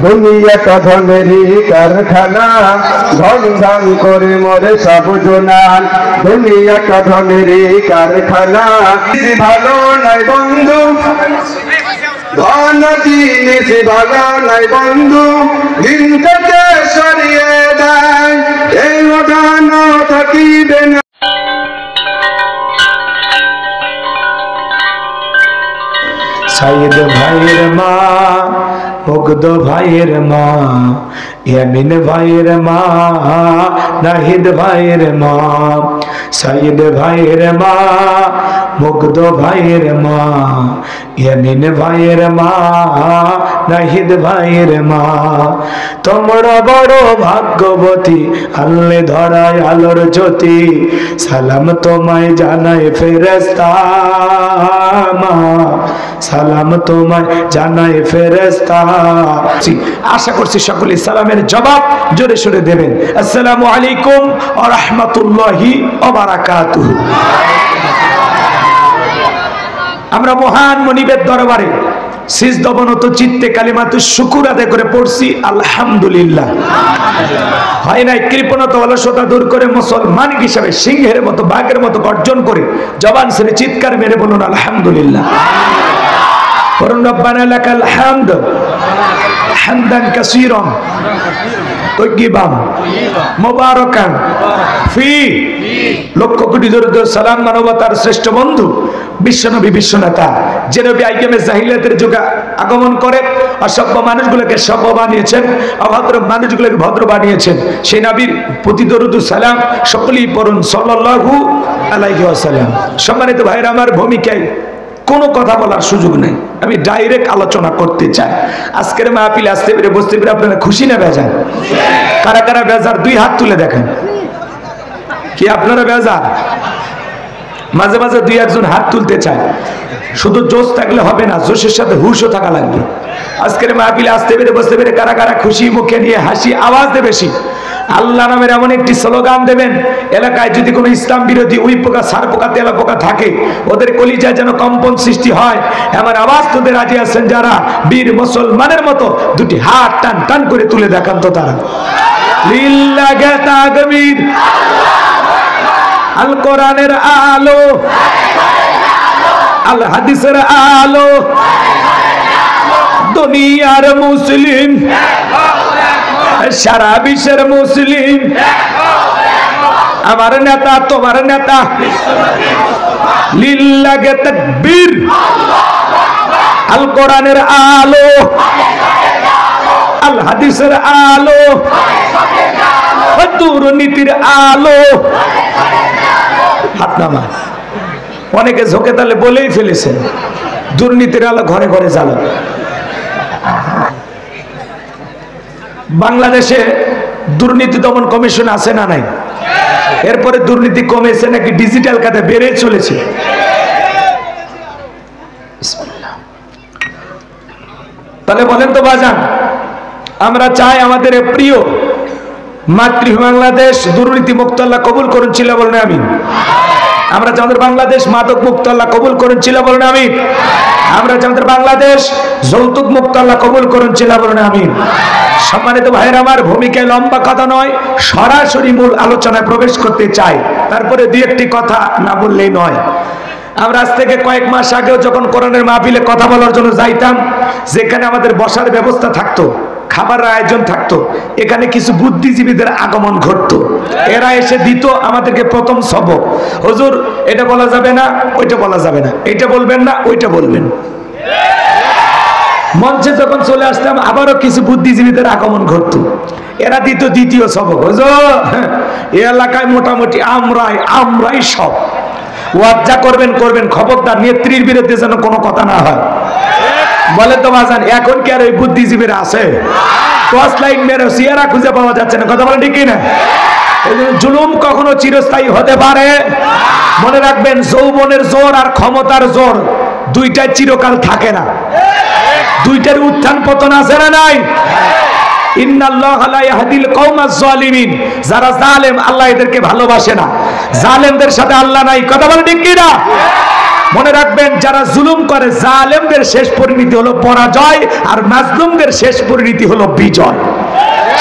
দুনিয়াটা ধনেরই কারখানা, ধন ধান করে মরে সব জনান। দুনিয়াটা ধনেরই কারখানা, ভালো নাই বন্ধু, ধন জিনিস ভালো নাই বন্ধু, দিন থেকে সরিয়ে দেয় এই ধন থাকিবে না। সাইদ ভাইয়ের মা, মুগ্ধ ভাইয়ের মা, ইয়ামিন ভাইয়ের মা, নাহিদ ভাইয়ের মা। সাইদ ভাইয়ের মা, মুগ্ধ ভাইয়ের মা, ইয়ামিন ভাইয়ের মা, নাহিদ ভাইয়ের মা। তোমরা বড় ভাগ্যবতী, আল্লে ধরায় আলোর জ্যোতি, সালাম তোমায় জানায় ফেরেশতা মা, সালাম তোমায় জানায় ফেরেশতা। আশা করছি সকলে সালামের জবাব জোরে সোরে দেবেন। আসসালামু আলাইকুম ওয়া রাহমাতুল্লাহি ওয়া বারাকাতুহু। আমরা মহান মনিবের দরবারে সিজদাবনত চিত্তে কালিমাতু শুকুর আদায় করে পড়ছি আলহামদুলিল্লাহ। হয় নাই কৃপণতা অলসতা দূর করে মুসলমান হিসাবে সিংহের মতো বাঘের মতো গর্জন করে জবান ছেড়ে চিৎকার মেরে বলুন আলহামদুলিল্লাহ। পড়ুন রব্বানা লাকাল হামদ হামদান কাসীরান তাইয়িবান মুবারাকান ফি। লক্ষ কোটি দরুদ সালাম মানবতার শ্রেষ্ঠ বন্ধু বিশ্বনবী বিশ্বনেতা, যে নবী আইয়ামে জাহিলিয়াতের যুগে আগমন করে অসভ্য মানুষগুলোকে সভ্য বানিয়েছেন, অভদ্র মানুষগুলোকে ভদ্র বানিয়েছেন, সেই নবীর প্রতি দরুদ সালাম সকলেই পড়ুন সাল্লাল্লাহু আলাইহি ওয়াসাল্লাম। সম্মানিত ভাইরা আমার, ভূমিকায় কোনো কথা বলার সুযোগ নেই, আমি ডাইরেক্ট আলোচনা করতে চাই। আজকের মাহফিলে আসতে পেরে বসতে পেরে আপনারা খুশি না বেজার? কারা কারা বেজার দুই হাত তুলে দেখেন। কি আপনারা বেজার? মাঝে মাঝে দুই একজন হাত তুলতে চায়। শুধু জোশ থাকলে হবে না, জোশের সাথে হুশও থাকা লাগবে। আজকের মাহফিলে আসতে পেরে বসতে পেরে কারা কারা খুশি, মুখে নিয়ে হাসি আওয়াজ দেবে বেশি। আল্লাহ নামের এমন একটি স্লোগান দেবেন, এলাকায় যদি কোনো ইসলাম বিরোধী উই পোকা, সার পোকা, তেলা পোকা থাকে, ওদের কলিজায় যেন কম্পন সৃষ্টি হয়। আমার আওয়াজ তুলতে রাজি আছেন যারা, বীর মুসলমানের মতো দুটি হাত টান টান করে তুলে দেখান তো তারা। লিল্লাহি তাকবীর, আল কোরআনের আলো, আল হাদিসের আলো, দুনিয়ার মুসলিম, সারা বিশ্বের মুসলিম, আমার নেতা তোমার নেতা, লিল্লাহি তাকবীর, আল কোরআনের আলো, আল হাদিসের আলো, দুর্নীতির আলো। হাত নামা। অনেকে ঝোঁকে তালে বলেই ফেলেছেন দুর্নীতির আলো ঘরে ঘরে জ্বালো। বাংলাদেশে দুর্নীতি দমন কমিশন আছে না নাই? এরপরে দুর্নীতি কমেছে নাকি ডিজিটাল খাতে বেড়ে চলেছে? তাহলে বলেন তো বাজান, আমরা চাই আমাদের প্রিয় মাতৃভূমি বাংলাদেশ দুর্নীতি মুক্ত আল্লাহ কবুল করুন, ছিল বলেন আমিন। আমরা চাই আমাদের বাংলাদেশ মাদক মুক্ত আল্লাহ কবুল করুন, ছিল বলেন আমিন। আমরা চাই আমাদের বাংলাদেশ যৌতুক মুক্ত আল্লাহ কবুল করুন, ছিল বলেন আমিন। সম্মানিত ভাইয়ের আমার, ভূমিকায় লম্বা কথা নয়, সরাসরি মূল আলোচনায় প্রবেশ করতে চাই। তারপরে দুই একটি কথা না বললেই নয়। আমরা আজ থেকে কয়েক মাস আগেও যখন কোরআনের মাহফিলে কথা বলার জন্য যাইতাম, যেখানে আমাদের বসার ব্যবস্থা থাকতো, খাবারের আয়োজন থাকতো, এখানে কিছু বুদ্ধিজীবীদের আগমন ঘটতো। এরা এসে দিত আমাদেরকে প্রথম সবক, হুজুর এটা বলা যাবে না, ওইটা বলা যাবে না, এটা বলবেন না, ওইটা বলবেন। মঞ্চে যখন চলে আসতাম আবারও কিছু বুদ্ধিজীবীদের আগমন ঘটতো, এরা দিত দ্বিতীয় সবক, হুজুর এই এলাকায় মোটামুটি আমরাই সব, ওয়াজ যা করবেন করবেন, খবরদার নেত্রীর বিরুদ্ধে যেন কোনো কথা না হয়। বলে তো বাজান, এখন কি আর ওই বুদ্ধিজীবীরা আছে? টর্চ লাইট মেরে সিয়ারা খুঁজে পাওয়া যাচ্ছে না, কথা বলেন ঠিক কিনা? জুলুম কখনো চিরস্থায়ী হতে পারে? মনে রাখবেন, যৌবনের জোর আর ক্ষমতার জোর দুইটাই চিরকাল থাকে না, দুইটার উত্থান পতন আছে না নাই? ইন্নাল্লাহা লা ইয়াহদিল কওমাজ জালিমিন, যারা জালেম আল্লাহ এদেরকে ভালোবাসে না। জালেমদের সাথে আল্লাহ নাই। কথা বলে ঠিক কিনা? মনে রাখবেন, যারা জুলুম করে জালেমদের শেষ পরিণতি হলো পরাজয়, আর মাজলুমদের শেষ পরিণতি হলো বিজয়।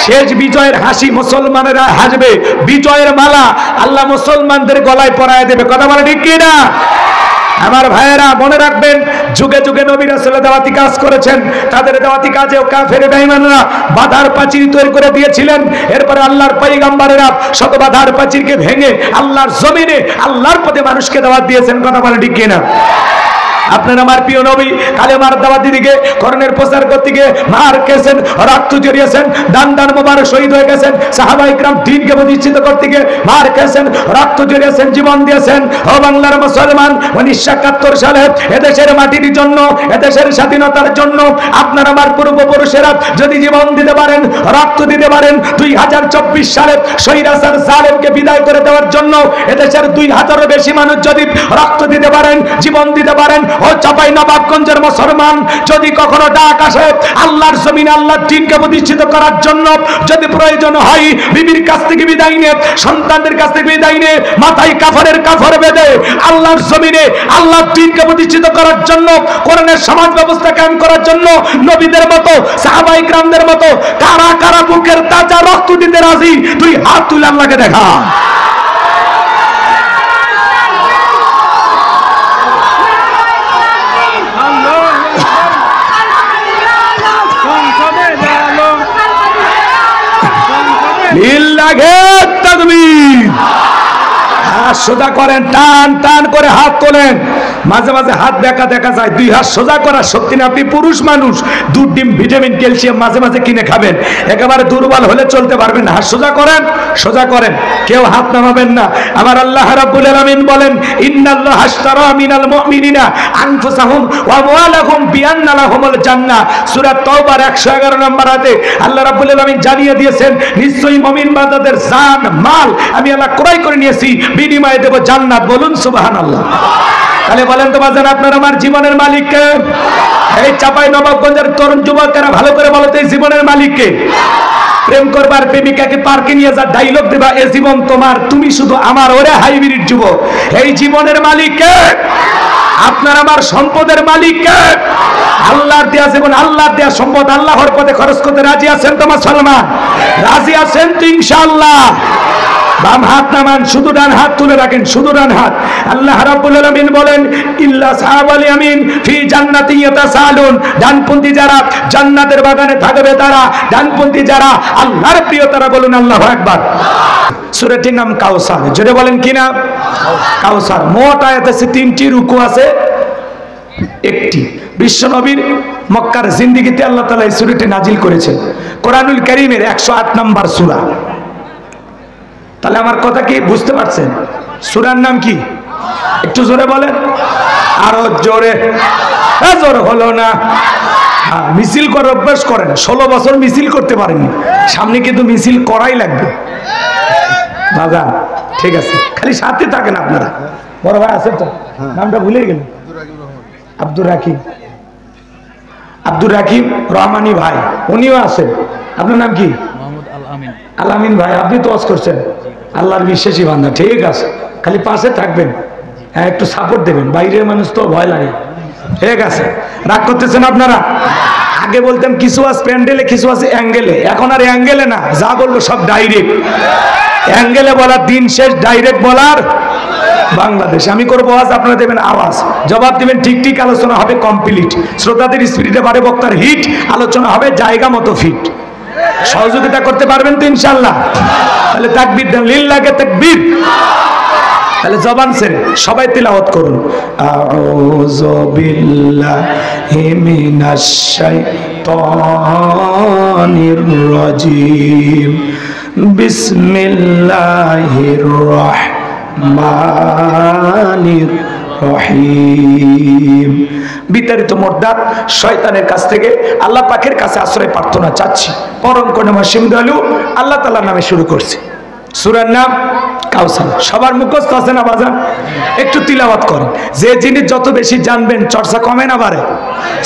শেষ বিজয়ের হাসি মুসলমানেরা হাসবে, বিজয়ের মালা আল্লাহ মুসলমানদের গলায় পরায় দেবে। কথা বলে ঠিক কিনা? আমার ভাইয়েরা মনে রাখবেন, যুগে যুগে নবী রাসূলের দাওয়াতি কাজ করেছেন, তাদের দাওয়াতি কাজেও কাফের বেঈমানরা বাধার প্রাচীর তৈরি করে দিয়েছিলেন। এরপরে আল্লাহর পয়গম্বরেরা শত বাধার প্রাচীরকে ভেঙে আল্লাহর জমিনে আল্লাহর পথে মানুষকে দাওয়াত দিয়েছেন। কথা বলে ঠিক কিনা? আপনার আমার প্রিয় নবী কালেমার দাওয়াত দিকে, করণের প্রচার করতে গিয়ে মার খেয়েছেন, রক্ত জড়িয়েছেন, দান দান মোবারক শহীদ হয়ে গেছেন। সাহাবায়ে কিরাম দ্বীনকে প্রতিষ্ঠিত করতে গিয়ে মার খেয়েছেন, রক্ত জড়িয়েছেন, জীবন দিয়েছেন। ও বাংলার মুসলমান, 1971 সালে এদেশের মাটির জন্য, এদেশের স্বাধীনতার জন্য আপনার আমার পূর্বপুরুষেরা যদি জীবন দিতে পারেন, রক্ত দিতে পারেন, 2024 সালে স্বৈরাচার জালেমকে বিদায় করে দেওয়ার জন্য এদেশের 2000-এরও বেশি মানুষ যদি রক্ত দিতে পারেন, জীবন দিতে পারেন, ও চাঁপাইনবাবগঞ্জের মুসলমান, যদি কখনো ডাক আসে আল্লাহর জমিনে আল্লাহর দ্বীনকে প্রতিষ্ঠিত করার জন্য, যদি প্রয়োজন হয় বিবির কাছ থেকে বিদায় নিয়ে, সন্তানদের কাছ থেকে বিদায় নিয়ে, মাথায় কাফনের কাফর বেঁধে আল্লাহর জমিনে আল্লাহর দ্বীনকে প্রতিষ্ঠিত করার জন্য, কোরআনের সমাজ ব্যবস্থা কায়েম করার জন্য নবীদের মতো, সাহাবায়ে কিরামদের মতো কারা কারা বুকের তাজা রক্ত দিতে রাজি? তুই হাত তুলে আল্লাহকে দেখা। লিল্লাহি তাকবীর। হাত সোজা করেন, টান টান করে হাত তোলেন। মাঝে মাঝে হাত দেখা দেখা যায়, 2 হাত সোজা করার শক্তি নেই। আপনি পুরুষ মানুষ, দুধ, ডিম, ভিটামিন, ক্যালসিয়াম মাঝে মাঝে কিনে খাবেন। একেবারে দুর্বল হলে চলতে পারবেন না। হাত সোজা করেন, সোজা করেন, কেউ হাত নামাবেন না। আমার আল্লাহ রাব্বুল আলামিন বলেন, ইন্নাল্লাহা আশতারা মিনাল মুমিনিনা আনফুসাহুম ওয়া আমওয়ালাহুম বিআন্না লাহুমুল জান্নাহ। সূরা তাওবার 111 নম্বর আয়াতে আল্লাহ রাব্বুল আলামিন জানিয়ে দিয়েছেন, নিশ্চয়ই মুমিন বান্দাদের জান মাল আমি আল্লাহ ক্রয় করে নিয়েছি, বিনিময়ে দেব জান্নাত। বলুন সুবহানাল্লাহ। তাহলে বলেন তো বাজান, আপনার আমার জীবনের মালিক কে? এই চাঁপাইনবাবগঞ্জের তরুণ যুবকেরা ভালো করে বলো তো, এই জীবনের মালিক কে? প্রেম করবার প্রেমিকাকে পার্কে নিয়ে যা ডায়লগ দেবা, এ জীবন তোমার, তুমি শুধু আমার। ওরে হাইব্রিড যুবক, এই জীবনের মালিক কে? আপনার আমার সম্পদের মালিক কে? আল্লাহর দেয়া জীবন, আল্লাহর দেয়া সম্পদ আল্লাহর পথে খরচ করতে রাজি আছেন তো মুসলমান? রাজি আছেন তো ইনশাআল্লাহ? বাম হাত নামান, শুধু ডান হাত তুলে রাখেন, শুধু ডান হাত। আল্লাহ রাব্বুল আলামিন বলেন, ইল্লা সাহাবাল ইয়ামিন ফি জান্নাতি ইয়াতাসালুন। ডানপন্থী যারা জান্নাতের বাগানে থাকবে তারা, ডানপন্থী যারা আল্লাহর প্রিয় তারা। বলুন আল্লাহু আকবার। সূরাটির নাম কাউসার। জোরে বলেন কি নাম? কাউসার। মোট আয়াত আছে 3টি, রুকু আছে 1টি। বিশ্বনবীর মক্কার জিন্দেগিতে আল্লাহ তাআলা এই সূরাটি নাজিল করেছেন। কোরআনুল কারীমের 108 নম্বর সূরা। তাহলে আমার কথা কি বুঝতে পারছেন? সূরার নাম কি? একটু জোরে বলেন, আরো জোরে। জোরে হলো না। হ্যাঁ, মিছিল করে অভ্যাস করেন। 16 বছর মিছিল করতে পারেননি, সামনে কিন্তু মিছিল করাই লাগবে বাজান। ঠিক আছে, খালি সাথে থাকেন আপনারা। বড় ভাই আছেন তো? নামটা ভুলে গেলেন। আব্দুর রাকিব, আব্দুর রাকিব রহমানি ভাই, উনিও আছেন। আপনার নাম কি? আল আমিন ভাই। আপনি তো ওয়াজ করছেন, আল্লাহর বিশ্বাসী বান্দা। ঠিক আছে, খালি পাশে থাকবেন, হ্যাঁ, একটু সাপোর্ট দেবেন। বাইরের মানুষ তো ভয় লাগে। ঠিক আছে, রাগ করতেছেন আপনারা? আগে বলতাম কিছু আছে প্যান্ডেলে, কিছু আছে অ্যাঙ্গেলে। এখন আর অ্যাঙ্গেলে না, যা বলবো সব ডাইরেক্ট। অ্যাঙ্গেলে বলার দিন শেষ, ডাইরেক্ট বলার বাংলাদেশ। আমি করবো আওয়াজ, আপনারা দেবেন আওয়াজ, জবাব দিবেন ঠিক ঠিক। আলোচনা হবে কমপ্লিট, শ্রোতাদের স্পিরিটে বাড়ে, বক্তার হিট, আলোচনা হবে জায়গা মতো ফিট। সহযোগিতা করতে পারবেন তো ইনশাআল্লাহ? তাহলে তাকবীর দেন, লিল্লাহি তাকবীর। তাহলে জবান ছেড়ে সবাই তিলাওয়াত করুন। আউযু বিল্লাহি মিনাশ শাইতানির রাজিম। বিসমিল্লাহির রাহমানির রহিম। বিতাড়িত মোর্দাত শয়তানের কাছ থেকে আল্লাহ পাকের কাছে আশ্রয় প্রার্থনা চাচ্ছি। পরম করুণাময় সীম দয়ালু আল্লাহ তাআলার নামে শুরু করছি। সূরার নাম কাউসার সবার মুখস্থ আছে না বাজান? একটু তিলাওয়াত করেন। যে জিনিস যত বেশি জানবেন চর্চা কমে না বাড়ে?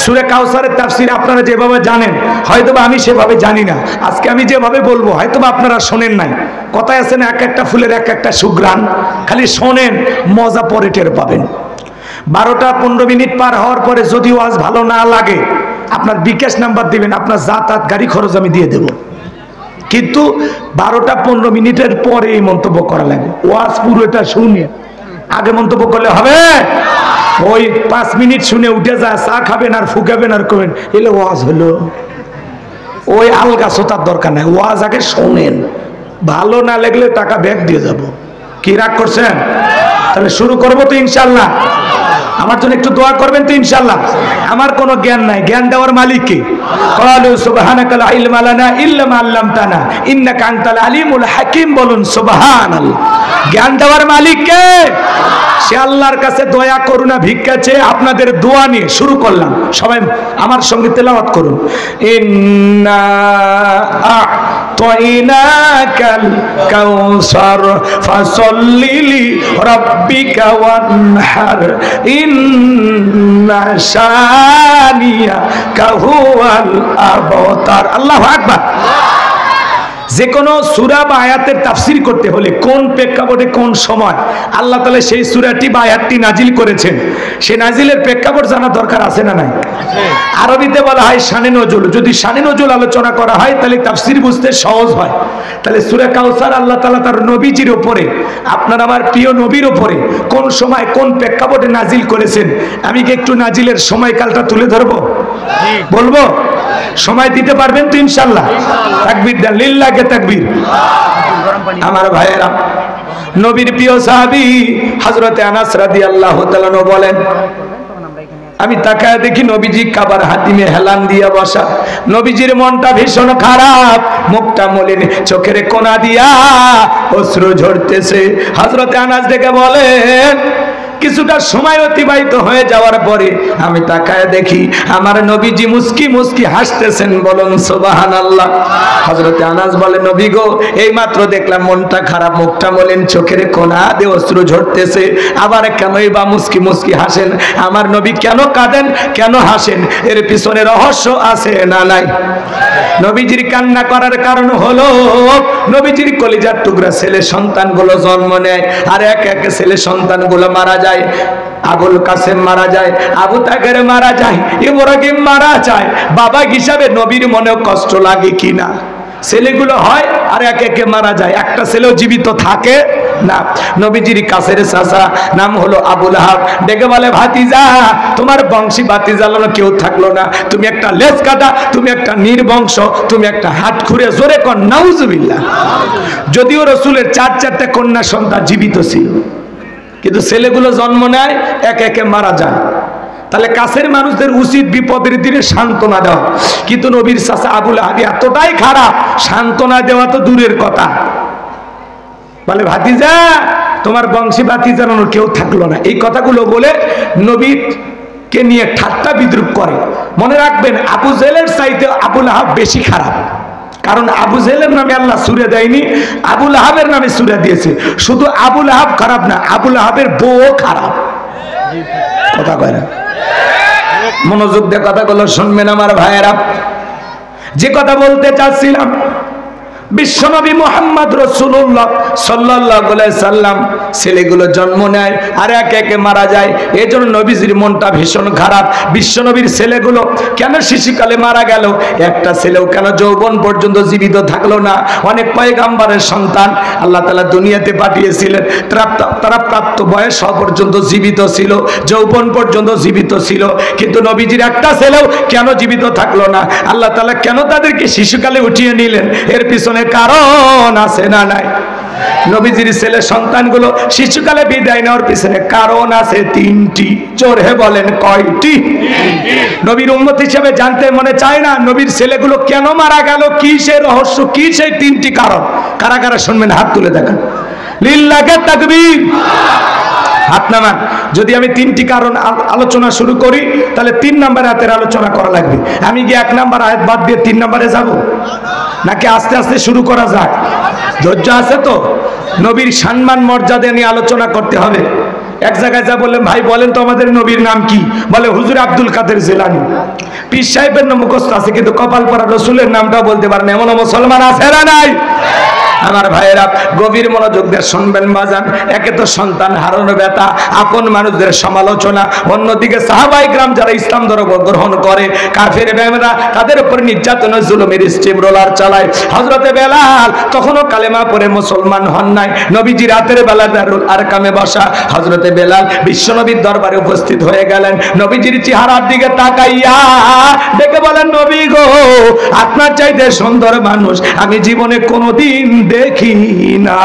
সূরা কাউসারের তাফসীর আপনারা যেভাবে জানেন হয়তোবা আমি সেভাবে জানি না। আজকে আমি যেভাবে বলবো হয়তোবা আপনারা শোনেন নাই। কথায় আছে না, এক একটা ফুলের এক একটা সুঘ্রাণ। খালি শোনেন, মজা পরে টের পাবেন। 12টা 15 মিনিট পার হওয়ার পরে যদি ওয়াজ ভালো না লাগে আপনার বিকাশ নাম্বার দিবেন, আপনার যাতায়াত গাড়ি খরচ আমি দিয়ে দেব। কিন্তু 12টা 15 মিনিটের পরে এই মন্তব্য করা লাগে। ওয়াজ পুরোটা শুনে আগে মন্তব্য করলে হবে? ওই 5 মিনিট শুনে উঠে যায়, চা খাবেন আর ফুকাবেন আর করবেন, এলে ওয়াজ হলো। ওই আলগা সোতার দরকার নাই, ওয়াজ আগে শোনেন। ভালো না লাগলে টাকা ব্যাক দিয়ে যাব। কি রাগ করছেন? তাহলে শুরু করবো তো ইনশাল্লাহ। আমার জন্য একটু দোয়া করবেন তো ইনশাল্লাহ। আমার কোনো জ্ঞান নাই, জ্ঞান দেওয়ার মালিক কে? ক্বালু সুবহানাকা লা ইলমা লানা ইল্লা মা আল্লামতানা ইন্নাকা আনতাল আলিমুল হাকিম। বলুন সুবহানাল্লাহ। জ্ঞান দেওয়ার মালিক কে? সে আল্লাহর কাছে দয়া করুণা ভিক্ষা চেয়ে আপনাদের দোয়া নিয়ে শুরু করলাম। সবাই আমার সঙ্গে তেলাওয়াত করুন। ইন্না আ'তাইনাকাল কাউসার ফাসাল্লি লিরাব্বিকা ওয়ানহার ইন্না শানিয়াকা হুয়াল আবতার। আল্লাহু আকবার। যে কোনো সূরা বা আয়াতের তাফসীর করতে হলে কোন প্রেক্ষাপটে কোন সময় আল্লাহ তাআলা সেই সূরাটি বা আয়াতটি নাজিল করেছেন, সেই নাজিলের প্রেক্ষাপট জানা দরকার আছে না নাই? আরবিতে বলা হয় শানে নজুল। যদি শানে নজুল আলোচনা করা হয় তাহলে তাফসীর বুঝতে সহজ হয়। তাহলে সূরা কাউসার আল্লাহ তাআলা তার নবীজির উপরে, আপনার আমার প্রিয় নবীর উপরে কোন সময় কোন প্রেক্ষাপটে নাজিল করেছেন, আমি কি একটু নাজিলের সময়কালটা তুলে ধরবো? বলবো? সময় দিতে পারবেন তো ইনশাআল্লাহ? তাকবীর দেন, লিল্লাহি তাকবীর। আমার ভাইয়েরা, নবীর প্রিয় সাহাবী হযরতে আনাস রাদিয়াল্লাহু তাআলা বলেন, আমি তাকায় দেখি নবীজি কাবার হাতিমে হেলান দিয়ে বসা। নবীজির মনটা ভীষণ খারাপ, মুখটা মলিন, চোখের কোনা দিয়া অশ্রু ঝরতেছে। হযরতে আনাস ডেকে বলেন, কিছুটা সময় অতিবাহিত হয়ে যাওয়ার পরে আমি তাকায় দেখি আমার নবীজি মুস্কি মুস্কি হাসতেছেন। বলুন সুবহানাল্লাহ। হযরতে আনাস বলে, নবী গো, এই মাত্র দেখলাম মনটা খারাপ, মুখটা মলিন, চোখের কোনা দিয়ে অশ্রু ঝরতেছে, আবার কেনই বা মুস্কি মুস্কি হাসেন? আমার নবী কেন কাঁদেন, কেন হাসেন? এর পিছনে রহস্য আছে না নাই? নবীজির কান্না করার কারণ হলো নবীজির কলিজার টুকরা ছেলে সন্তানগুলো জন্ম নেয় আর এক এক ছেলে সন্তানগুলো মারা যায়। আবুল কাসেম মারা যায়, আবু তাকের মারা যায়, ইব্রাহিম মারা যায়। বাবা হিসাবে নবীর মনেও কষ্ট লাগে কিনা? ছেলেগুলো হয় আর এক একে মারা যায়, একটা ছেলেও জীবিত থাকে না। নবীজির কাছের চাচা নাম হলো আবু লাহাব, ডেকে বলে, ভাতিজা, তোমার বংশী ভাতিজা কেউ থাকলো না, তুমি একটা লেজ কাটা, তুমি একটা নির্বংশ, তুমি একটা হাত খুঁড়ে, জোরে কর নাউজুবিল্লাহ। যদিও রসুলের 4-4টা কন্যা সন্তান জীবিত ছিল, কিন্তু ছেলেগুলো জন্ম নেয় এক একে মারা যায়। তাহলে কাছের মানুষদের উচিত বিপদের দিনে সান্ত্বনা দেওয়া, কিন্তু নবীর চাচা আবু লাহাব এতটাই খারাপ, সান্ত্বনা দেওয়া তো দূরের কথা। বলে, ভাতিজা, তোমার বংশী ভাতিজা কেউ থাকলো না। এই কথাগুলো বলে নবীকে নিয়ে ঠাট্টা বিদ্রুপ করে। মনে রাখবেন, আবু জেহেলের চাইতে আবু লাহাব বেশি খারাপ। কারণ আবু জেহেলের নামে আল্লাহ সূরা দেয়নি, আবু লাহাবের নামে সূরা দিয়েছে। শুধু আবু লাহাব খারাপ না, আবু লাহাবের বউও খারাপ। কথা কয় না? মনোযোগ দিয়ে কথাগুলো শুনবেন আমার ভাইয়েরা। যে কথা বলতে চাচ্ছিলাম, বিশ্বনবী মুহাম্মদ রাসূলুল্লাহ সাল্লাল্লাহু আলাইহি সাল্লাম ছেলেগুলো জন্ম নেয় আর এক একে মারা যায়। এজন্য নবীজির মনটা ভীষণ খারাপ। বিশ্বনবীর ছেলেগুলো কেন শিশুকালে মারা গেল? একটা ছেলেও কেন যৌবন পর্যন্ত জীবিত থাকলো না? অনেক পয়গাম্বরের সন্তান আল্লাহ তাআলা দুনিয়াতে পাঠিয়েছিলেন, তারা প্রাপ্ত বয়স হওয়া পর্যন্ত জীবিত ছিল, যৌবন পর্যন্ত জীবিত ছিল, কিন্তু নবীজির একটা ছেলেও কেন জীবিত থাকলো না? আল্লাহ তাআলা কেন তাদেরকে শিশুকালে উঠিয়ে নিলেন? এর পিছনে কারণ আছে না নাই? নবীজির ছেলে সন্তানগুলো শিশুকালে বিদায় নেওয়ার পিছনে কারণ আছে 3টি। জোরে বলেন, কয়টি? নবীর উম্মত হিসেবে জানতে মনে চায় না নবীর ছেলেগুলো কেন মারা গেল? কি সেই রহস্য, কি সেই 3টি কারণ? কারা কারা শুনবেন হাত তুলে দেখান। লিল্লাহি তাকবীর। হাত নামান। যদি আমি 3টি কারণ আলোচনা শুরু করি তাহলে 3 নম্বর আয়াতের আলোচনা করা লাগবে। আমি কি 1 নম্বর আয়াত বাদ দিয়ে 3 নম্বরে যাব, নাকি আস্তে আস্তে শুরু করা যাক? ধৈর্য আছে তো? নবীর সম্মান মর্যাদা নিয়ে আলোচনা করতে হবে। এক জায়গায় যা বললেন, ভাই বলেন তো আমাদের নবীর নাম কি? বলে হুজুর আব্দুল কাদের জিলানী। পীর সাহেবের নাম মুখস্থ আছে, কিন্তু কপাল পরা রসুলের নামটাও বলতে পারেন, এমন মুসলমান আছে না নাই? আমার ভাইয়েরা গভীর মনোযোগ দিয়ে শুনবেন বাজান। একে তো সন্তান হারানো ব্যথা, আপন মানুষদের সমালোচনা, অন্যদিকে সাহাবায়ে কেরাম যারা ইসলাম ধর্ম গ্রহণ করে, কাফের বেঈমানরা তাদের উপর নির্যাতন জুলুমের স্টিম রোলার চালায়। হযরতে বেলাল তখনও কালেমা পড়ে মুসলমান হন নাই। নবীজি রাতের বেলা দারুল আরকামে বসা। হযরতে বেলাল বিশ্বনবীর দরবারে উপস্থিত হয়ে গেলেন। নবীজির চেহারার দিকে তাকাইয়া দেখে বলেন, নবী গো, আপনার চাইতে সুন্দর মানুষ আমি জীবনে কোনোদিন দেখি না।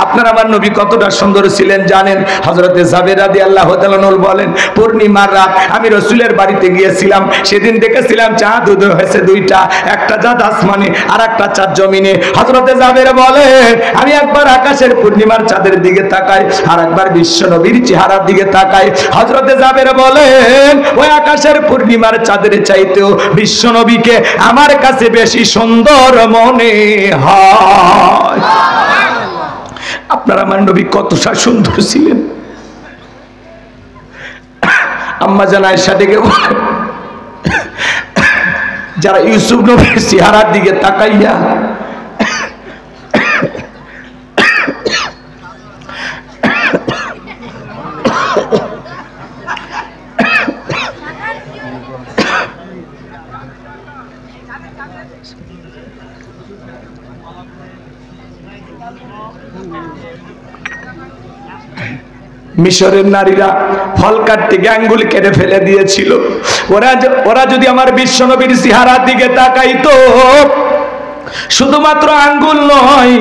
আপনার আমার নবী কতটা সুন্দর ছিলেন জানেন? হযরতে জাবের রাদিয়াল্লাহু তাআলা বলেন, পূর্ণিমার রাত আমি রাসূলের বাড়িতে গিয়েছিলাম। সেদিন দেখেছিলাম চাঁদ উদয় হয়েছে 2টা, একটা চাঁদ আসমানে আর একটা চাঁদ জমিনে। হযরতে জাবের বলেন, আমি একবার আকাশের পূর্ণিমার চাঁদের দিকে তাকাই, আর একবার বিশ্ব নবীর চেহারার দিকে তাকাই। হযরতে জাবের বলেন, ওই আকাশের পূর্ণিমার চাঁদের চাইতেও বিশ্ব নবীকে আমার কাছে বেশি সুন্দর মনে হয়। আপনার আমার নবী কতটা সুন্দর ছিলেন। আম্মা জান আয়েশা ডেকে বলে, যারা ইউসুফ নবীর চেহারার দিকে তাকাইয়া মিশরের নারীরা ফল কাটতে গিয়ে আঙ্গুল কেটে ফেলে দিয়েছিল। ওরা যদি আমার বিশ্বনবীর চেহারার দিকে তাকাইতো, শুধুমাত্র আঙ্গুল নয়,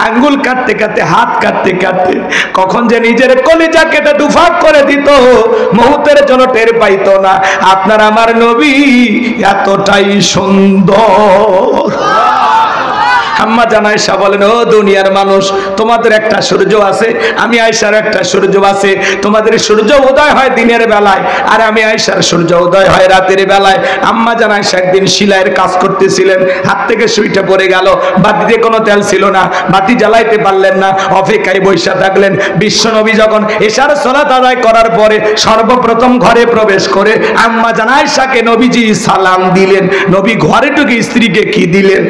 আঙ্গুল কাটতে কাটতে, হাত কাটতে কাটতে কখন যে নিজের কলিজা কেটে দুফাক করে দিত, মুহূর্তের জন্য টের পাইতো না। আপনার আমার নবী এতটাই সুন্দর। আম্মা জান আয়েশা বলেন, ও দুনিয়ার মানুষ, তোমাদের একটা সূর্য আছে, আমি আয়েশার একটা সূর্য আছে। তোমাদের সূর্য উদয় হয় দিনের বেলায়, আর আমি আয়েশার সূর্য উদয় হয় রাতের বেলায়। আম্মা জান আয়েশা একদিন সেলাইয়ের কাজ করতেছিলেন, হাত থেকে সুইটা পড়ে গেল। বাতিতে কোনো তেল ছিল না, বাতি জ্বালাইতে পারলেন না, অপেক্ষায় বসে থাকলেন। বিশ্বনবী যখন এশার সালাত আদায় করার পরে সর্বপ্রথম ঘরে প্রবেশ করে আম্মা জান আয়েশাকে নবীজি সালাম দিলেন। নবী ঘরে ঢুকে স্ত্রীকে কি দিলেন?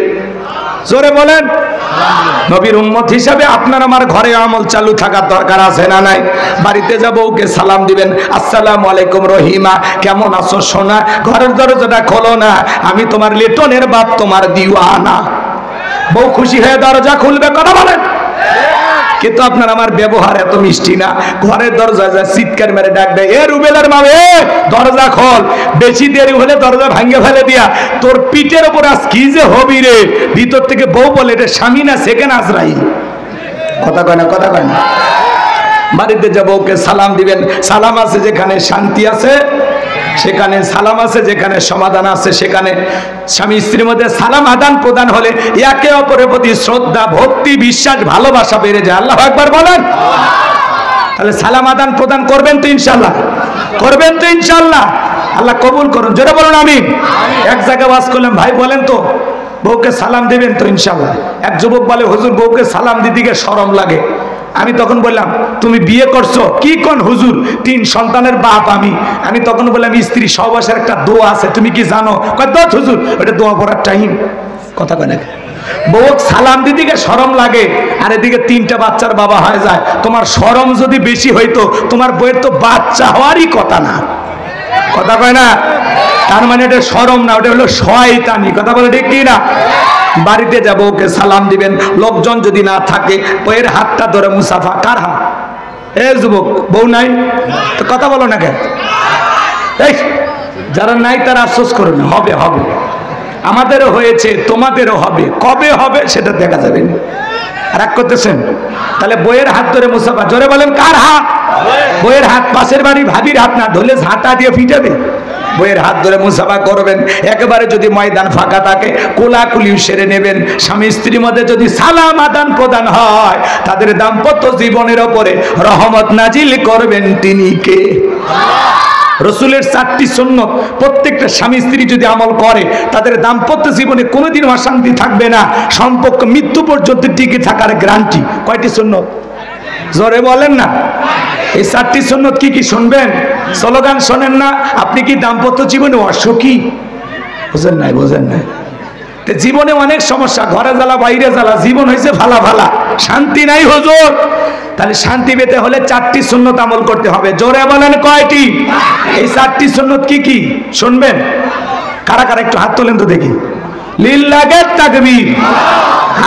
জোরে বলেন। নবীর উম্মত হিসাবে আপনার আমার ঘরে আমল চালু থাকার দরকার আছে না নাই? বাড়িতে যাব, ওকে সালাম দিবেন, আসসালামু আলাইকুম রহিমা, কেমন আছো সোনা? ঘরের দরজাটা খোলো না, আমি তোমার লিটনের বাপ, তোমার দিওয়ানা। বউ খুশি হয়ে দরজা খুলবে, কথা বলেন। কিন্তু আপনার আমার ব্যবহার এত মিষ্টি না। ঘরের দরজা যা চিৎকার মেরে ডাক দেয়, এ রুবেলের মা, এ দরজা খোল। বেশি দেরি হলে দরজা ভাঙে ফেলে দিয়া তোর পিঠের উপর আজ কি যে হবি রে। ভিতর থেকে বউ বলে, এটা স্বামী না সেকেন্ড আজরাইল। কথা কয় না, কথা কয় না। বাড়িতে যাবো, ওকে সালাম দিবেন। সালাম আছে যেখানে শান্তি আছে সেখানে, সালাম আছে যেখানে সমাধান আছে সেখানে। স্বামী স্ত্রীর মধ্যে সালাম আদান প্রদান হলে একে অপরের প্রতি শ্রদ্ধা, ভক্তি, বিশ্বাস, ভালোবাসা বেড়ে যায়। আল্লাহু আকবার বলেন। তাহলে সালাম আদান প্রদান করবেন তো ইনশাল্লাহ? করবেন তো ইনশাল্লাহ? আল্লাহ কবুল করুন, জোরে বলুন আমিন। এক জায়গায় ওয়াজ করলাম, ভাই বলেন তো বউকে সালাম দেবেন তো ইনশাল্লাহ? এক যুবক বলে, হুজুর বউকে সালাম দিতে গিয়ে শরম লাগে। আমি তখন বললাম, তুমি বিয়ে করছো? কি কোন হুজুর, 3 সন্তানের বাপ আমি তখন বললাম, স্ত্রী সহবাসের একটা দোয়া আছে, তুমি কি জানো? কয় দোয়া হুজুর, ওটা দোয়া পড়ার টাইম। কথা কয় না। বউ সালাম দিতে গিয়ে শরম লাগে, আর এদিকে 3টা বাচ্চার বাবা হয়ে যায়। তোমার শরম যদি বেশি হইতো, তোমার বউয়ের তো বাচ্চা হওয়ারই কথা না। কথা কয় না? তার মানে এটা শরম না, ওটা হলো শয়তানি। কথা বলে ঠিক কি না? বাড়িতে যাব, ওকে সালাম দিবেন। লোকজন যদি না থাকে, বউয়ের হাতটা ধরে মুসাফা। কার হাত? এ যুবক, বউ নাই তো কথা বলো না কেন? এই যারা নাই তারা আফসোস করো না, হবে হবে। আমাদেরও হয়েছে, তোমাদেরও হবে। কবে হবে সেটা দেখা যাবে। রাগ করতেছেন? তাহলে বইয়ের হাত ধরে মুসাফা। জোরে বলেন, কার হাত? বইয়ের হাত। পাশের বাড়ি ভাবির হাত না, ধরলে ঝাঁটা দিয়ে ফিটাবে। বইয়ের হাত ধরে মুসাফা করবেন। একেবারে যদি ময়দান ফাঁকা থাকে কোলাকুলি সেরে নেবেন। স্বামী স্ত্রীর মধ্যে যদি সালাম আদান প্রদান হয়, তাদের দাম্পত্য জীবনের ওপরে রহমত নাজিল করবেন তিনি কে? রসুলের 4টি সুন্নত প্রত্যেকটা স্বামী স্ত্রী যদি আমল করে, তাদের দাম্পত্য জীবনে কোনোদিনও অশান্তি থাকবে না, সম্পর্ক মৃত্যু পর্যন্ত টিকে থাকার গ্যারান্টি। কয়টি সুন্নত? জোরে বলেন না। এই 4টি সুন্নত কি কি শুনবেন? স্লোগান শোনেন না? আপনি কি দাম্পত্য জীবনে অসুখী? বুঝেন নাই? বুঝেন নাই? জীবনে অনেক সমস্যা, ঘরে জ্বালা বাইরে জ্বালা, জীবন হয়েছে ফালা ফালা, শান্তি নাই হুজুর। তাহলে শান্তি পেতে হলে 4টি সুন্নত আমল করতে হবে। জোরে বলেন কয়টি? এই 4টি সুন্নত কি কি শুনবেন? কারা কারা একটু হাত তোলেন তো দেখি। লিল্লাহে তাকবীর।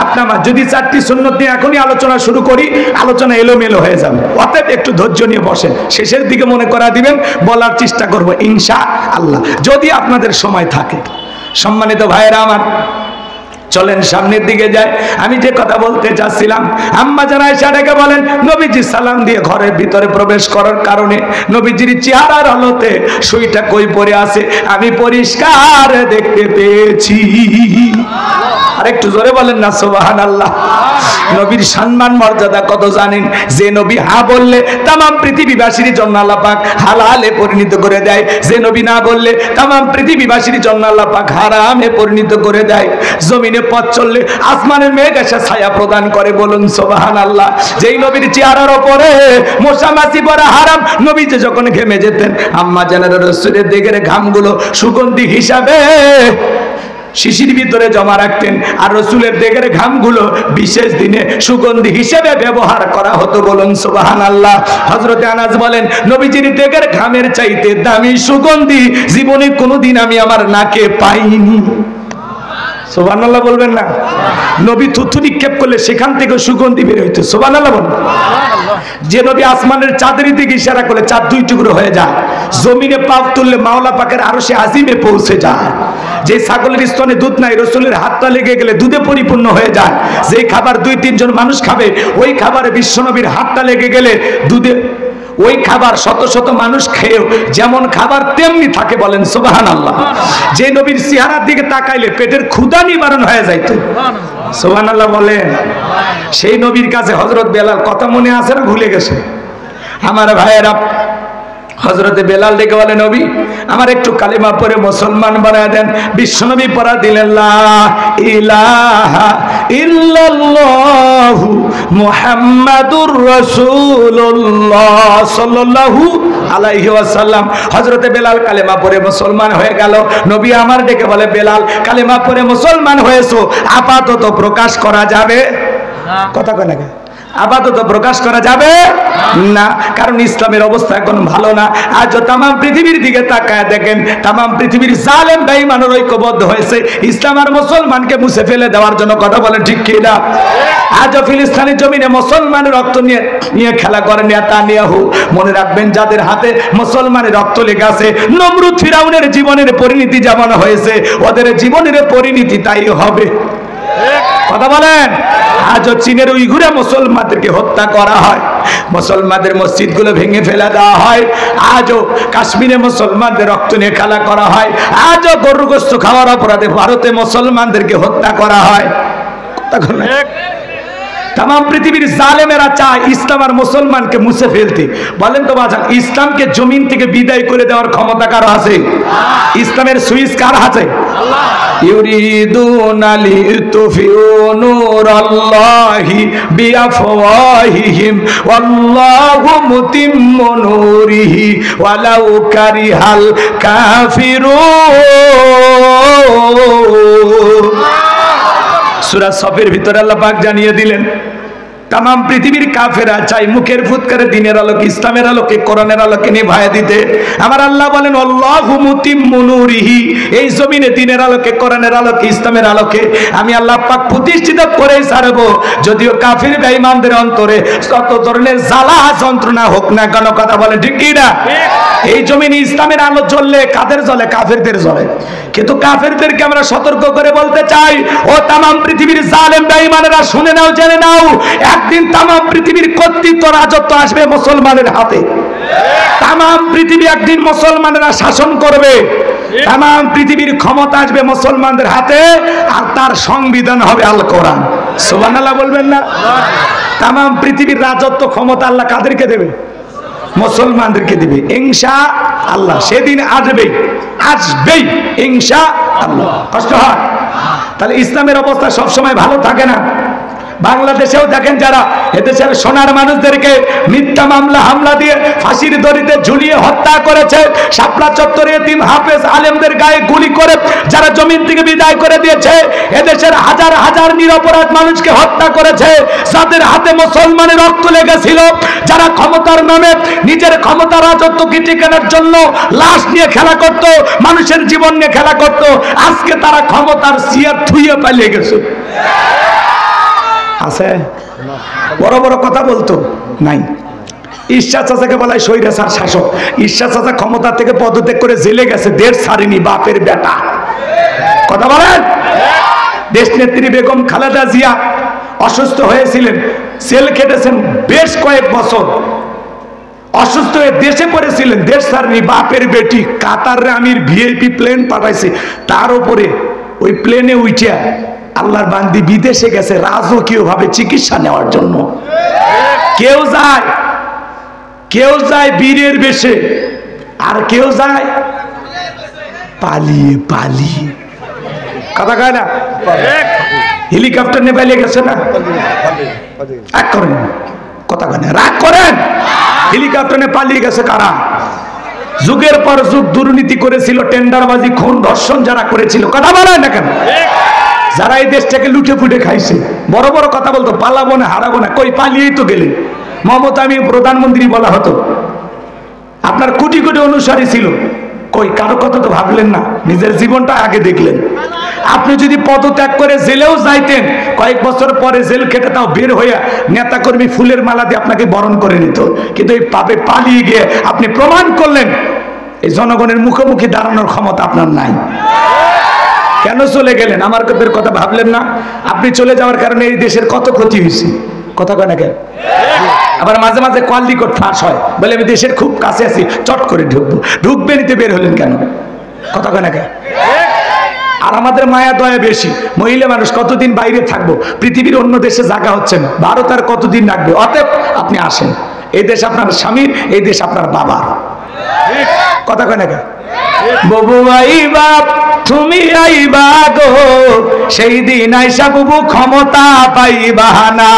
আপনারা যদি 4টি সুন্নত নিয়ে এখনই আলোচনা শুরু করি, আলোচনা এলোমেলো হয়ে যাবে। অতএব একটু ধৈর্য নিয়ে বসেন, শেষের দিকে মনে করা দিবেন, বলার চেষ্টা করব ইনশাআল্লাহ, যদি আপনাদের সময় থাকে। সম্মানিত ভাইয়েরা আমার, চলেন সামনের দিকে যায়। আমি যে কথা বলতে চাচ্ছিলাম, আম্মা জান আয়েশা ডেকে বলেন, নবীজি সালাম দিয়ে ঘরের ভিতরে প্রবেশ করার কারণে নবীজির চেহারার আলোতে সুইটা কই পড়ে আছে আমি পরিষ্কার দেখতে পেয়েছি। আর একটু জোরে বলেন না সুবহানাল্লাহ। নবীর সম্মান মর্যাদা কত জানেন? যে নবী হা বললে তামাম পৃথিবীবাসীর জন্য আল্লাহ পাক হালালে পরিণত করে দেয়, যে নবী না বললে তামাম পৃথিবীবাসীর জন্য আল্লাহ পাক হারামে পরিণত করে দেয়। জমিনে পথ চললে আসমানের মেঘ এসে ছায়া প্রদান করে, বলুন সুবহানাল্লাহ। যেই নবীর চেহারার উপরে মশা মাছি পড়া হারাম, নবী যে যখন ঘেমে যেতেন, আম্মা জানেন রাসূলের দিকের ঘামগুলো সুগন্ধি হিসাবে শিশির ভিতরে জমা রাখতেন, আর রসুলের দেগের ঘামগুলো বিশেষ দিনে সুগন্ধি হিসেবে ব্যবহার করা হতো, বলুন সুবহানাল্লাহ। হযরতে আনাস বলেন, নবীজির দেগের ঘামের চাইতে দামি সুগন্ধি জীবনে কোনোদিন আমি আমার নাকে পাইনি। সুবহানাল্লাহ বলবেন না? নবী থুথু নিক্ষেপ করলে সেখান থেকে সুগন্ধি বের হইতো। সুবহানাল্লাহ বলেন। যে নবী আসমানের চাঁদের দিকে ইশারা করলে চাঁদ 2 টুকরো হয়ে যায়, জমিনে পাপ তুললে মাওলা পাকের আরশে আজিমে পৌঁছে যায়। যে ছাগলের স্তনে দুধ নাই, রসুলের হাতটা লেগে গেলে দুধে পরিপূর্ণ হয়ে যায়। যে খাবার 2-3 জন মানুষ খাবে, ওই খাবারে বিশ্বনবীর হাতটা লেগে গেলে দুধে, ওই খাবার শত শত মানুষ খেয়েও যেমন খাবার তেমনি থাকে, বলেন সুবহানাল্লাহ। যে নবীর চেহারার দিকে তাকাইলে পেটের ক্ষুধা নিবারণ হয়ে যাইতো, সুবহানাল্লাহ বলেন। সেই নবীর কাছে হযরত বেলাল, কথা মনে আছে না ভুলে গেছে? আমার ভাইয়েরা, হযরতে বেলাল ডেকে বলে, নবী আমার একটু কালিমা পড়ে মুসলমান বানায় দেন। বিশ্বনবী পড়া দিলেন, লা ইলাহা ইল্লাল্লাহু মুহাম্মাদুর রাসূলুল্লাহ সাল্লাল্লাহু আলাইহি ওয়াসাল্লাম। হযরতে বেলাল কালেমা পড়ে মুসলমান হয়ে গেল। নবী আমার ডেকে বলে, বেলাল কালেমা পড়ে মুসলমান হয়েছো, আপাতত প্রকাশ করা যাবে না। কথা কয় না? আপাতত প্রকাশ করা যাবে না, কারণ ইসলামের অবস্থা এখন ভালো না। আজ তামাম পৃথিবীর দিকে তাকায় দেখেন, তামাম পৃথিবীর জালেম বেঈমানরা ঐক্যবদ্ধ হয়েছে ইসলাম আর মুসলমানকে মুছে ফেলে দেওয়ার জন্য। কথা বলেন ঠিক কি না? আজ ফিলিস্তিনের জমিনে মুসলমানের রক্ত নিয়ে খেলা করে নেতানিয়াহু। মনে রাখবেন, যাদের হাতে মুসলমানের রক্ত লেগে আছে, নমরুদ ফিরাউনের জীবনের পরিণতি যেমন হয়েছে, ওদের জীবনের পরিণতি তাই হবে। কথা বলেন। আজও চীনের উইঘুরে মুসলমানদেরকে হত্যা করা হয়, মুসলমানদের মসজিদগুলো ভেঙে ফেলে দেওয়া হয়। আজও কাশ্মীরে মুসলমানদের রক্ত নিয়ে খেলা করা হয়। আজও গরুর গোশত খাওয়ার অপরাধে ভারতে মুসলমানদেরকে হত্যা করা হয়। তামাম পৃথিবীর জালেমেরা চায় ইসলাম আর মুসলমানকে মুছে ফেলতে। বলেন তো বাজান, ইসলামকে জমিন থেকে বিদায় করে দেওয়ার ক্ষমতা কার আছে? ইসলামের সুইচ কার হাতে? ইউরিদুনা লিতুফিউ নূরাল্লাহি বিআফওয়াহিহিম ওয়াল্লাহু মুতিম্মু নূরিহি ওয়ালাউ কারিহাল কাফিরুন। সূরা সফের ভিতরে আল্লাহ পাক জানিয়ে দিলেন, তামাম পৃথিবীর কাফেরা চাই মুখের ফুৎকারে দিনের আলোকে, ইসলামের আলোকে, কোরআনের আলোকে নিভায় দিতে। আমার আল্লাহ বলেন, আল্লাহু মুতিম্মু নূরিহি, এই জমিনে দিনের আলোকে, কোরআনের আলোকে, ইসলামের আলোকে আমি আল্লাহ পাক প্রতিষ্ঠিত করেই ছাড়বো। যদিও কাফির বেঈমানদের অন্তরে কত ধরনের জ্বালা যন্ত্রণা হোক না কেন। কথা বলেন ঠিক কি না? এই জমিনে ইসলামের আলো জ্বললে কাদের জ্বলে? কাফেরদের জ্বলে। কিন্তু কাফেরদেরকে আমরা সতর্ক করে বলতে চাই, ও তামাম পৃথিবীর জালেম বেঈমানেরা, শুনে নাও, জেনে নাও, একদিন তামাম পৃথিবীর কর্তৃত্ব রাজত্ব আসবে মুসলমানের হাতে। তামাম পৃথিবী একদিন মুসলমানেরা শাসন করবে। তাম পৃথিবীর ক্ষমতা আসবে মুসলমানদের হাতে, আর তার সংবিধান হবে আল কোরআন। সুবহানাল্লাহ বলবেন না? তাম পৃথিবীর রাজত্ব ক্ষমতা আল্লাহ কাদেরকে দেবে? মুসলমানদেরকে দিবে ইনশাআল্লাহ। সেদিন আসবেই, আসবেই ইনশাআল্লাহ। কষ্ট হয়? তাহলে ইসলামের অবস্থা সবসময় ভালো থাকে না। বাংলাদেশেও দেখেন যারা এদেশের সোনার মানুষদেরকে মিথ্যা মামলা হামলা দিয়ে ফাঁসির দড়িতে ঝুলিয়ে হত্যা করেছে, শাপলা চত্বরে এতিম হাফেজ আলেমদের গায়ে গুলি করে যারা জমিন থেকে বিদায় করে দিয়েছে, এদেশের হাজার হাজার নিরপরাধ মানুষকে হত্যা করেছে, যাদের হাতে মুসলমানের রক্ত লেগেছিল, যারা ক্ষমতার নামে নিজের ক্ষমতা রাজত্বকে টিকানোর জন্য লাশ নিয়ে খেলা করত, মানুষের জীবন নিয়ে খেলা করত, আজকে তারা ক্ষমতার চেয়ার থুইয়ে পালিয়ে গেছে। আছে বড় বড় কথা বলতো নাই। ঈশ্বর চাচাকে বলা হয় স্বৈরাচার শাসক। ঈশ্বর চাচা ক্ষমতা থেকে পদত্যাগ করে জেলে গেছে, দেশ ছাড়েনি, বাপের বেটা। কথা বলেন? দেশ নেত্রী বেগম খালেদা জিয়া অসুস্থ হয়েছিলেন, জেল খেটেছেন বেশ কয়েক বছর, অসুস্থ হয়ে দেশে পড়েছিলেন, দেশ ছাড়েনি, বাপের বেটি। কাতারে আমির ভিআইপি প্লেন পাঠাইছে, তার উপরে ওই প্লেনে উঠে আল্লাহর বান্দি বিদেশে গেছে রাজকীয় ভাবে চিকিৎসা নেওয়ার জন্য। কেউ যায় বীরের বেশে, আর কেউ যায় পালিয়ে পালিয়ে। কথা কয় না? হেলিকপ্টার নিয়ে পালিয়ে গেছে না? রাগ করেন, কথা কয় না, রাগ করেন। হেলিকপ্টার নিয়ে পালিয়ে গেছে কারা? যুগের পর যুগ দুর্নীতি করেছিল, টেন্ডারবাজি, খুন, ধর্ষণ যারা করেছিল। কথা বলেন না কেন? যারা এই দেশটাকে লুটে ফুটে খাইছে, বড় বড় কথা বলতো, পালাবো না, হারাবো না, কই পালিয়েই তো গেলেন। মমতা আমি প্রধানমন্ত্রী বলা হতো, আপনার কোটি কোটি অনুসারী ছিল, কই কারো কথা তো ভাবলেন না, নিজের জীবনটা আগে দেখলেন। আপনি যদি পদত্যাগ করে জেলেও যাইতেন, কয়েক বছর পরে জেল খেটে তাও বের হইয়া নেতাকর্মী ফুলের মালা দিয়ে আপনাকে বরণ করে নিত। কিন্তু এই পাবে পালিয়ে গিয়ে আপনি প্রমাণ করলেন এই জনগণের মুখোমুখি দাঁড়ানোর ক্ষমতা আপনার নাই। কেন চলে গেলেন? আমার কথা ভাবলেন না? আপনি চলে যাওয়ার কারণে এই দেশের কত ক্ষতি হয়েছে। কথা কয় না কেন? আবার মাঝে মাঝে কল রেকর্ড ফাঁস হয়, বলে আমি দেশের খুব কাছে আছি, চট করে ঢুকবে নিতে বের হলেন কেন? কথা কয় না কেন? আর আমাদের মায়া দয়া বেশি, মহিলা মানুষ কতদিন বাইরে থাকবো, পৃথিবীর অন্য দেশে জায়গা হচ্ছে না, ভারত আর কতদিন রাখবে, অতএব আপনি আসেন। এই দেশ আপনার স্বামীর, এই দেশ আপনার বাবার। কথা কয় না কেন? বাবু আইবা তুমি আইবা গো, সেই দিন আইসা বুবু ক্ষমতা পাইবা না।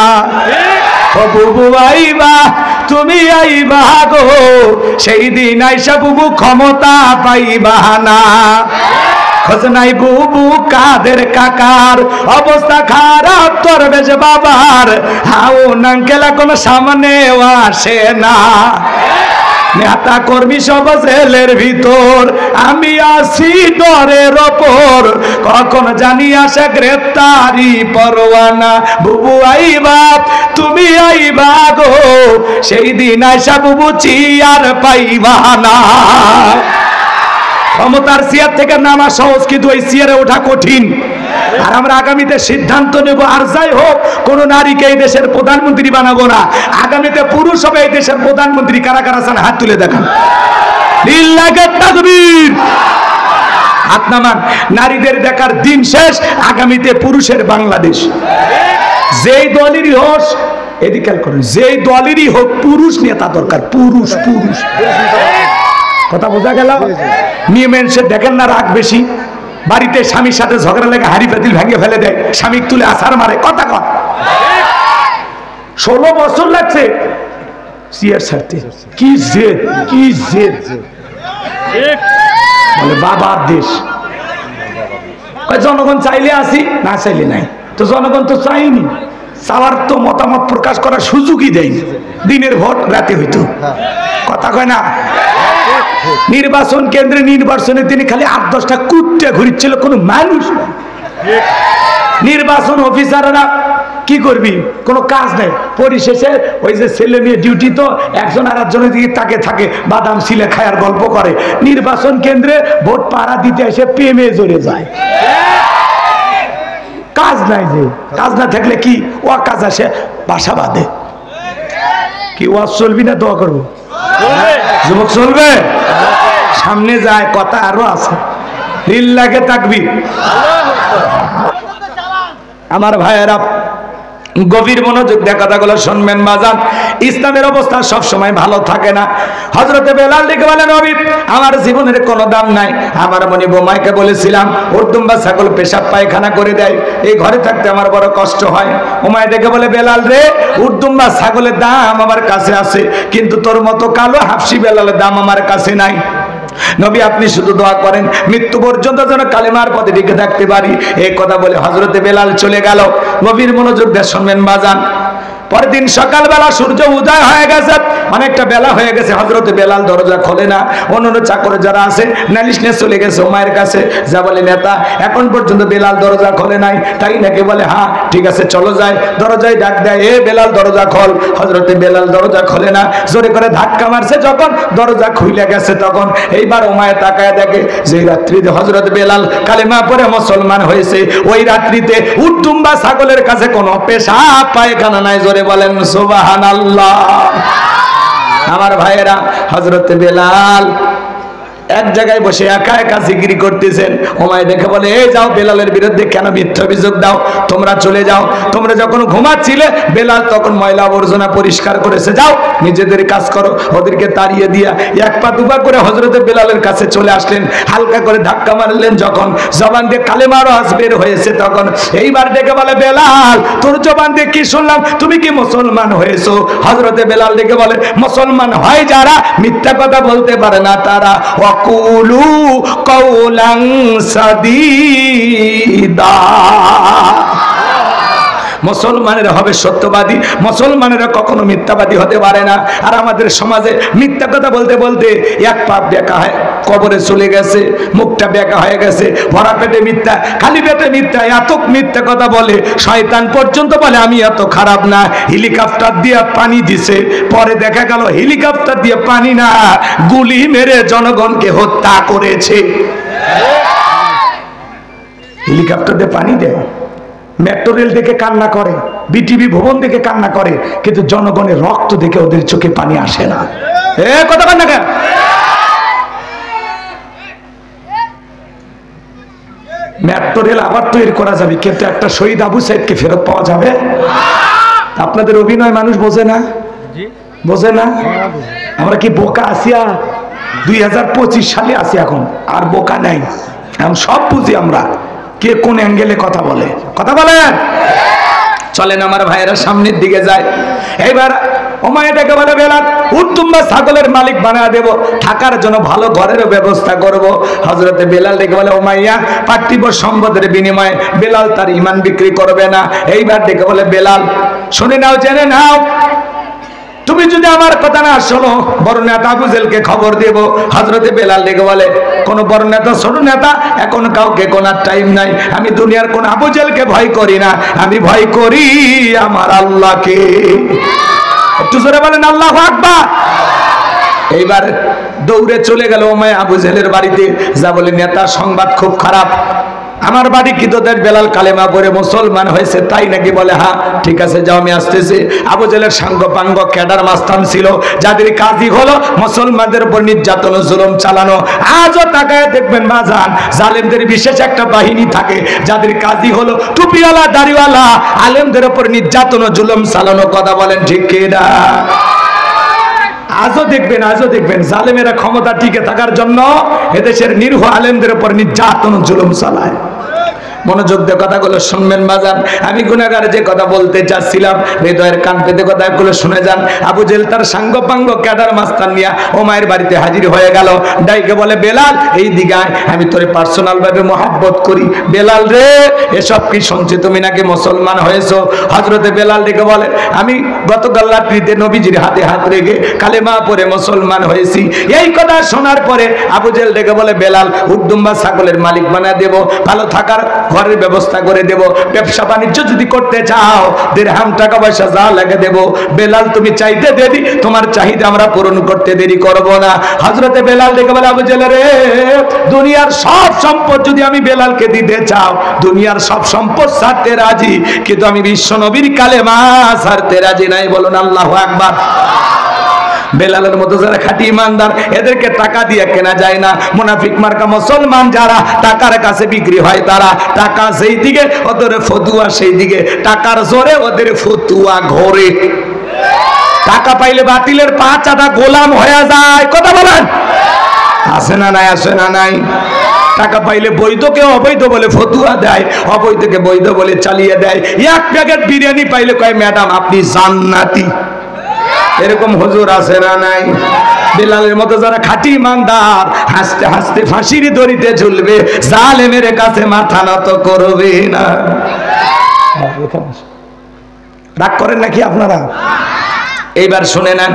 বুবু আইবা তুমি আইবা গো, সেই দিন আইসা বুবু ক্ষমতা পাইবা না। খোঁজ নাই বুবু কাদের কাকার, অবস্থা খারাপ তোর বেশ বাবার, হাউ নাঙ্কেলা কোনো সামনে আসে না। নেতা কর্মী সব জেলের ভিতর, আমি আছি ডরের ওপর, কখন জানি আসে গ্রেপ্তারি পরোয়ানা। বুবু আইবা তুমি আইবা গো, সেই দিন আইসা বুবু চেয়ার পাইবা না। ক্ষমতার চেয়ার থেকে নামা সহজ, কিন্তু ওই চেয়ারে ওঠা কঠিন। আর আমরা আগামীতে সিদ্ধান্ত নেব, আর যাই হোক কোন নারীকে এই দেশের প্রধানমন্ত্রী বানাবো না। আগামীতে পুরুষ হবে এই দেশের প্রধানমন্ত্রী। কারা কারা চান হাত তুলে দেখান। লিল্লাহি তাকবীর। হাত নামান। নারীদের দেখার দিন শেষ, আগামীতে পুরুষের বাংলাদেশ। যেই দলেরই হোক, এদিকে খেয়াল করুন, যেই দলেরই হোক পুরুষ নেতা দরকার। পুরুষ পুরুষ কথা বোঝা গেল? মেয়ে মানুষের দেখেন না রাগ বেশি, বাড়িতে স্বামীর সাথে ঝগড়া লেগে হাড়ি পাতিল ভেঙে ফেলে দেয়, স্বামী তুলে আছাড় মারে। কথা কর, 16 বছর লাগছে চেয়ার ছাড়তে। কি জেদ, কি জেদ! বলে বাবার দেশ। জনগণ চাইলে আসি, না চাইলে নাই। তো জনগণ তো চাইনি, চাওয়ার তো মতামত প্রকাশ করার সুযোগই দেয়নি। দিনের ভোট রাতে হইতো। কথা কয় না? নির্বাচন কেন্দ্রে নির্বাচনে তিনি খালি 8-10টা কুত্তে ঘুরছিল, কোনো মানুষ নাই। নির্বাচন অফিসাররা কি করবি, কোনো কাজ নাই। পরিশেষে ওই যে ছেলে মেয়ে ডিউটি, তো একজন আর একজনের দিকে তাকে থাকে, বাদাম ছিলে খায়ার গল্প করে। নির্বাচন কেন্দ্রে ভোট পাড়া দিতে এসে প্রেমে জড়ে যায়। কাজ নাই, যে কাজ না থাকলে কি ও কাজ আসে, বাসা বাঁধে। কি ওয়াজ চলবি না দোয়া করবো? যুবক চলবে, সামনে যায়, কথা আরো আছে। লিল্লাহে তাকবীর। আমার ভাইয়েরা গভীর মনোযোগ দিয়ে কথাগুলো শুনবেন বাজান। ইসলামের অবস্থা সব সময় ভালো থাকে না। হযরতে বেলাল ডেকে বলেন, নবী আমার জীবনের কোনো দাম নাই। আমার মনি বোমাইকে বলেছিলাম উর্দুম্বা ছাগল পেশাব পায়খানা করে দেয়, এই ঘরে থাকতে আমার বড় কষ্ট হয়। ওমাই ডেকে বলে, বেলাল রে, উর্দুম্বা ছাগলের দাম আমার কাছে আছে, কিন্তু তোর মতো কালো হাফসি বেলালের দাম আমার কাছে নাই। নবী আপনি শুধু দোয়া করেন মৃত্যু পর্যন্ত যেন কালেমার পথে টিকে থাকতে পারি। এই কথা বলে হযরতে বেলাল চলে গেল। গভীর মনোযোগ দিয়ে শুনবেন বাজান। পরের দিন সকালবেলা সূর্য উদয় হয়ে গেছে, অনেকটা বেলা হয়ে গেছে। হযরতে বেলাল দরজা খোলে না। অন্যান্য চাকর যারা আছে নালিশ নিয়ে চলে গেছে ওমায়ের কাছে, যা বলে নেতা এখন পর্যন্ত বেলাল দরজা খোলে নাই, তাই নাকি? বলে হ্যাঁ ঠিক আছে চলো যাই। দরজায় ডাক দেয়, এ বেলাল দরজা খোল। হযরতে বেলাল দরজা খোলে না, জোরে করে ধাক্কা মারছে। যখন দরজা খুলে গেছে তখন এইবার ওমায়ে তাকায় দেখে যে রাত্রিতে হযরত বেলাল কালেমা পড়ে মুসলমান হয়েছে, ওই রাত্রিতে উট্টুম্বা ছাগলের কাছে কোনো পেশাব পায়খানা নাই। জোরে বলেন সুবহানাল্লাহ। আমার ভাইয়েরা, হযরতে বেলাল এক জায়গায় বসে একা একা জিকির করতেছেন। ওমায় দেখে বলে, এই যাও বেলালের বিরুদ্ধে কেন মিথ্যা অভিযোগ দাও, তোমরা চলে যাও। তোমরা যখন ঘুমাচ্ছিলে বেলাল তখন ময়লা আবর্জনা পরিষ্কার করেছে, যাও নিজেদের কাজ করো। ওদেরকে তাড়িয়ে দিয়া এক পা দুপা করে হযরতে বেলালের কাছে চলে আসলেন। হালকা করে ধাক্কা মারলেন, যখন জবান দিয়ে কালেমার আওয়াজ বের হয়েছে তখন এইবার ডেকে বলে, বেলাল তোর জবান দিয়ে কি শুনলাম, তুমি কি মুসলমান হয়েছো? হযরতে বেলাল ডেকে বলে, মুসলমান হয় যারা মিথ্যা কথা বলতে পারে না তারা। কুলু কওলান সাদীদা। মুসলমানেরা হবে সত্যবাদী, মুসলমানেরা কখনো মিথ্যাবাদী হতে পারে না। আর আমাদের সমাজে মিথ্যা কথা বলতে বলতে এক পা বেঁকা হয় কবরে চলে গেছে, মুখটা বেঁকা হয়ে গেছে, ভরা পেটে মিথ্যা, খালি পেটে মিথ্যা, এত মিথ্যা কথা বলে শয়তান পর্যন্ত বলে আমি এত খারাপ না। হেলিকপ্টার দিয়ে পানি দিছে, পরে দেখা গেল হেলিকপ্টার দিয়ে পানি না, গুলি মেরে জনগণকে হত্যা করেছে। হেলিকপ্টার দিয়ে পানি দেয়, মেট্রো রেল দেখে কান্না করে, বিটিভি ভবন দেখে কান্না করে, কিন্তু জনগণের রক্ত দেখে ওদের চোখে পানি আসে না। কথা কান্না কেন? মেট্রো রেল আবার তৈরি করা যাবে, কিন্তু একটা শহীদ আবু সাইদকে ফেরত পাওয়া যাবে? আপনাদের অভিনয় মানুষ বোঝে না, বোঝে না। আমরা কি বোকা আসিয়া 2025 সালে আছি এখন, আর বোকা নাই, এখন সব বুঝি আমরা কে কোন অ্যাঙ্গেলে কথা বলে। কথা বলেন। চলেন আমার ভাইয়েরা সামনের দিকে যায়। এইবার ওমাইয়াটাকে বলে, বেলাল উট্টুম্বা ছাগলের মালিক বানা দেব, থাকার জন্য ভালো ঘরের ব্যবস্থা করব। হযরতে বেলাল ডেকে বলে, ওমাইয়া পার্থিব সম্পদের বিনিময়ে বেলাল তার ঈমান বিক্রি করবে না। এইবার ডেকে বলে, বেলাল শুনে নাও, জেনে নাও, তুমি যদি আমার কথা না শোনো বড় নেতা আবু জেলকে খবর দেব। হযরতে বেলাল ডেকে বলে, কোন বড় নেতা ছোট নেতা এখন কাউকে কোনার টাইম নাই। আমি দুনিয়ার কোন আবু জেলকে ভয় করি না, আমি ভয় করি আমার আল্লাহকে। একটু জোরে বলেন আল্লাহু আকবার। এইবার দৌড়ে চলে গেল ওমায় আবু জেলের বাড়িতে, যা বলে, নেতা সংবাদ খুব খারাপ, আমার বাড়ি কি তোদের বেলাল কালেমা পড়ে মুসলমান হয়েছে, তাই নাকি? বলে হ্যাঁ ঠিক আছে যাও আমি আসতেছি। আবু জেলের সাঙ্গ পাঙ্গ ক্যাডার মাস্তান ছিল, যাদের কাজই হলো মুসলমানদের উপর নির্যাতন জুলুম চালানো। আজও তাকায় দেখবেন বাজান, জালেমদের বিশেষ একটা বাহিনী থাকে, যাদের কাজই হলো টুপিওয়ালা দাড়িওয়ালা আলেমদের উপর নির্যাতন জুলুম চালানো। কথা বলেন ঠিক কিনা? আজও দেখবেন জালেমেরা ক্ষমতা টিকে থাকার জন্য এদেশের নিরীহ আলেমদের উপর নির্যাতন জুলুম চালায়। মনোযোগ দিয়ে কথাগুলো শুনবেন বাজান। আমি গুনাহগার যে কথা বলতে চাচ্ছিলাম, হৃদয়ের কান পেতে কথাগুলো শুনে যান। আবু জেল তার সাঙ্গ পাঙ্গ ক্যাডার মাস্তান নিয়া ওমায়ের বাড়িতে হাজির হয়ে গেল। ডাইকে বলে, বেলাল এই দিগায়, আমি তোরে পার্সোনাল ভাবে মহব্বত করি। বেলাল রে, এসব কি শুনছি, তুমি নাকি মুসলমান হয়েছো? হযরতে বেলাল ডেকে বলে, আমি গতকাল রাত্রিতে নবীজির হাতে হাত রেখে কালেমা পড়ে মুসলমান হয়েছি। এই কথা শোনার পরে আবু জেল ডেকে বলে, বেলাল উট্টুম্বা ছাগলের মালিক বানা দেব, ভালো থাকার ঘরের ব্যবস্থা করে দেব, ব্যবসা বাণিজ্য যদি করতে চাও দিরহাম টাকা পয়সা যা লাগে দেব। বেলাল তুমি চাইতে দেরি, তোমার চাহিদা আমরা পূরণ করতে দেরি করব না। হযরতে বেলাল ডেকে বলে, আবু জেল রে, দুনিয়ার সব সম্পদ যদি আমি বেলালকে দিতে চাও, দুনিয়ার সব সম্পদ ছাড়তে রাজি, কিন্তু আমি বিশ্ব নবীর কালেমা ছাড়তে রাজি নাই। বলুন আল্লাহু আকবার। বেলালের মতো যারা খাঁটি ইমানদার এদেরকে টাকা দিয়ে কেনা যায় না। মুনাফিক মার্কা মুসলমান যারা টাকার কাছে বিক্রি হয় তারা টাকা সেই দিকে ওদের ফতুয়া সেই দিকে, টাকার জোরে ওদের ফতুয়া ঘরে। টাকা পাইলে বাতিলের পাঁচ আটা গোলাম হয়ে যায়। কথা বলেন আছে না নাই? আছে না নাই? টাকা পাইলে বৈধকে অবৈধ বলে ফতুয়া দেয়, অবৈধকে বৈধ বলে চালিয়ে দেয়। এক প্যাকেট বিরিয়ানি পাইলে কয় ম্যাডাম আপনি জান্নাতি। এরকম হুজুর আছে না নাই? বেলালের মতো যারা খাঁটি ইমানদার হাসতে হাসতে ফাঁসির দড়িতে ঝুলবে, জালেমের কাছে মাথা নত করবে না। রাগ করেন নাকি আপনারা? এইবার শুনে নেন,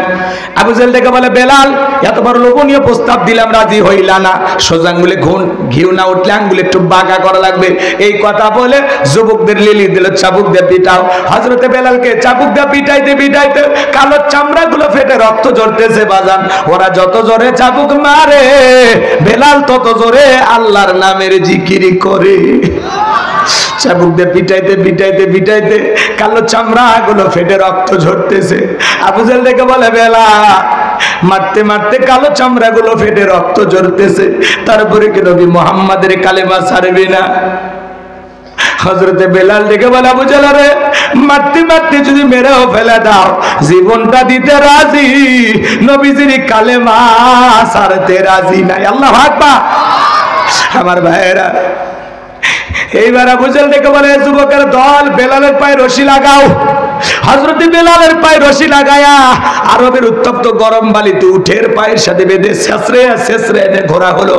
আবু জেহেল দেখে বলে বেলাল এত বড় লোভনীয় প্রস্তাব দিলাম রাজি হইলা না, সোজা আঙ্গুলে ঘিউ না উঠলে আঙ্গুলে একটু বাঁকা করা লাগবে। এই কথা বলে যুবকদের লিলি দিল, চাবুক দিয়ে পিটাও। হযরতে বেলালকে চাবুক দিয়ে পিটাইতে পিটাইতে কালো চামড়া গুলো ফেটে রক্ত ঝরতেছে। বাজান ওরা যত জোরে চাবুক মারে বেলাল তত জোরে আল্লাহর নামের জিকির করে। চাবুক দিয়ে পিটাইতে পিটাইতে পিটাইতে কালো চামড়া গুলো ফেটে রক্ত ঝরতেছে। আবু জেহেল দেখে বলে বেলাল মারতে মারতে কালো চামড়া গুলো ফেটে রক্ত ঝরতেছে, তারপরে কি নবী মুহাম্মাদের কালেমা ছাড়বি না? হযরতে বেলাল দেখে বলে আবু জেহেল রে মারতে মারতে যদি মেরেও ফেলে দাও জীবনটা দিতে রাজি, নবীজির কালেমা ছাড়তে রাজি নাই। আল্লাহু আকবার। আমার ভাইয়েরা এইবার আবু জেহেল দেখে বলে যুবকের দল বেলালের পায়ে রশি লাগাও। হযরত বেলালের পায়ে রশি লাগায়া আরবের উত্তপ্ত গরম বালিতে উঠের পায়ের সাথে বেঁধে ছেঁচড়ে ছেঁচড়ে এনে ঘোরা হলো।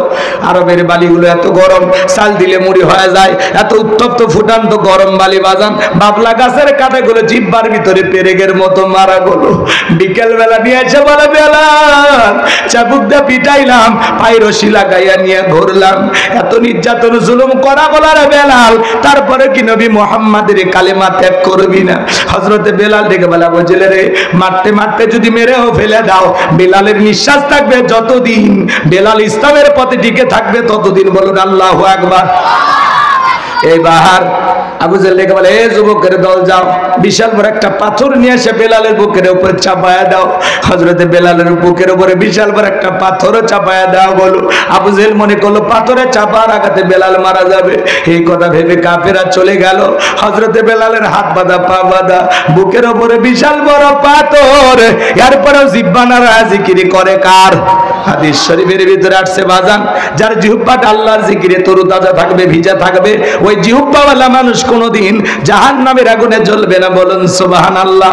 আরবের বালিগুলো এত গরম চাল দিলে মুড়ি হয়ে যায়, এত উত্তপ্ত ফুটান্ত গরম বালি। বাজান বাবলা গাছের কাঁটাগুলো জিহ্বার ভিতরে পেরেকের মতো মারা গেলো। বিকেল বেলা নিয়ে এসে বলে বেলাল চাবুক দিয়ে পিটাইলাম, পায়ে রশি লাগাইয়া নিয়ে ঘুরলাম, এত নির্যাতন জুলুম করা গলার বেলাল, তারপরে কি নবী মুহাম্মাদের কালেমা ত্যাগ করবি না? হযরতে বেলাল ডেকে বলে আবু জেহেল রে মারতে মারতে যদি মেরেও ফেলে দাও বেলালের নিঃশ্বাস থাকবে যতদিন, বেলাল ইসলামের পথে টিকে থাকবে ততদিন। বলুন আল্লাহু আকবার। এইবার আবু জেহেল ডেকে বলে এ যুবকের দল যাও, বিশাল বড় একটা পাথর নিয়ে এসে বেলালের বুকের উপরে চাপায়া দাও। হযরতে বেলালের বুকের উপরে বিশাল বড় একটা পাথর চাপায়া দাও। বলো আবু জেহেল মনে করলো পাথরে চাপার আঘাতে বেলাল মারা যাবে। এই কথা ভেবে কাফেরা চলে গেল। হযরতে বেলালের হাত বাঁধা পা বাঁধা, বুকের উপরে বিশাল বড় পাথর, এরপরেও জিহ্বা নাড়া জিকির করে কার? হাদিস শরীফের ভিতরে আসছে বাজান যার জিহ্বাটা আল্লাহর জিকিরে তরুতাজা থাকবে, ভিজা থাকবে, ওই জিহ্বাওয়ালা মানুষ কোনদিন জাহান্নামের আগুনে জ্বলবে না। বলুন সুবহানাল্লাহ।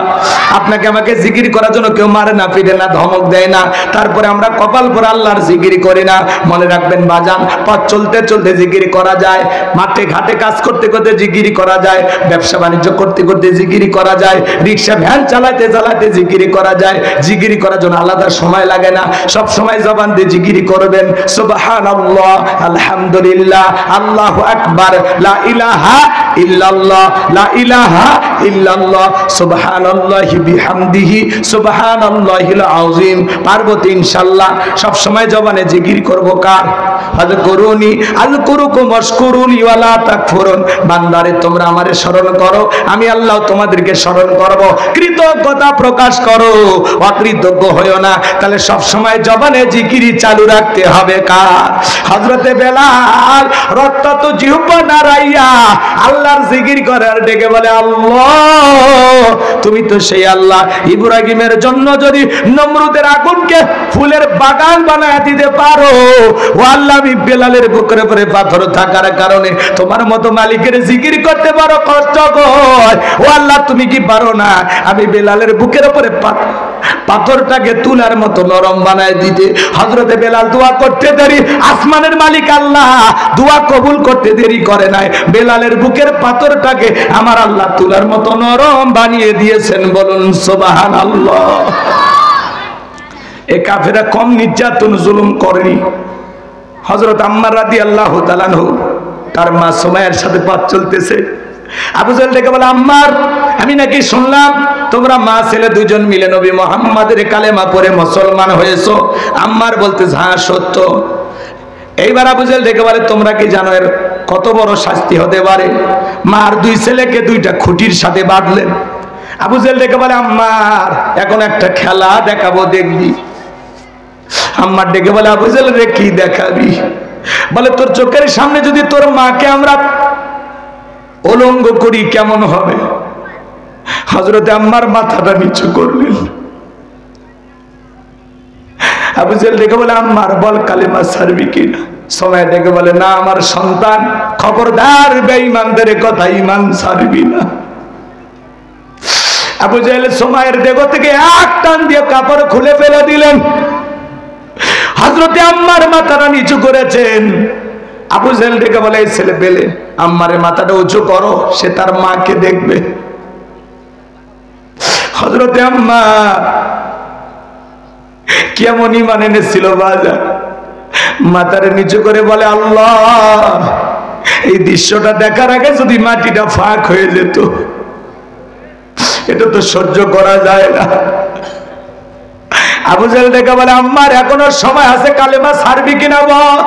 আপনাকে আমাকে জিকির করার জন্য কেউ মারে না, পিটে না, ধমক দেয় না, তারপরে আমরা কপাল পরে আল্লাহর জিকির করি না। মনে রাখবেন বাজান পথ চলতে চলতে জিকির করা যায়, মাঠে ঘাটে কাজ করতে করতে জিকির করা যায়, ব্যবসা বাণিজ্য করতে করতে জিকির করা যায়, রিক্সা ভ্যান চালাতে চালাতে জিকির করা যায়। জিকির করার জন্য আলাদা সময় লাগে না, সব সময় জবান দিয়ে জিকির করবেন সুবহানাল্লাহ, আলহামদুলিল্লাহ, আল্লাহু আকবার, লা ইলাহা ইল্লাল্লাহ, লা ইলাহা ইল্লাল্লাহ, সুবহানাল্লাহি বিহামদিহি, সুবহানাল্লাহিল আযীম। পার্বতী ইনশাআল্লাহ সব সময় জবানে জিকির করব কার? আযকুরুনি আযকুরুকুম ওয়াশকুরুলি ওয়া লা তাকফুরুন। বান্দারে তোমরা আমারে স্মরণ করো, আমি আল্লাহ তোমাদেরকে স্মরণ করব। কৃতজ্ঞতা প্রকাশ করো, অকৃতজ্ঞ হয়ো না। তাহলে সব সময় জবানে জিকির চালু রাখতে হবে কার? হযরতে বেলাল রক্তাক্ত জিহ্বা নাড়াইয়া আল্লাহর জিকির করে আর ডেকে বলে আল্লাহ তুমি তো সেই আল্লাহ, ইব্রাহিমের জন্য যদি নমরুদের আগুনকে ফুলের বাগান বানায় দিতে পারো, ও আল্লাহ আমি বেলালের বুকের উপরে পাথর থাকার কারণে তোমার মতো মালিকের জিকির করতে পারো কষ্টকর, ও আল্লাহ তুমি কি পারো না আমি বেলালের বুকের উপরে পাথরটাকে তুলার মতো নরম বানায় দিতে? হযরতে বেলাল দোয়া করতে দেরি, আসমানের মালিক আল্লাহ দোয়া কবুল করতে দেরি করে নাই, বেলালের বুকের পাথরটাকে আমার আল্লাহ তুলার মতো নরম বানিয়ে দিয়েছেন। বলুন সুবহানাল্লাহ। এই কাফেররা কম নির্যাতন জুলুম করেনি। হযরত আম্মার রাদিয়াল্লাহু তাআলা আনহু তার মা সুমাইয়ার সাথে পথ চলতেছে। আবু জেহেল ডেকে বলে আম্মার আমি নাকি শুনলাম তোমরা মা ছেলে দুজন মিলে নবী মুহাম্মাদের কালেমা পড়ে মুসলমান হয়েছো। আম্মার বলতেছে হ্যাঁ সত্য। এইবার আবু জেহেল ডেকে বলে তোমরা কি জানো এর কত বড় শাস্তি হতে পারে? মার দুই ছেলেকে দুইটা খুঁটির সাথে বাঁধলেন, আবু জেহেল ডেকে বলে আম্মার এখন একটা খেলা দেখাবো, দেখবি? আম্মার ডেকে বলে আবু জেহেল রে কি দেখাবি? বলে তোর চোখের সামনে যদি তোর মাকে আমরা উলঙ্গ করি কেমন হবে? হযরতে আম্মার মাথাটা নিচু করলেন। আবু জেহেল ডেকে বলে আম্মার বল কালেমা ছাড়বি কিনা? সময় ডেকে বলে না আমার সন্তান, খবরদার বেঈমানদের কথা ঈমান ছাড়বি না। আবু জেহেল সময়ের দেহ থেকে এক টান দিয়ে কাপড় খুলে ফেলে দিলেন। হযরতে আম্মার মাথাটা নিচু করেছেন। আবু জেহেল ডেকে বলে এই ছেলে পেলে আম্মারের মাথাটা উঁচু করো, সে তার মাকে দেখবে। হযরতে আম্মা কেমন ঈমান এনেছিল বাজার, মাথার নিচু করে বলে আল্লাহ এই দৃশ্যটা দেখার আগে যদি মাটিটা ফাঁক হয়ে যেত, এটা তো সহ্য করা যায় না। আবু জেহেল ডেকে বলে আম্মার এখনো সময় আছে, কালেমা ছাড়বি কিনা বল।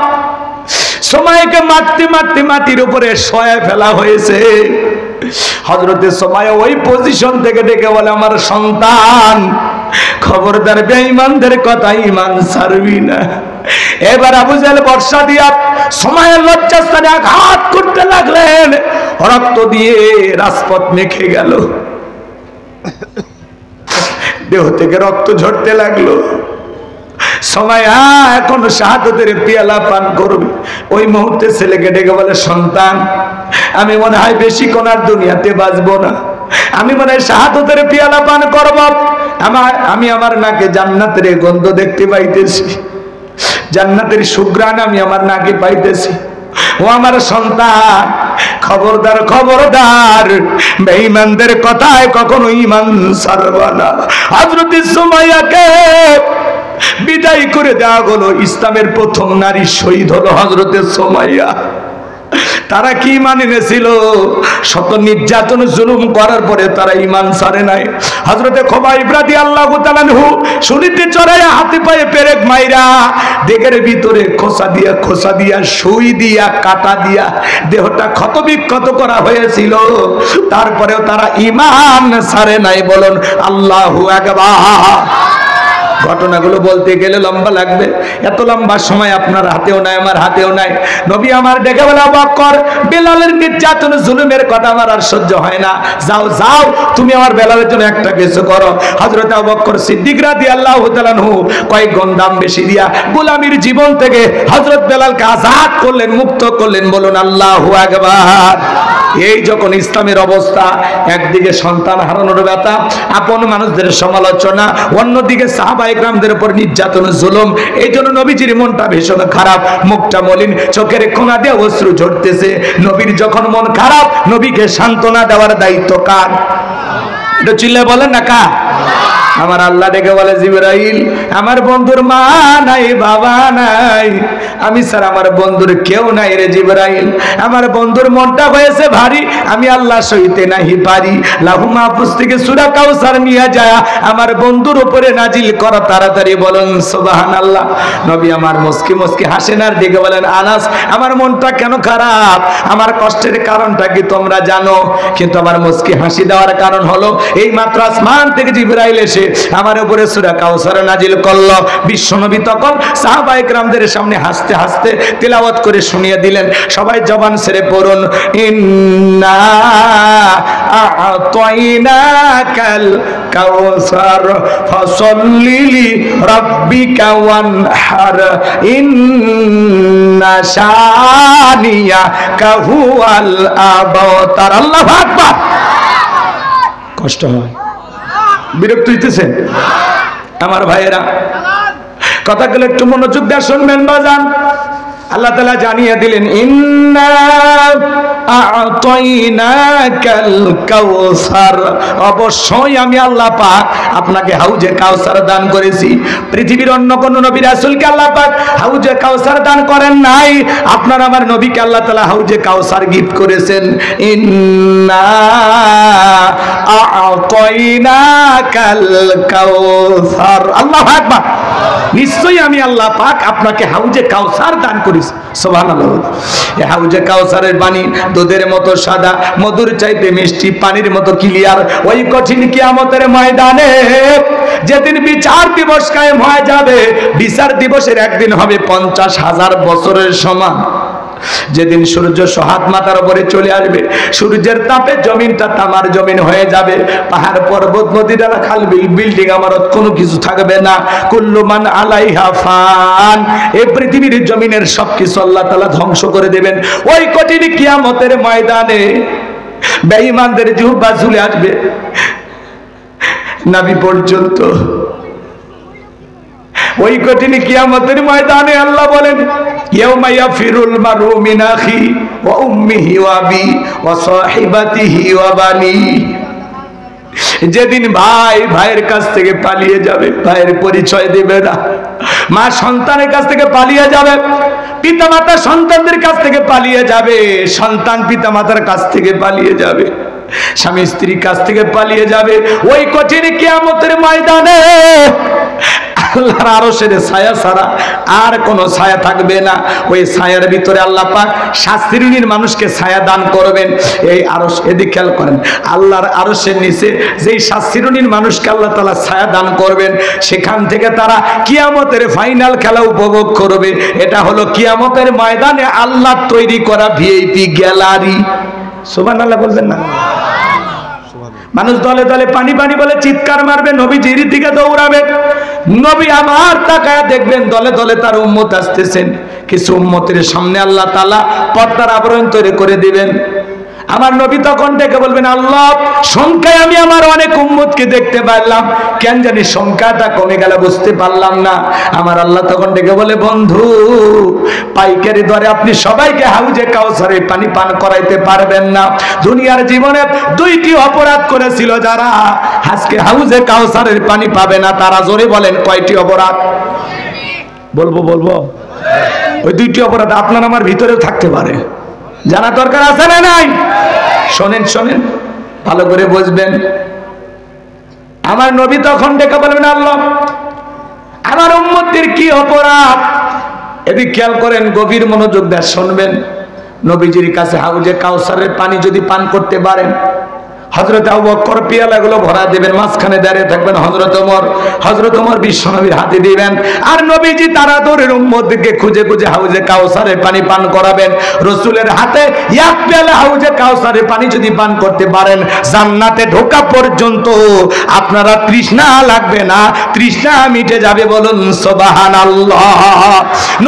সময়কে মারতে মারতে মাটির উপরে শোয়া ফেলা হয়েছে। হযরতে সুমাইয়া ওই পজিশন থেকে ডেকে বলে আমার সন্তান, খবরদার বেঈমানদের কথা ঈমান ছাড়বি না। এবার আবু জেহেল বর্ষা দিয়া সুমাইয়ার লজ্জাস্থানে আঘাত করতে লাগলেন। রক্ত দিয়ে রাজপথ মেখে গেল, দেহ থেকে রক্ত ঝরতে লাগলো। সুমাইয়া এখন শাহাদাতের পেয়ালা পান করবে। ওই মুহূর্তে ছেলেকে ডেকে বলে সন্তান আমি মনে হয় বেশি কোন আর দুনিয়াতে বাঁচবো না, আমি মনে হয় শাহাদাতের পেয়ালা পান করব। আমি আমার নাকে জান্নাতের গন্ধ দেখতে পাইতেছি, জান্নাতের সুঘ্রাণ আমি আমার নাকে পাইতেছি। ও আমার সন্তান খবরদার খবরদার বেঈমানদের কথায় কখনো ঈমান ছাড়বা না। হযরত সুমাইয়াকে বিদায় করে দেওয়া হলো। ইসলামের প্রথম নারী শহীদ হলো হযরতে সুমাইয়া। তারা কি ঈমান এনেছিল? শত নির্যাতন জুলুম করার পরে তারা ঈমান ছাড়ে নাই। হযরতে খুবাইব রাদিয়াল্লাহু তাআলা আনহু শুলিতে চড়াইয়া হাতে পায়ে পেরেক মাইরা দেহের ভিতরে খোসা দিয়া সুই দিয়া কাটা দিয়া দেহটা ক্ষতবিক্ষত করা হয়েছিল, তারপরেও তারা ঈমান ছাড়ে নাই। বলুন আল্লাহু আকবার। ঘটনাগুলো বলতে গেলে লম্বা লাগবে, এত লম্বা সময় আপনার হাতেও নাই আমার হাতেও নাই। নবী আমার ডেকে বলে আবু বকর বেলালের নির্যাতন জুলুমের কথা আমার আর সহ্য হয় না, যাও যাও তুমি আমার বেলালের জন্য একটা কিছু করো। হযরত আবু বকর সিদ্দিক রাদিয়াল্লাহু তাআলা আনহু কয়েকগুণ দাম বেশি দিয়া গোলামীর জীবন থেকে হযরত বেলালকে আজাদ করলেন, মুক্ত করলেন। বলুন আল্লাহু আকবার। এই যখন ইসলামের অবস্থা, একদিকে সন্তান হারানোর ব্যথা, আপন মানুষদের সমালোচনা, অন্যদিকে সাহাবায়ে কেরামদের উপর নির্যাতন জুলুম, এই জন্য নবীজির মনটা ভীষণ খারাপ, মুখটা মলিন, চোখের কোণা দিয়ে অশ্রু ঝরতেছে। নবীর যখন মন খারাপ, নবীকে সান্ত্বনা দেওয়ার দায়িত্ব কার? এটা চিল্লায় বলেন না কার? আমার আল্লাহ ডেকে বলে জিবরাইল আমার বন্ধুর মা নাই বাবা নাই, আমি স্যার আমার বন্ধুর কেউ নাই রে জিবরাইল। আমার বন্ধুর মনটা হয়েছে ভারী, আমি আল্লাহ সইতে নাহি পারি। লাহু মাহফুজ থেকে সূরা কাউসার নিয়ে যায় আমার বন্ধুর উপরে নাজিল করা তাড়াতাড়ি। বলেন সুবহানাল্লাহ। নবী আমার মুস্কি মুস্কি হাসেন আর ডেকে বলেন আনাস আমার মনটা কেন খারাপ, আমার কষ্টের কারণটা কি তোমরা জানো? কিন্তু আমার মুস্কি হাসি দেওয়ার কারণ হলো এই মাত্র আসমান থেকে জিবরাইল এসে আমার উপরে সূরা কাউসার নাজিল করলো। বিশ্বনবী তখন সাহাবায়ে কেরামদের সামনে হাসতে হাসতে তেলাওয়াত করে শুনিয়ে দিলেন। সবাই জবান ছেড়ে পড়ুন ইন্না আ'তাইনাকাল কাউসার ফাসাল্লি লিরাব্বিকা ওয়ানহার ইন্না শানিয়াকা হুয়াল আবতার। আল্লাহু আকবার। কষ্ট হয়, বিরক্ত হইতেছেন আমার ভাইয়েরা? কথাগুলো একটু মনোযোগ দিয়ে শুনবেন বাজান। আল্লাহ তাআলা জানিয়ে দিলেন ইন্না আ'তাইনাকাল কাউসার, অবশ্যই আমি আল্লাহ পাক আপনাকে হাউজে কাউসার দান করেছি। পৃথিবীর অন্য কোন নবী রাসূলকে আল্লাহ পাক হাউজে কাউসার দান করেন নাই, আপনার আমার নবীকে আল্লাহ তাআলা হাউজে কাউসার গিফট করেছেন। ইন্না আ'তাইনাকাল কাউসার। আল্লাহু আকবার। নিশ্চয়ই আমি আল্লাহ পাক আপনাকে হাউজে কাউসার দান করেছি। করিস সুবহানাল্লাহ। এই হাউজে কাউসারের পানি দুধের মতো সাদা, মধুর চাইতে মিষ্টি, পানির মতো ক্লিয়ার। ওই কঠিন কিয়ামতের ময়দানে যেদিন বিচার দিবস কায়েম হয়ে যাবে, বিচার দিবসের একদিন হবে 50,000 বছরের সমান। যেদিন সূর্য সোহাগ মাথার উপরে চলে আসবে, সূর্যের তাপে জমিনটা তামার জমিন হয়ে যাবে, পাহাড় পর্বত নদী ডালা খাল বিল্ডিং আমারত কোনো কিছু থাকবে না। কুল্লু মান আলাইহা ফান, এই পৃথিবীর জমিনের সবকিছু আল্লাহ তাআলা ধ্বংস করে দেবেন। ওই কঠিন কিয়ামতের ময়দানে বেঈমানদের জিহ্বা ঝুলে আসবে নাভি পর্যন্ত। ওই কঠিন কিয়ামতের ময়দানে আল্লাহ বলেন, ইয়াউমা ইয়াফিরুল মারউ মিন আখি ওয়া উম্মিহি ওয়া আবি ওয়া সাহিবাতিহি ওয়া বানি। যেদিন ভাই ভাইয়ের কাছ থেকে পালিয়ে যাবে, ভাইয়ের পরিচয় দেবে না। মা সন্তানের কাছ থেকে পালিয়ে যাবে, পিতামাতা সন্তানদের কাছ থেকে পালিয়ে যাবে, সন্তান পিতামাতার কাছ থেকে পালিয়ে যাবে, স্বামী স্ত্রীর কাছ থেকে পালিয়ে যাবে। ওই কঠিন কিয়ামতের ময়দানে আল্লাহর আরশের ছায়া ছাড়া আর কোনো ছায়া থাকবে না। ওই ছায়ার ভিতরে আল্লাহ পাক 7 শ্রেণীর মানুষকে ছায়া দান করবেন। এই আরশ, এদিকে খেয়াল করেন, আল্লাহর আরশের নিচে যেই 7 শ্রেণীর মানুষকে আল্লাহ তাআলা ছায়া দান করবেন, সেখান থেকে তারা কিয়ামতের ফাইনাল খেলা উপভোগ করবে। এটা হলো কিয়ামতের ময়দানে আল্লাহ তৈরি করা ভিআইপি গ্যালারি। সুবহানাল্লাহ বলবেন না? মানুষ দলে দলে পানি পানি বলে চিৎকার মারবে, নবীজির দিকে দৌড়াবে। নবী আমার তাকায় দেখবেন দলে দলে তার উম্মত আসতেছেন। কিছু উম্মতের সামনে আল্লাহ তাআলা পর্দার আবরণ তৈরি করে দিবেন। আমার নবী তখন ডেকে বলবেন, আল্লাহ সংখ্যায় আমি আমার অনেক উম্মতকে দেখতে পারলাম, কেন জানি সংখ্যাটা কমে গেল বুঝতে পারলাম না। আমার আল্লাহ তখন ডেকে বলে, বন্ধু পাইকারি দরে আপনি সবাইকে হাউজে কাউসারের পানি পান করাইতে পারবেন না। দুনিয়ার জীবনে 2টি অপরাধ করেছিল যারা, আজকে হাউজে কাউসারের পানি পাবে না। তারা জোরে বলেন কয়টি অপরাধ? বলবো ওই 2টি অপরাধ আপনার আমার ভিতরেও থাকতে পারে, জানা দরকার আছে না নাই? শোনেন ভালো করে বুঝবেন। আমার নবী তখন ডেকে বলবেন, আল্লাহ আমার উম্মতের কি অপরাধ? এদিকে খেয়াল করেন, গভীর মনোযোগ দিয়ে শুনবেন। নবীজির কাছে হাউজে কাউসারের পানি যদি পান করতে পারেন, হযরত আবু বকর পিয়ালাগুলো ভরা দিবেন, মাঝখানে দাঁড়িয়ে থাকবেন হযরত ওমর বিশ্বনবীর হাতে দিবেন, আর নবীজি তারা দূরের উম্মতকে খুঁজে খুঁজে হাউজে কাউসারের পানি পান করাবেন। রাসূলের হাতে এক পেয়ালা হাউজে কাউসারের পানি যদি পান করতে পারেন, জান্নাতে ঢোকা পর্যন্ত আপনারা তৃষ্ণা লাগবে না, তৃষ্ণা মিটে যাবে। বলুন সুবহানাল্লাহ।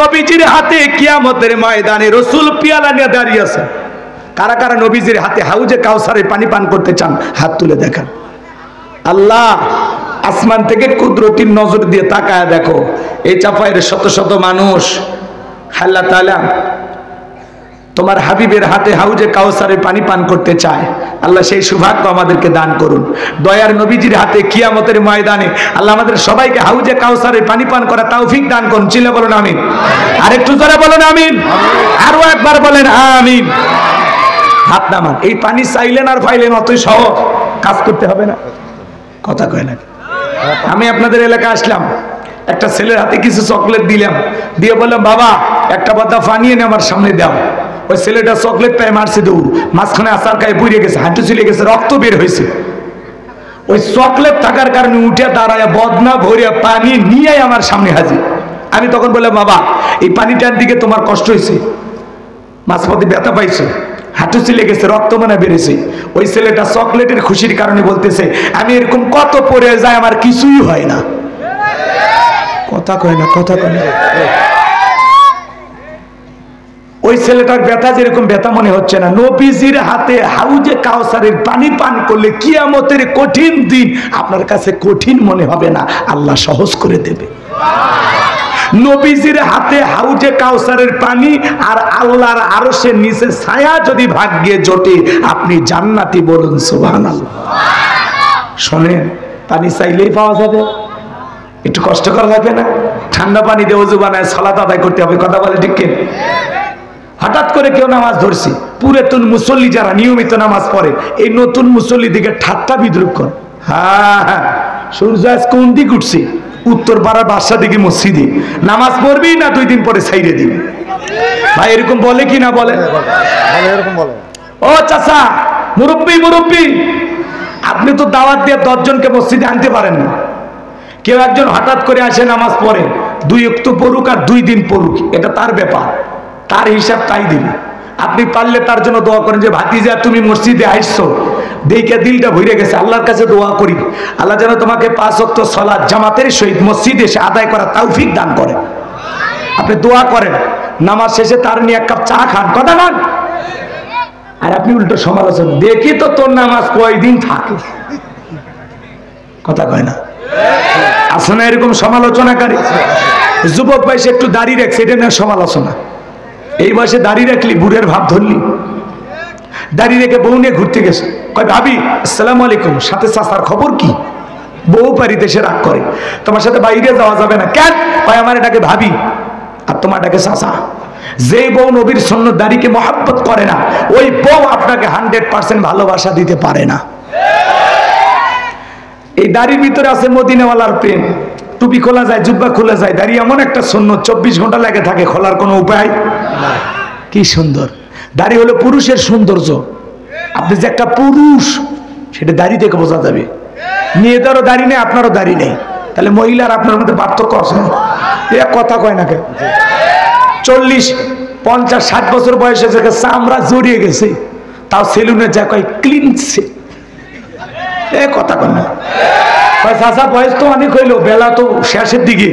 নবীজির হাতে কিয়ামতের ময়দানে রাসূল পেয়ালা নিয়ে দাঁড়িয়ে আছে। কারা কারা নবীজির হাতে হাউজে কাউসারের পানি পান করতে চান? হাত তুলে দেখান। আল্লাহ আসমান থেকে কুদরতির নজর দিয়ে তাকায় দেখো, এই চাপায়ের শত শত মানুষ। আল্লাহ তাআলা তোমার হাবিবের হাতে হাউজে কাউসারের পানি পান করতে চায়। আল্লাহ সেই সৌভাগ্য আমাদেরকে দান করুন। দয়ার নবীজির হাতে কিয়ামতের ময়দানে আল্লাহ আমাদের সবাইকে হাউজে কাউসারের পানি পান করা তৌফিক দান করুন। চিল্লা বলুন আমিন। আরেকটু জোরে বলুন আমিন। আরো একবার বলেন আমিন। হাত নামান। এই পানি চাইলেন আর পাইলেন অতই সহজ, কাজ করতে হবে না। কথা কয় না? আমি আপনাদের এলাকায় আসলাম, একটা ছেলের হাতে কিছু চকলেট দিলাম, দিয়ে বললাম, বাবা একটা পাতা পানি এনে আমার সামনে দাও। ওই ছেলেটা চকলেট পেয়ে মারছে দৌড়, মাঝখানে আচার খায় পুড়ে গেছে, হাঁটু চলে গেছে, রক্ত বের হয়েছে। ওই চকলেট থাকার কারণে উঠে দাঁড়ায় বদনা ভরিয়া পানি নিয়ে আমার সামনে হাজির। আমি তখন বললাম, বাবা এই পানিটার দিকে তোমার কষ্ট হয়েছে, মাঝপথে ব্যথা পাইছে, হাঁটু চলে গেছে, রক্ত মানে বেড়েছে। ওই ছেলেটা চকলেটের খুশির কারণে বলতেছে, আমি এরকম কত পড়ে যায় আমার কিছুই হয় না। কথা কয় না? ওই ছেলেটার ব্যথা যেরকম ব্যথা মনে হচ্ছে না, নবীজির হাতে হাউজে কাউসারের পানি পান করলে কিয়ামতের কঠিন দিন আপনার কাছে কঠিন মনে হবে না, আল্লাহ সহজ করে দেবে। নবীজির হাতে হাউজে কাউসারের পানি আর আল্লাহর আরশের নিচে ছায়া যদি ভাগ্যে জোটে, আপনি জান্নাতি। বলুন সুবহানাল্লাহ। শোনেন, পানি চাইলেই পাওয়া যাবে, একটু কষ্ট করা লাগবে না। ঠান্ডা পানি দিয়ে ওযু বানায় সালাত আদায় করতে হবে। কথা বলে ঠিক কিনা? হঠাৎ করে কেউ নামাজ ধরছি, পুরাতন মুসল্লি যারা নিয়মিত নামাজ পড়ে, এই নতুন মুসল্লি দিকে ঠাট্টা বিদ্রুপ করে। হ্যাঁ, সূর্য আজ কোন দিক উঠছে? উত্তর পাড়ার বাসা দিকে মসজিদে নামাজ পড়বি না 2 দিন পরে ছাইড়ে দিবি? ভাই এরকম বলে কি না বলে? এরকম বলে। ও চাচা, মুরব্বী, আপনি তো দাওয়াত দিয়ে 10 জনকে মসজিদে আনতে পারেন না। কেউ একজন হঠাৎ করে আসে, নামাজ পড়ে, 2 ওয়াক্ত পড়ুক আর 2 দিন পড়ুক, এটা তার ব্যাপার, তার হিসাব তাই দিবে। আপনি পারলে তার জন্য দোয়া করেন যে ভাতিজা তুমি মসজিদে আইসছো, দেখে দিলটা ভরে গেছে, আল্লাহর কাছে দোয়া করি আল্লাহ যেন তোমাকে 5 ওয়াক্ত সালাত জামাতের সহিত মসজিদে এসে আদায় করার তৌফিক দান করে। আপনি দোয়া করেন, নামাজ শেষে তার নিয়ে 1 কাপ চা খান, কথা না। আর আপনি উল্টো সমালোচনা, দেখি তো তোর নামাজ কয়দিন থাকে, কথা কয় না। আছে না এরকম সমালোচনাকারী? যুবক বয়সে একটু দাড়ি রাখছে, এটা না সমালোচনা। এই বয়সে দাড়ি রাখলি বুড়ের ভাব ধরলি। দাড়ি রেখে বউ নিয়ে ঘুরতে গেছে, কয় ভাবি আসসালামু আলাইকুম, সাথে চাচার খবর কি? বউ বাড়িতে এসে রাগ করে, তোমার সাথে বাইরে যাওয়া যাবে না। কেন? কয় আমার এটাকে ভাবি আর তোমার এটাকে চাচা। যেই বউ নবীর সুন্নাত দাড়িকে মহব্বত করে না, ওই বউ আপনাকে 100% ভালোবাসা দিতে পারে না। এই দাড়ির ভিতরে আছে মদিনাওয়ালার প্রেম। টুপি খোলা যায়, জুব্বা খোলা যায়, দাড়ি এমন একটা সুন্নাত 24 ঘন্টা লেগে থাকে, খোলার কোনো উপায় কি সুন্দর। দাড়ি হলো পুরুষের সৌন্দর্য। আপনি যে একটা পুরুষ সেটা দাড়ি থেকে বোঝা যাবে। মেয়েদেরও দাড়ি নেই, আপনারও দাড়ি নেই, তাহলে মহিলার আপনার মধ্যে পার্থক্য আছে। এ কথা কয় না কেন? 40, 50, 60 বছর বয়সে থেকে চামড়া জড়িয়ে গেছে, তাও সেলুনে যা কয় ক্লিনছে। এ কথা কয় না। চাচা বয়স তো অনেক হইলো, বেলা তো শেষের দিকে,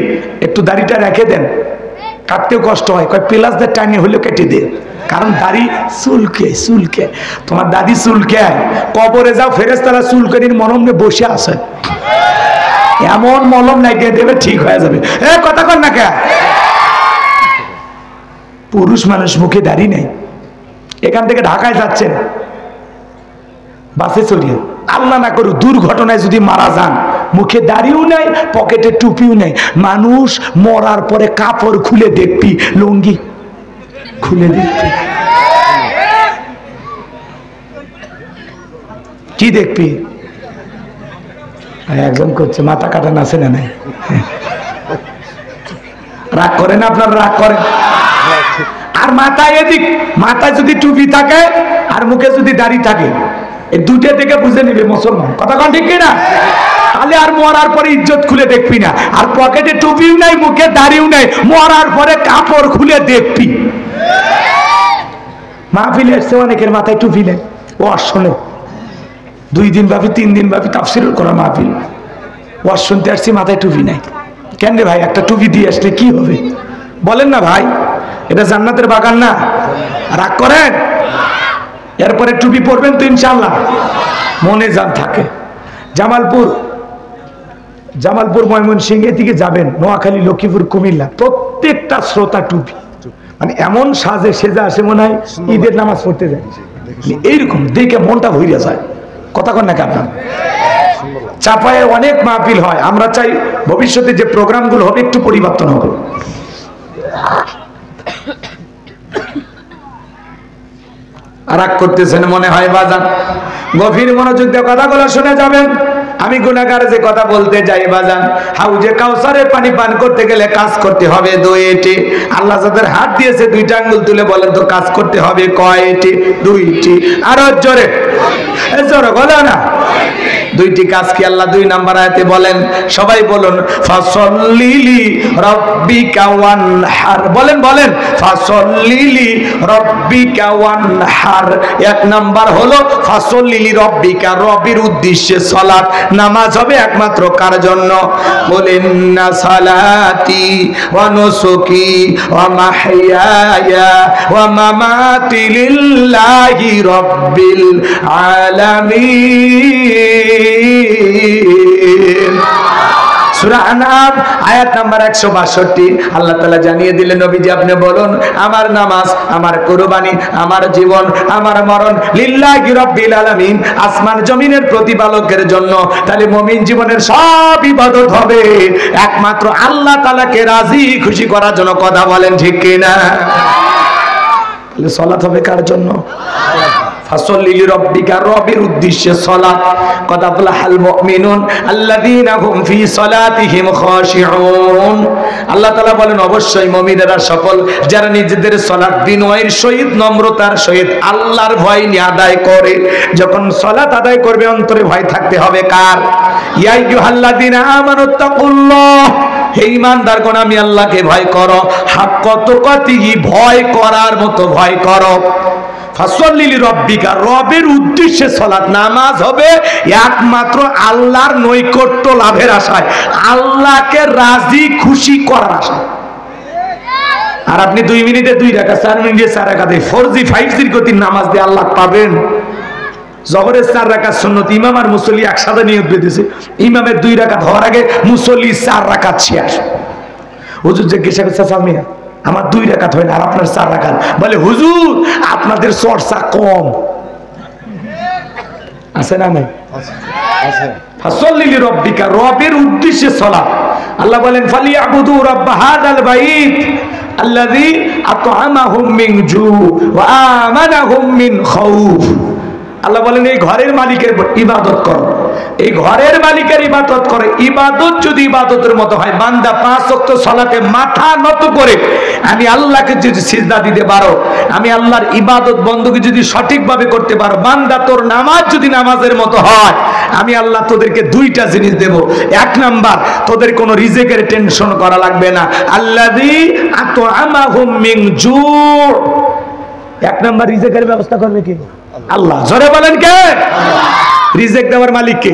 একটু দাড়িটা রেখে দেন, কাটতেও কষ্ট হয়। কয় প্লাসদের টাইনে হইলেও কেটে দে, কারণ দাড়ি চুলকে। তোমার দাদি চুলকে, কবরে যাও, ফেরেশতারা চুলকানির মলম নিয়ে বসে আছে, এমন মলম লাগিয়ে দেবে ঠিক হয়ে যাবে। এ কথা কর না কে? পুরুষ মানুষ মুখে দাড়ি নেই। এখান থেকে ঢাকায় যাচ্ছেন, বাসে চড়িয়ে, আল্লাহ না করুক দুর্ঘটনায় যদি মারা যান, মুখে দাড়িও নেই, পকেটে টুপিও নেই, মানুষ মরার পরে কাপড় খুলে দেখবি, লুঙ্গি খুলে দেখবি, কি দেখবি? একজন করছে মাথা কাটা নাচে না নাই, রাগ করেন আপনার, রাগ করেন। আর মাথায় এদিক, মাথায় যদি টুপি থাকে আর মুখে যদি দাড়ি থাকে, এই দুটো থেকে বুঝে নিবে মুসলমান, কথা কন ঠিক কিনা? তাহলে আর মরার পরে ইজ্জত খুলে দেখবি না। আর পকেটে টুপিও নাই, মুখে দাড়িও নাই, মরার পরে কাপড় খুলে দেখবি। মাহফিলে এসছে অনেকের মাথায় টুপি নেই, ওয়াজ শোনে 2 দিন ব্যাপী 3 দিন ব্যাপী তাফসীর করা মাহফিল, ওয়াজ শুনতে আসছি, মাথায় টুপি নাই। কেন রে ভাই, একটা টুপি দিয়ে আসলে কি হবে? বলেন না ভাই, এটা জান্নাতের বাগান না? রাগ করেন? এরপরে টুপি পরবেন তো ইনশাআল্লাহ, মনে জান থাকে। জামালপুর ময়মনসিংহ দিকে যাবেন, নোয়াখালী, লক্ষ্মীপুর, কুমিল্লা, প্রত্যেকটা শ্রোতা টুপি, মানে এমন সাজে সেজে আসে মনে হয় ঈদের নামাজ পড়তে যায়। এইরকম দেখে মনটা ভরিয়া যায়, কথা কন নাকি আপনার? চাপায়ে অনেক মাহফিল হয়, আমরা চাই ভবিষ্যতে যে প্রোগ্রামগুলো হবে একটু পরিবর্তন হবে। রাগ করতেছেন মনে হয় বাজান, গভীর মনোযোগ দিয়ে কথাগুলো শুনে যাবেন। আমি গুনাহগার যে কথা বলতে যাই বাজান, হাউজে কাউসারের পানি পান করতে গেলে কাজ করতে হবে 2টি। আল্লাহ যাদের হাত দিয়েছে 2টা আঙ্গুল তুলে বলেন তো কাজ করতে হবে কয়টি? 2টি। আরো জোরে, জোরে বলো না। 2টি কাজ কি আল্লাহ 2 নাম্বার আয়াতে বলেন? সবাই বলুন, ফাসাল্লিলি রাব্বিকা ওয়ানহার। বলেন ফাসাল্লিলি রাব্বিকা ওয়ানহার। 1 নাম্বার হলো ফাসাল্লিলি রাব্বিকা, রবের উদ্দেশ্যে সালাত, নামাজ হবে একমাত্র কার জন্য? বলেন না, সালাতি ওয়া নুসুকি ওয়া মাহইয়ায়া ওয়া মামাতি লিল্লাহি রাব্বিল আলামিন। সূরা আনআম আয়াত নাম্বার 162। আল্লাহ তাআলা জানিয়ে দিলেন, নবীজি আপনি বলুন, আমার নামাজ, আমার কুরবানি, আমার জীবন, আমার মরণ লিল্লাহি রাব্বিল আলামিন, আসমান জমিনের প্রতিপালকের জন্য। তাহলে মুমিন জীবনের সব ইবাদত হবে একমাত্র আল্লাহ তাআলাকে রাজি খুশি করার জন্য। কথা বলেন ঠিক কিনা? তাহলে সালাত হবে কার জন্য? ফাসল্লি লিরাব্বিকা, রবের উদ্দেশ্যে সালাত। কদ আফলাহাল মুমিনুন আল্লাযীনা হুম ফি সালাতিহিম খাশিউন। আল্লাহ তাআলা বলেন অবশ্যই মুমিনেরা সকল যারা নিজেদের সালাত বিনয়ের সহিত নম্রতার সহিত আল্লাহর ভয় নিয়ে আদায় করে। যখন সালাত আদায় করবে অন্তরে ভয় থাকতে হবে কার? ইয়া আইয়ুহাল্লাযীনা আমানুত্তাকুল্লাহ, হে ঈমানদারগণ আমি আল্লাহকে ভয় করো, হাক্কা তুকাতিহি, ভয় করার মতো ভয় করো। ফাসল্লি লিরাব্বিকা, রবের উদ্দেশ্যে সালাত। নামাজ হবে একমাত্র আল্লাহর নৈকট্য লাভের আশায়, আল্লাহকে রাজি খুশি করার আশায়। আর আপনি 2 মিনিটে 2 রাকাত, 4 মিনিটে 4 রাকাত, 4G 5G গতির নামাজ দিয়ে আল্লাহ পাবেন। জহরের 4 রাকাত সুন্নত, ইমাম আর মুসল্লি একসাথে নিয়ত বেঁধেছে, ইমামের 2 রাকাত হওয়ার আগে মুসল্লি 4 রাকাত শেষ। হুজুর জিজ্ঞাসা করছে সামিয়া আমার 2 রাকাত হয় না আর আপনার 4 রাকাত। বলে হুজুর আপনাদের চর্চা কম আছে না? নাই আছে। ফাসল্লি লিরাব্বিকা, রবের উদ্দেশ্যে সালাত। আল্লাহ বলেন ফালিয়াবুদু রাব্বা হাযাল বাইত আল্লাযী আত'আমাহুম মিন জু ওয়া আমানাহুম মিন খাউফ। আল্লাহ বলেন এই ঘরের মালিকের ইবাদত করো, এই ঘরের মালিকের ইবাদত করে। ইবাদত যদি ইবাদতের মতো হয়, বান্দা 5 ওয়াক্ত সালাতে মাথা নত করে আমি আল্লাহকে যদি সিজদা দিতে পারো, আমি আল্লাহর ইবাদত বندگی যদি সঠিকভাবে করতে পারো, বান্দা তোর নামাজ যদি নামাজের মতো হয়, আমি আল্লাহ তোদেরকে 2টা জিনিস দেব। 1 নাম্বার, তোদের কোনো রিজিকের টেনশন করা লাগবে না। আল্লাযী আত'আমাহুম মিন জু, 1 নাম্বার রিজিকের ব্যবস্থা করবে কে? আল্লাহ। জোরে বলেন কে? রিজিক দেওয়ার মালিক কে?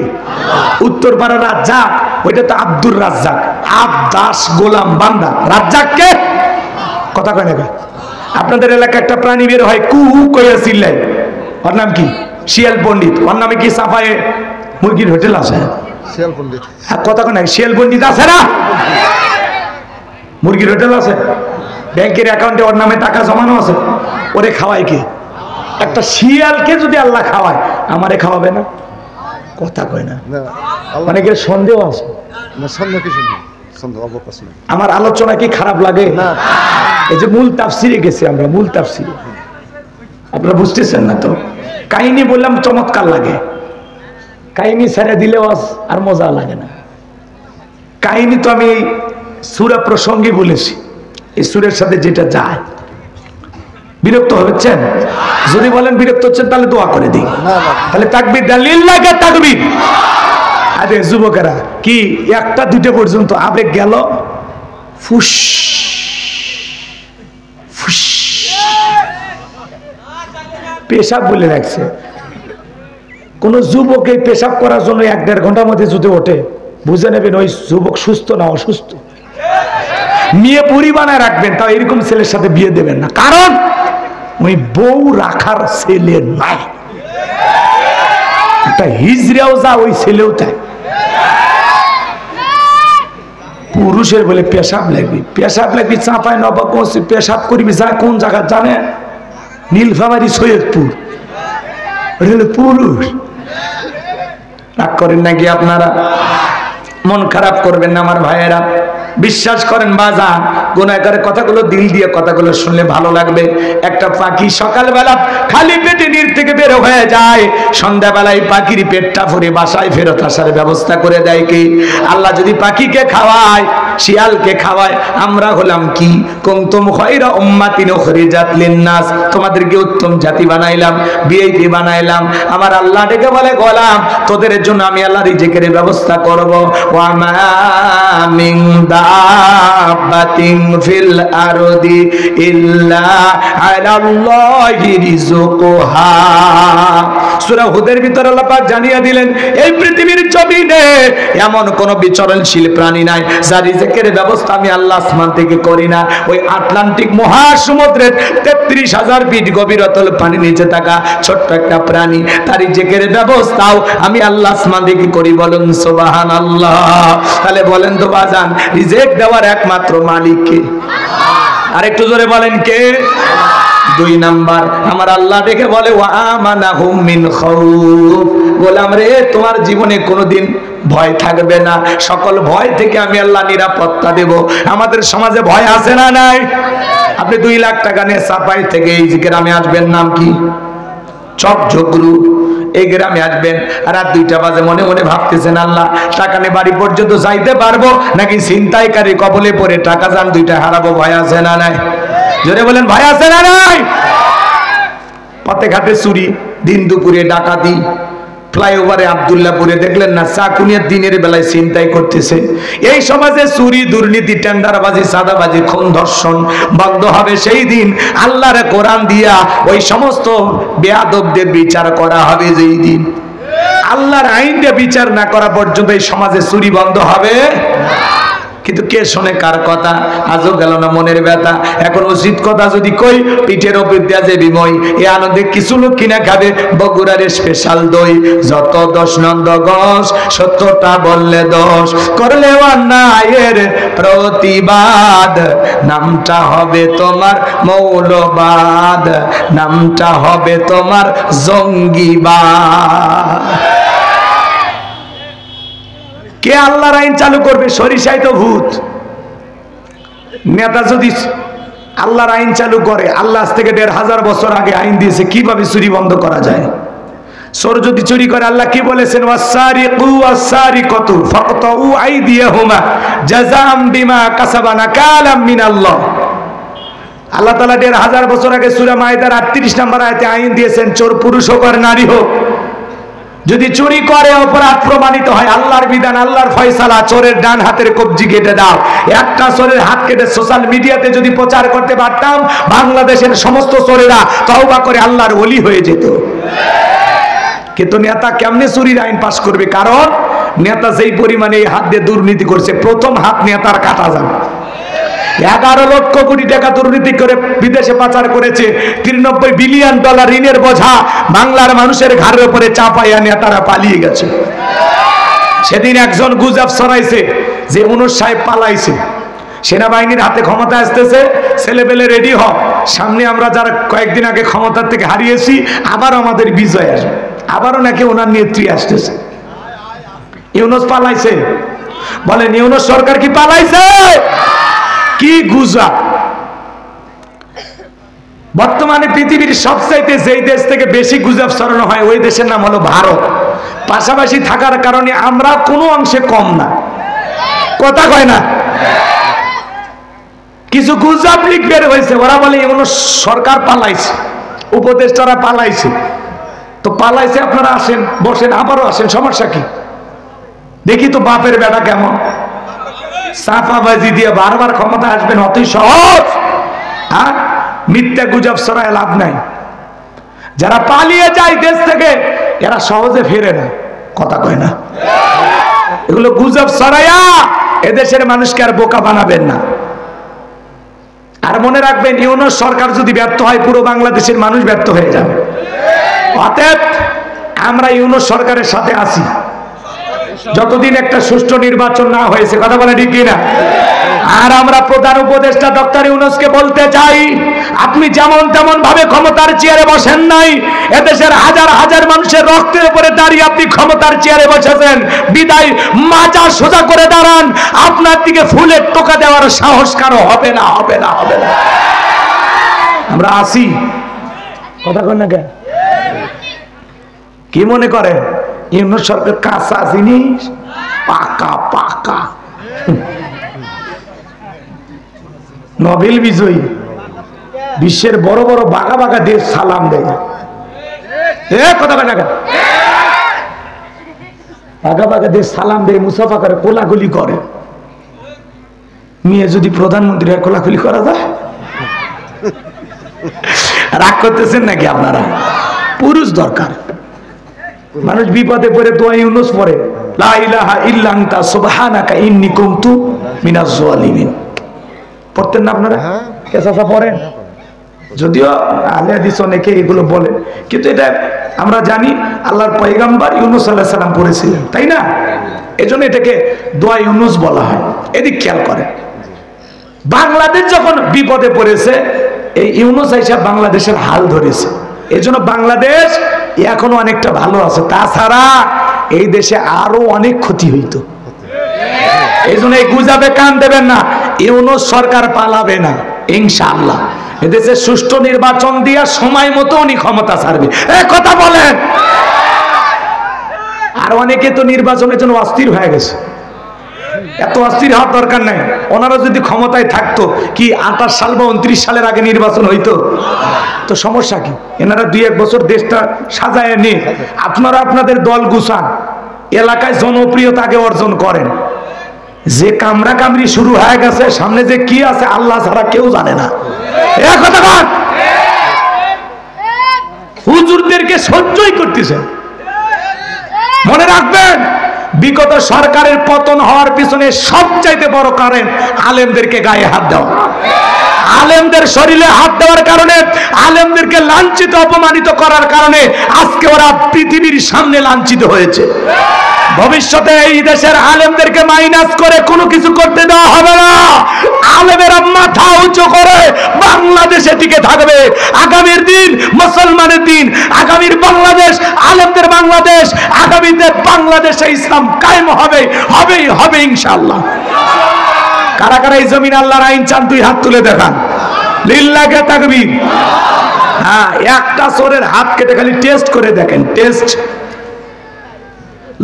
উত্তরপাড়া রাজ্জাক, ওইটা তো আব্দুর রাজ্জাক, আব্দাস গোলাম বান্দা। রাজ্জাক কে? কথা কয় না? আপনাদের এলাকায় একটা প্রাণী বের হয় কু কইয়া চিল্লায়, ওর নাম কি? শিয়াল পণ্ডিত। ওর নামে কি সাফায়ে মুরগির হোটেল আছে? শিয়াল পণ্ডিত। কথা কয় না? শিয়াল পণ্ডিত আছে না? মুরগির হোটেল আছে, ব্যাংকের অ্যাকাউন্টে ওর নামে টাকা জমানো আছে। ওরে খাওয়ায় কে? একটা শিয়ালকে যদি আল্লাহ খাওয়ায়, আমারে খাওয়াবে না? কথা কয় না? অনেকের সন্দেহ আছে। আমার আলোচনা কি খারাপ লাগে? এই যে মূল তাফসিরে গেছি আমরা, মূল তাফসিরে আপনারা বুঝতেছেন না তো? কাহিনী বললাম চমৎকার লাগে, কাহিনী ছেড়ে দিলেও আর মজা লাগে না। কাহিনী তো আমি সূরা প্রসঙ্গে বলেছি, এই সূরের সাথে যেটা যায়। বিরক্ত হচ্ছেন? যদি বলেন বিরক্ত হচ্ছেন তাহলে দোয়া করে দিই, তাহলে তাকবীর দেন, লিল্লাহি তাকবীর। আরে যুবকেরা কি 1টা 2টা পর্যন্ত আবেগ গেল, ফুস ফুস পেশাব বলে রাখছে। কোন যুবকে পেশাব করার জন্য 1-1.5 ঘন্টার মধ্যে যদি ওঠে, বুঝে নেবেন ওই যুবক সুস্থ না অসুস্থ। মেয়ে বুড়ি বানায় রাখবেন, তাও এরকম ছেলের সাথে বিয়ে দেবেন না, কারণ ওই বউ রাখার ছেলে নাই। একটা হিজড়াও যা, ওই ছেলেও তাই। পুরুষের বলে পেশাব লাগবে, পেশাব লাগবে চাঁপায় নবাব মসজিদ, পেশাব করবি যা কোন জায়গা জানে? নীলফামারী সৈয়দপুর। ওটা হলো পুরুষ। রাগ করেন নাকি আপনারা? মন খারাপ করবেন না আমার ভাইয়েরা। বিশ্বাস করেন বাজান, গুনাহগারের কথাগুলো দিল দিয়ে কথাগুলো শুনলে ভালো লাগবে। একটা পাখি সকালবেলা খালি পেটে নীড় থেকে বের হয়ে যায়, সন্ধ্যাবেলায় পাখির পেটটা ভরে বাসায় ফেরত আসার ব্যবস্থা করে দেয় কে? আল্লাহ যদি পাখিকে খাওয়ায়, শিয়ালকে খাওয়ায়, আমরা হলাম কি? কুনতুম খায়রা উম্মাতিন উখরিজাত লিন-নাস, তোমাদেরকে উত্তম জাতি বানাইলাম, ভিআইপি বানাইলাম। আমার আল্লাহ ডেকে বলে গোলাম, তোদের জন্য আমি আল্লাহ রিজিকের ব্যবস্থা করব। ওয়া মা মিন দাব্বাতিন ফিল আরদি ইল্লা আলাল্লাহি রিজকুহা। সূরা হুদের ভিতর আল্লাহ পাক জানিয়ে দিলেন, এই পৃথিবীর জমিনে এমন কোন বিচরণশীল প্রাণী নাই যার রিজিকের ব্যবস্থা আমি আল্লাহ আসমান থেকে করি না। ওই আটলান্টিক মহাসমুদ্রের 33,000 ফিট গভীরতল পানি নিচে থাকা ছোট্ট একটা প্রাণী, তার রিজিকের ব্যবস্থাও আমি আল্লাহ আসমান থেকে করি। বলুন সুবহানাল্লাহ। তাহলে বলেন তো বাজান, রিজিক দেওয়ার একমাত্র মালিক কে? আর একটু জোরে বলেন কে? 2 নাম্বার, আমার আল্লাহ দেখে বলে ওয়া আমানাহুম মিন খাউফ। গোলাম রে, তোমার জীবনে কোনোদিন ভয় থাকবে না, সকল ভয় থেকে আমি আল্লাহ নিরাপত্তা দেব। আমাদের সমাজে ভয় আছে না নাই? আপনি 2 লাখ টাকা নিয়ে সাপাই থেকে এই জিকির আমি আসবেন, নাম কি? চক ঝগড়ু এই গ্রামে আসবেন, রাত 2টা বাজে, মনে মনে ভাবতেছেন আল্লাহ টাকা নিয়ে বাড়ি পর্যন্ত যাইতে পারবো নাকি ছিনতাইকারী কবলে পড়ে টাকা যান 2টা হারাবো? ভয় আছে না নাই? জোরে বলেন, ভয় আছে না নাই? পথে ঘাটে চুরি, দিন দুপুরে ডাকাতি, ফ্লাইওভারে আব্দুল্লাহপুরে দেখলেন না চাকুনিয়ার দিনের বেলায় ছিনতাই করতেছে। এই সমাজে চুরি, দুর্নীতি, টেন্ডারবাজি, সাদাবাজি, খুন, ধর্ষণ বন্ধ হবে সেই দিন। আল্লাহর কোরআন দিয়া ওই সমস্ত বেয়াদবদের বিচার করা হবে যেই দিন। আল্লাহর আইন দিয়ে বিচার না করা পর্যন্ত এই সমাজে চুরি বন্ধ হবে। কিন্তু কে শোনে কার কথা? আজও গেল না মনের ব্যথা। এখন উচিত কথা যদি কই, পিঠের ওপর দিয়া যে বিময়, এ আনন্দে কিছু লোক কিনা খাবে বগুড়ার স্পেশাল দই। যত দশ নন্দ গস, সত্যটা বললে দোষ, করলে অন্যায়ের প্রতিবাদ, নামটা হবে তোমার মৌলবাদ, নামটা হবে তোমার জঙ্গিবাদ। কে আল্লাহর আইন চালু করবে? সরিষাই তো ভূত। নেতা যদি আল্লাহর আইন চালু করে, আল্লাহ আজ থেকে 1500 বছর আগে আইন দিয়েছে কিভাবে চুরি বন্ধ করা যায়। চোর যদি চুরি করে, আল্লাহ কি বলেছেন? ওয়াসারিকু ওয়াসারিকাতু ফাকতাউ আইদিয়াহুমা জাযাআম বিমা কাসাবা নাকালাম মিনাল্লাহ। আল্লাহ তাআলা 1500 বছর আগে সূরা মাইদার 38 নম্বর আয়াতে আইন দিয়েছেন, চোর পুরুষ হোক আর নারী হোক, যদি চুরি করে অপরাধ প্রমাণিত হয়, আল্লাহর বিধান, আল্লাহর ফয়সালা, চোরের ডান হাতের কবজি কেটে দাও। একটা চোরের হাত কেটে সোশ্যাল মিডিয়াতে যদি প্রচার করতে পারতাম, বাংলাদেশের সমস্ত চোরেরা তওবা করে আল্লাহর ওলি হয়ে যেত। কিন্তু নেতা কেমনে চুরির আইন পাশ করবে? কারণ নেতা যেই পরিমাণে এই হাত দিয়ে দুর্নীতি করছে, প্রথম হাত নেতার কাটা যাবে। 11 লক্ষ কোটি টাকা দুর্নীতি করে বিদেশে পাচার করেছে। 93 বিলিয়ন ডলার ঋণের বোঝা বাংলার মানুষের ঘাড়ের উপরে চাপাইয়া নেতারা পালিয়ে গেছে। সেদিন একজন গুজব ছড়াইছে যে ইউনূস সাহেব পালাইছে, সেনাবাহিনীর হাতে ক্ষমতা আসতেছে, ছেলেপেলে রেডি হ, সামনে আমরা যারা কয়েকদিন আগে ক্ষমতার থেকে হারিয়েছি আবার আমাদের বিজয় আসবে, আবারও নাকি ওনার নেত্রী আসতেছে। ইউনূস পালাইছে? বলেন ইউনূস সরকার কি পালাইছে? কি গুজব! বর্তমানে পৃথিবীর সবচাইতে যেই দেশ থেকে বেশি গুজব ছড়ানো হয় ওই দেশের নাম হলো ভারত। পাশাপাশি থাকার কারণে আমরা কোনো অংশে কম না। কথা কয় না? কিছু গুজব লিক বের হয়েছে, ওরা বলে এগুলো সরকার পালাইছে, উপদেষ্টারা পালাইছে। তো পালাইছে, আপনারা আসেন, বসেন, আবারও আসেন, সমস্যা কি? দেখি তো বাপের বেটা কেমন সাফাবাজি দিয়ে বারবার ক্ষমতা আসবেন, অতই সহজ। হ্যাঁ, মিথ্যা গুজব ছড়ায় লাভ নাই। যারা পালিয়ে যায় দেশ থেকে এরা সহজে ফিরে না। কথা কয় না? এগুলো গুজব ছড়াইয়া এদেশের মানুষকে আর বোকা বানাবেন না। আর মনে রাখবেন, ইউনূস সরকার যদি ব্যর্থ হয় পুরো বাংলাদেশের মানুষ ব্যর্থ হয়ে যাবে। অতএব আমরা ইউনূস সরকারের সাথে আছি যতদিন একটা সুষ্ঠু নির্বাচন না হয়েছে। কথা বলে ঠিক কিনা? আর আমরা প্রধান উপদেষ্টা ডক্টর ইউনূসকে বলতে চাই, আপনি যেমন তেমন ভাবে ক্ষমতার চেয়ারে বসেন নাই, এদেশের হাজার হাজার মানুষের রক্তের উপরে দাঁড়িয়ে আপনি ক্ষমতার চেয়ারে বসেছেন। বিদায় মাজা সোজা করে দাঁড়ান, আপনার দিকে ফুলের টোকা দেওয়ার সাহস কারো হবে না, হবে না, হবে না। আমরা আসি। কথা কন না কেন? কি মনে করেন ইউনূস সরকার কাঁচা জিনিস? পাকা পাকা নোবেল বিজয়ী, বিশ্বের বড় বড় বাঘা বাঘা দেশ সালাম দেয়। কথা বলে না, বাঘা বাঘা দেশ সালাম দেয়, মুসাফা করে, কোলাকুলি করে। মেয়ে যদি প্রধানমন্ত্রী হয় কোলাকুলি করা যায়? রাগ করতেছেন নাকি আপনারা? পুরুষ দরকার। মানুষ বিপদে পড়ে দোয়া ইউনূস পড়ে, লা ইলাহা ইল্লা আনতা সুবহানাকা ইন্নী কুনতু মিনাজ জালিমিন। পড়তেন না আপনারা? কেসাসা পড়েন? যদিও আহলে হাদিস অনেকে এগুলো বলে, কিন্তু এটা আমরা জানি আল্লাহর পয়গম্বর ইউনূস আলাইহিস সালাম পড়েছিলেন, তাই না? এজন্য এটাকে দোয়া ইউনূস বলা হয়। এদিক খেয়াল করেন, বাংলাদেশ যখন বিপদে পড়েছে এই ইউনূস আইসা বাংলাদেশের হাল ধরেছে। এজন্য বাংলাদেশ এখনো অনেকটা ভালো আছে। তাছাড়া এই দেশে আরো অনেক ক্ষতি হইতো। এই জন্য এই গুজবে কান দেবেন না। ইউনূস সরকার পালাবে না ইনশাআল্লাহ। এদেশে সুষ্ঠু নির্বাচন দিয়া সময় মতো উনি ক্ষমতা ছাড়বে, কথা বলেন। আর অনেকে তো নির্বাচনের জন্য অস্থির হয়ে গেছে। এত অস্থির হওয়ার দরকার নাই। ওনারা যদি ক্ষমতায় থাকতো, কি 28 সাল বা 29 সালের আগে নির্বাচন হইতো? তো সমস্যা কি? এনারা 2-1 বছর দেশটা সাজায় নিয়ে আপনারা আপনাদের দল গুছান, এলাকায় জনপ্রিয়তা আগে অর্জন করেন। যে কামরা কামড়ি শুরু হয়ে গেছে, সামনে যে কি আছে আল্লাহ ছাড়া কেউ জানে না। কথা বল। হুজুরদেরকে সহ্যই করতেছে। মনে রাখবেন, বিগত সরকারের পতন হওয়ার পিছনে সবচাইতে বড় কারণ আলেমদেরকে গায়ে হাত দেওয়া। আলেমদের শরীরে হাত দেওয়ার কারণে, আলেমদেরকে লাঞ্ছিত অপমানিত করার কারণে আজকে ওরা পৃথিবীর সামনে লাঞ্ছিত হয়েছে। ভবিষ্যতে এই দেশের আলেমদেরকে মাইনাস করে কোনো কিছু করতে দেওয়া হবে না। আলেমেরা মাথা উঁচু করে বাংলাদেশে টিকে থাকবে। আগামীর দিন মুসলমানের দিন, আগামীর বাংলাদেশ আলেমদের বাংলাদেশ, আগামীতে বাংলাদেশে ইসলাম কায়েম হবে, হবেই হবে ইনশাআল্লাহ। কারা কারা এই জমিন আল্লাহর আইন চান? দুই হাত তুলে দেখান। লিল্লাহে তাকবীর। হ্যাঁ, একটা চোরের হাত কেটে খালি টেস্ট করে দেখেন, টেস্ট।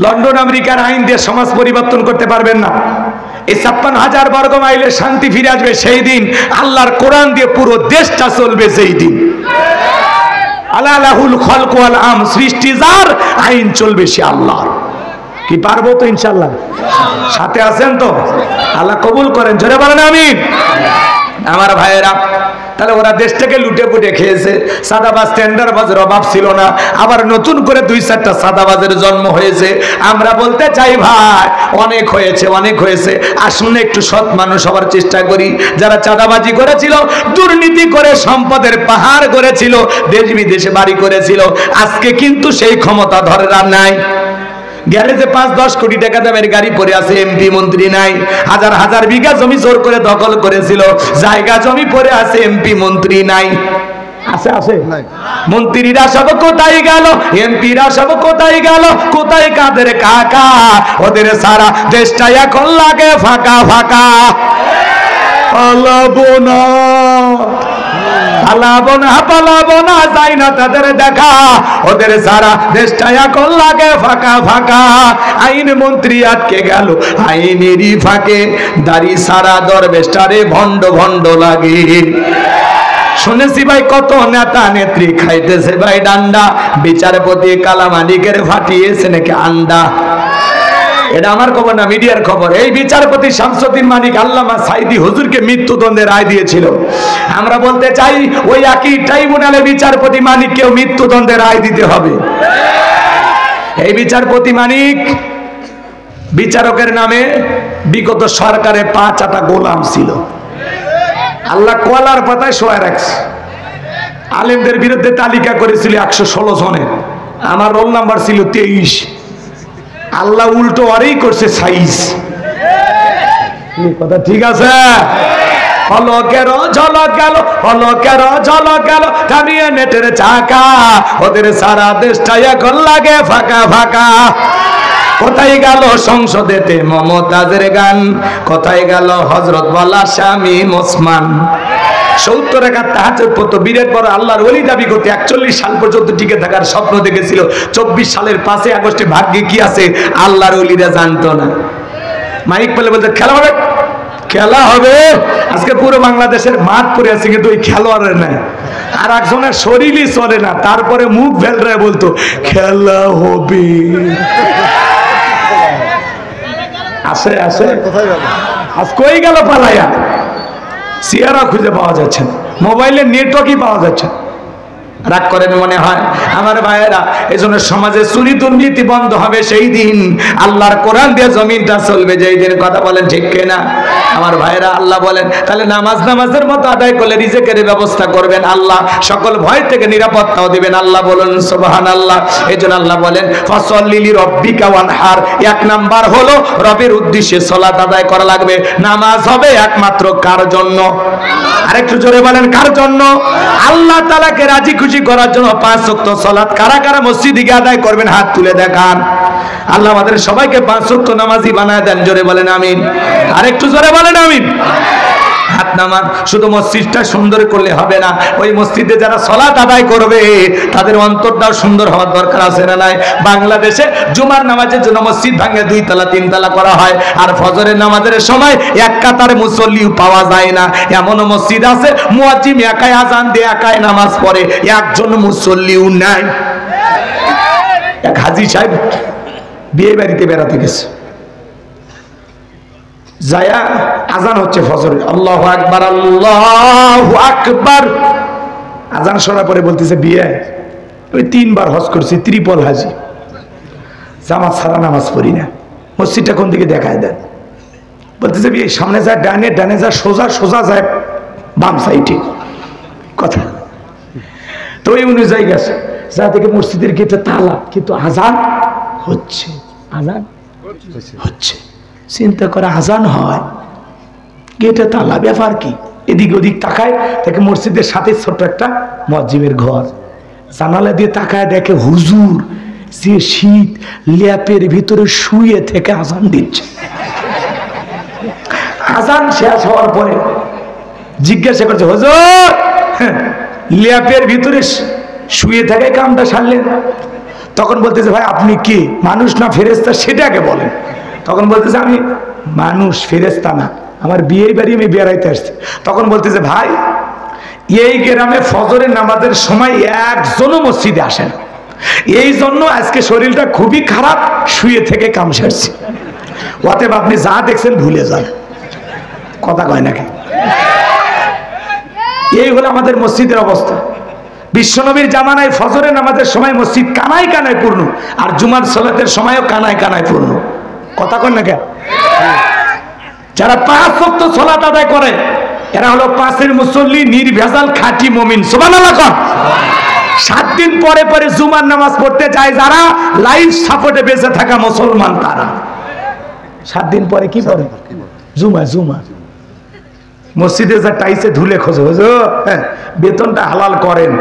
লন্ডন আমেরিকার আইন দিয়ে সমাজ পরিবর্তন করতে পারবেন না। এই 56,000 বর্গ মাইলের শান্তি ফিরে আসবে সেই দিন, আল্লাহর কোরআন দিয়ে পুরো দেশটা চলবে সেই দিন। আলালাহুল খলক ওয়াল আম, সৃষ্টি যার, আইন চলবে সে আল্লাহর। কি পারবো তো ইনশাআল্লাহ? সাথে আছেন তো? আল্লাহ কবুল করেন, জোরে বলেন আমিন। আমার ভাইয়েরা, তাহলে ওরা দেশটাকে লুটে পুটে খেয়েছে। সাদাবাজ টেন্ডারবাজের অভাব ছিল না, আবার নতুন করে 2-4টা সাদাবাজের জন্ম হয়েছে। আমরা বলতে চাই ভাই, অনেক হয়েছে, অনেক হয়েছে। আসুন একটু সৎ মানুষ হওয়ার চেষ্টা করি। যারা চাঁদাবাজি করেছিল, দুর্নীতি করে সম্পদের পাহাড় গড়েছিল, দেশ বিদেশে বাড়ি করেছিল, আজকে কিন্তু সেই ক্ষমতা ধরে আর নাই। গ্যারেজে 5-10 কোটি টাকা দামের গাড়ি পড়ে আছে, এমপি মন্ত্রী নাই। হাজার হাজার বিঘা জমি জোর করে দখল করেছিল, জায়গা জমি পড়ে আছে, এমপি মন্ত্রী নাই। আছে আছে মন্ত্রীরা সব কোথায় গেল? এমপিরা সব কোথায় গেল? কোথায় কাদের কাকা? ওদের সারা দেশটা এখন লাগে ফাঁকা ফাঁকা। পালাবো না, পালাবো না, পালাবো না, যাই না তাদের দেখা। ওদের সারা দেশটা এখন লাগে ফাঁকা ফাঁকা। আইন মন্ত্রী আটকে গেল আইনেরই ফাঁকে, দাড়ি সারা দরবেশটারে ভণ্ড ভণ্ড লাগে। শুনেছি ভাই কত নেতা নেত্রী খাইতেছে ভাই ডান্ডা, বিচারপতি কালামানিকের ফাটিয়েছে নাকি আন্ডা। এটা আমার খবর না, মিডিয়ার খবর। এই বিচারপতি শামসুদ্দিন মানিক আল্লামা সাইদি হুজুরকে মৃত্যুদণ্ডের রায় দিয়েছিল। আমরা বলতে চাই, ওই একই ট্রাইব্যুনালে বিচারপতি মানিককেও মৃত্যুদণ্ডের রায় দিতে হবে। এই বিচারপতি মানিক বিচারকের নামে বিগত সরকারে 5 আটা গোলাম ছিল। আল্লাহ কলার পাতায় শোয়া রাখছে। আলেমদের বিরুদ্ধে তালিকা করেছিল 116 জনের, আমার রোল নাম্বার ছিল 23। আল্লাহ উল্টো আরেই করছে সাইজ। কথা ঠিক আছে? হলকের ঝলক গেল, হলকের ঝলক গেল, থামিয়ে নেটের চাকা। ওদের সারা দেশটা এখন লাগে ফাঁকা ফাঁকা। কোথায় গেল সংসদেতে মমতাজের গান? কোথায় গেল হযরত ওয়ালা শামীম ওসমান? 70 রাকাত তাহাজ্জুদ পড়তো, বিরাট বড় আল্লাহর ওলি দাবি করতে। 41 সাল পর্যন্ত টিকে থাকার স্বপ্ন দেখেছিল। 24 সালের 5 আগস্টে ভাগ্যে কি আছে আল্লাহর ওলিরা জানতো না। মাইক পেলে বলতে খেলা হবে, খেলা হবে। আজকে পুরো বাংলাদেশের মাঠ পড়ে আছে, কিন্তু ওই খেলোয়াড়ের নাই। আর একজনের শরীরই চলে না, তারপরে মুখ ভেলরে বলতো খেলা হবে। আসে আসে, আজ কই গেল পালাইয়া? চেহারা খুঁজে পাওয়া যাচ্ছে না, মোবাইলের নেটওয়ার্কই পাওয়া যাচ্ছে না। রাগ করেন মনে হয় আমার ভাইয়েরা। এই জন্য সমাজে চুরি দুর্নীতি বন্ধ হবে সেই দিন, আল্লাহর কোরআন দিয়ে জমিনটা চলবে যেই দিন। কথা বলেন ঠিক কিনা আমার ভাইয়েরা? আল্লাহ বলেন, তাহলে নামাজের মতো আদায় করলে রিজিকের ব্যবস্থা করবেন আল্লাহ, সকল ভয় থেকে নিরাপত্তাও দিবেন আল্লাহ। বলুন সুবহানাল্লাহ। এই জন্য আল্লাহ বলেন ফাসাল্লি লিরাব্বিকা ওয়ানহার। 1 নাম্বার হলো রবের উদ্দেশ্যে সালাত আদায় করা লাগবে। নামাজ হবে একমাত্র কার জন্য? আরেকটু জোরে বলেন, কার জন্য? আল্লাহ তাআলাকে রাজি খুশি করার জন্য 5 ওয়াক্ত সালাত। কারা কারা মসজিদে গিয়ে আদায় করবেন হাত তুলে দেখান। আল্লাহ আমাদের সবাইকে 5 ওয়াক্ত নামাজি বানায় দেন, জোরে বলেন আমিন। আরেকটু জোরে বলেন আমিন। হাত নামান। শুধু মসজিদটা সুন্দর করলে হবে না, ওই মসজিদে যারা সালাত আদায় করবে তাদের অন্তরটাও সুন্দর হওয়ার দরকার আছে না নাই? বাংলাদেশে জুমার নামাজের জন্য মসজিদ ভাঙে 2 তলা 3 তলা করা হয়, আর ফজরের নামাজের সময় এক কাতারে মুসল্লিও পাওয়া যায় না। এমনও মসজিদ আছে মুয়াজ্জিন একাই আজান দিয়ে একাই নামাজ পড়ে, একজন মুসল্লিও নাই। এক হাজী সাহেব বিয়ে বাড়িতে বেড়াতে গেছে, যায়া আজান হচ্ছে ফজরের, আল্লাহু আকবার আল্লাহু আকবার। আজান শোনার পরে বলতেছে বিয়ে আমি 3 বার হজ করছি, ত্রিপল হাজি, জামাত ছাড়া নামাজ পড়ি না, মসজিদটা কোন দিকে দেখায় দেন। বলতেছে বিয়ে সামনে যায় ডানে, ডানে যায় সোজা, সোজা যায় বাম সাইডে। কথা তো ওই অনুযায়ী গেছে, যা থেকে মসজিদের গেটে তালা, কিন্তু আজান হচ্ছে, আজান হচ্ছে। চিন্তা করে আজান হয়, গেটে তালা, ব্যাপার কি? এদিক ওদিক তাকায়, দেখে মসজিদের সাথে ছোট্ট একটা মুয়াজ্জিনের ঘর। জানালা দিয়ে তাকায় দেখে হুজুর যে শীত ল্যাপের ভিতরে শুয়ে থেকে আজান দিচ্ছে। আজান শেষ হওয়ার পরে জিজ্ঞাসা করছে, হুজুর ল্যাপের ভিতরে শুয়ে থাকে কামটা সারলেন? তখন বলতেছে ভাই আপনি কি মানুষ না ফেরেশতা সেটাকে বলেন। তখন বলতেছে আমি মানুষ, ফেরেশতা না, আমার বিয়ের বাড়ি আমি বেড়াইতে আসছি। তখন বলতেছে ভাই এই গ্রামে ফজরের নামাজের সময় একজনও মসজিদে আসে না, এই জন্য আজকে শরীরটা খুবই খারাপ, শুয়ে থেকে কাম সারছি। অতএব আপনি যা দেখছেন ভুলে যান। কথা কয় নাকি? এই হলো আমাদের মসজিদের অবস্থা। বিশ্বনবীর জামানায় ফজরের নামাজের সময় মসজিদ কানায় কানায় পূর্ণ, আর জুমার সালাতের সময়ও কানায় কানায় পূর্ণ। কথা কয় না কেন? যারা 5 ওয়াক্ত সালাত আদায় করে এরা হলো 5-এর মুসল্লি, নির্ভেজাল খাঁটি মুমিন। সুবহানাল্লাহ। 7 দিন পরে পরে জুমার নামাজ পড়তে যায় যারা, লাইফ সাপোর্টে বেঁচে থাকা মুসলমান তারা 7 দিন পরে কি পড়ে? জুমা। জুমা মসজিদে যা টাইসে ধুলে খোঁজে, বেতনটা হালাল করেন,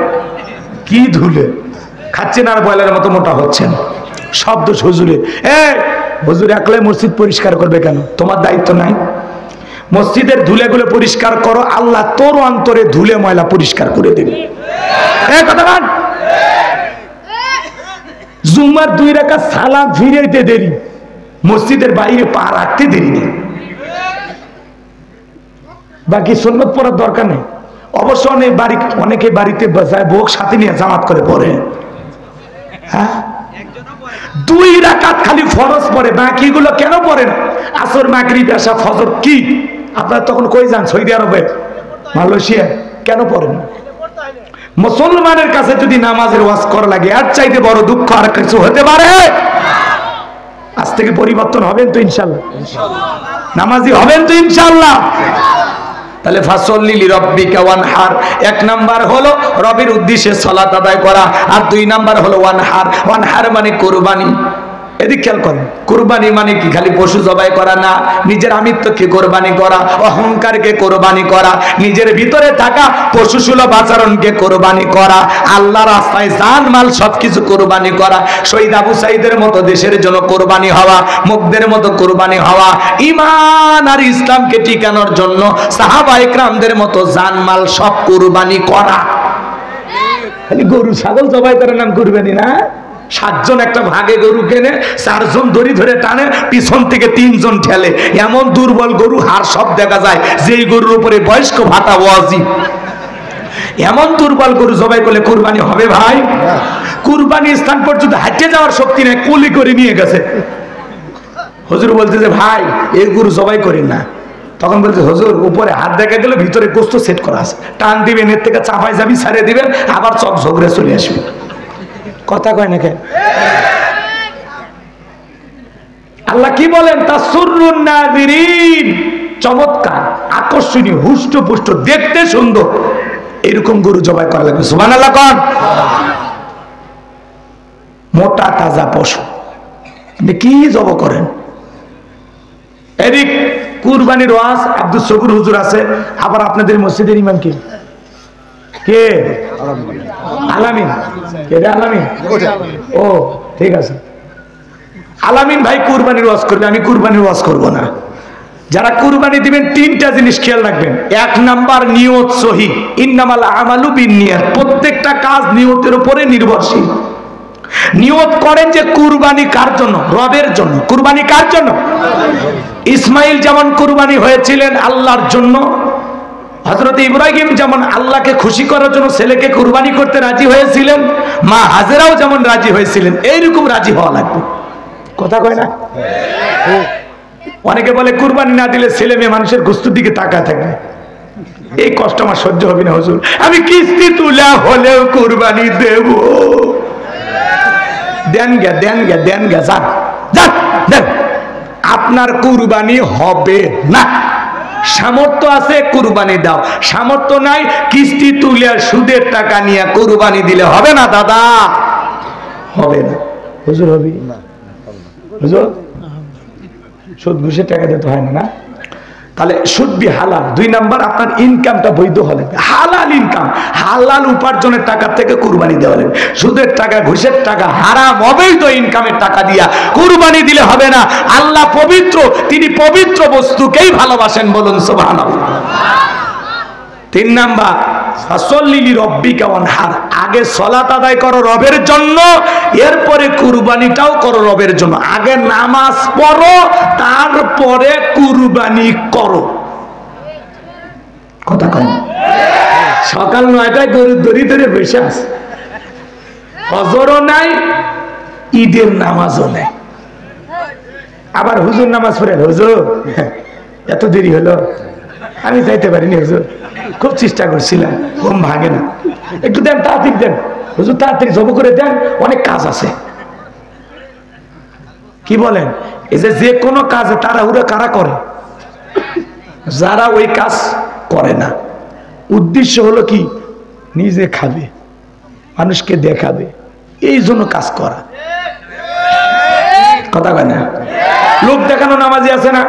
কি ধুলে খাচ্ছেন আর বয়লার মতো মোটা হচ্ছেন। শব্দ হুজুরের, হুজুর একলাই মসজিদ পরিষ্কার করবে কেন? তোমার দায়িত্ব নাই? মসজিদের ধুলেগুলো পরিষ্কার করো, আল্লাহ তোর অন্তরে ধুলে ময়লা পরিষ্কার করে দেবে। জুম্মার 2 রাকাত সালাত ফিরাইতে দেরি, মসজিদের বাইরে পা রাখতে দেরি নেই। বাকি সুন্নত পড়ার দরকার নেই। অবশ্য অনেকে বাড়িতে যায় বউক সাথে নিয়ে জামাত করে পড়ে। হ্যাঁ 2 রাকাত খালি ফরজ পড়ে, বাকিগুলো কেন পড়ে না? আসর মাগরিব এশা ফজর কি আপনারা তখন কই যান? সৌদি আরবে, মালয়েশিয়া, কেন পড়েন? মুসলমানের কাছে যদি নামাজের ওয়াজ করা লাগে আর চাইতে বড় দুঃখ আর কিছু হতে পারে? আজ থেকে পরিবর্তন হবেন তো ইনশাআল্লাহ? নামাজি হবেন তো ইনশাআল্লাহ? তাহলে ফাসল্লি লিরাব্বিকা ওয়ানহার, 1 নাম্বার হলো রবের উদ্দেশ্যে সালাত আদায় করা, আর 2 নাম্বার হলো ওয়ানহার। ওয়ানহার মানে কুরবানি। এদিক খেয়াল করেন, কুরবানি মানে কি খালি পশু জবাই করা না, নিজের আমিত্বকে কোরবানি করা, অহংকারকে কোরবানি করা, নিজের ভিতরে থাকা পশুসুলভ আচরণকে কোরবানি করা, আল্লাহ রাস্তায় জান মাল সবকিছু কোরবানি করা, শহীদ আবু সাঈদের মতো দেশের জন্য কোরবানি হওয়া, মুগ্ধের মতো কোরবানি হওয়া, ঈমান আর ইসলামকে টিকানোর জন্য সাহাবা ইকরামদের মতো জান মাল সব কোরবানি করা। খালি গরু ছাগল জবাই করার নাম কুরবানি না? 7 জন একটা ভাগে গরু কেনে, 4 জন দড়ি ধরে টানে, পিছন থেকে 3 জন ঠেলে। এমন দুর্বল গরু হাড় সব দেখা যায়, যেই গরুর উপরে বয়স্ক ভাতা ওয়াজিব। এমন দুর্বল গরু জবাই করলে কুরবানি হবে ভাই? কুরবানি স্থান পর্যন্ত হাঁটে যাওয়ার শক্তি নেই, কুলি করে নিয়ে গেছে। হুজুর বলতে যে ভাই এই গরু জবাই করেন না। তখন বলছে হুজুর উপরে হাত দেখা গেলে ভিতরে গোস্ত সেট করা আছে, টান দিবেন, এর থেকে চাপাই যাবি, ছাড়িয়ে দিবেন, আবার চক ঝগড়ে চলে আসবে। কথা কয় না কেন? আল্লাহ কি বলেন? তাসুররুন নাযিরিন, চমৎকার, আকর্ষণীয়, হুষ্টপুষ্ট, দেখতে সুন্দর, এরকম গরু জবাই করা লাগবে। সুবহানাল্লাহ কোন? মোটা তাজা পশু কি জব করেন? এদিক কুরবানির ওয়াজ আব্দুল শকুর হুজুর আছে, আবার আপনাদের মসজিদের ইমাম কি? কে? আলামিন। কে রে আলামিন? ও ঠিক আছে, আলামিন ভাই কুরবানির ওয়াজ করবে, আমি কুরবানির ওয়াজ করব না। যারা কুরবানি দিবেন তিনটা জিনিস খেয়াল রাখবেন। এক নাম্বার, নিয়ত সহি। ইন্নামাল আমালু বিন্নিয়াত, প্রত্যেকটা কাজ নিয়তের উপরে নির্ভরশীল। নিয়ত করেন যে কুরবানি কার জন্য? রবের জন্য। কুরবানি কার জন্য? ইসমাইল যেমন কুরবানি হয়েছিলেন আল্লাহর জন্য, হযরত ইব্রাহিম যেমন আল্লাহকে খুশি করার জন্য ছেলেকে কুরবানি করতে রাজি হয়েছিলেন, মা হাজেরাও যেমন রাজি হয়েছিলেন, এইরকম রাজি হওয়া লাগবে। কথা কয় না? অনেকে বলে কুরবানি না দিলে ছেলে মেয়ে মানুষের গোস্তের দিকে তাকায় থাকবে। এই কষ্ট আমার সহ্য হবে না হুজুর, আমি কিস্তি তুলা হলেও কুরবানি দেব। দেন গে দেন গে দেন গে, যান যান দেন। আপনার কুরবানি হবে না। সামর্থ্য আছে কুরবানি দাও, সামর্থ্য নাই কিস্তি তুলে সুদের টাকা নিয়ে কুরবানি দিলে হবে না দাদা, হবে না। হুজুর হবে না, হুজুর সুদ ঘুষের টাকা দিতে হয় না। না, তাহলে সুদ বি হালাল। দুই নাম্বার, আপনার ইনকামটা বৈধ হলে, হালাল ইনকাম, হালাল উপার্জনের টাকা থেকে কুরবানি দেওয়া লাগবে। সুদের টাকা, ঘুষের টাকা, হারাম অবৈধ ইনকামের টাকা দিয়া কুরবানি দিলে হবে না। আল্লাহ পবিত্র, তিনি পবিত্র বস্তুকেই ভালোবাসেন, বলুন সুবহানাল্লাহ। তিন নাম্বার, ফাসল্লি রব্বিকা ওয়ানহার, আগে সালাত আদায় করো রবের জন্য, এরপরে কুরবানিটাও করো রবের জন্য। আগে নামাজ পড়ো, তারপরে কুরবানি করো। কথা কয় সকাল 9টায় গরু দড়ি ধরে বসে আছে, ফজরও নাই, ঈদের নামাজও নাই। আবার হুজুর নামাজ পড়ে, হুজুর এত দেরি হলো, আমি যাইতে পারিনি হুজুর, খুব চেষ্টা করছিলাম, ঘুম ভাঙে না, একটু দেন, তাড়াতাড়ি দেন হুজুর, তাড়াতাড়ি জব করে দেন, অনেক কাজ আছে। কি বলেন? এই যে কোনো কাজে তাড়াহুড়ো কারা করে? যারা ওই কাজ করে না। উদ্দেশ্য হলো কি? নিজে খাবে, মানুষকে দেখাবে, এই জন্য কাজ করা। কথা কয় না? লোক দেখানো নামাজি আছে না,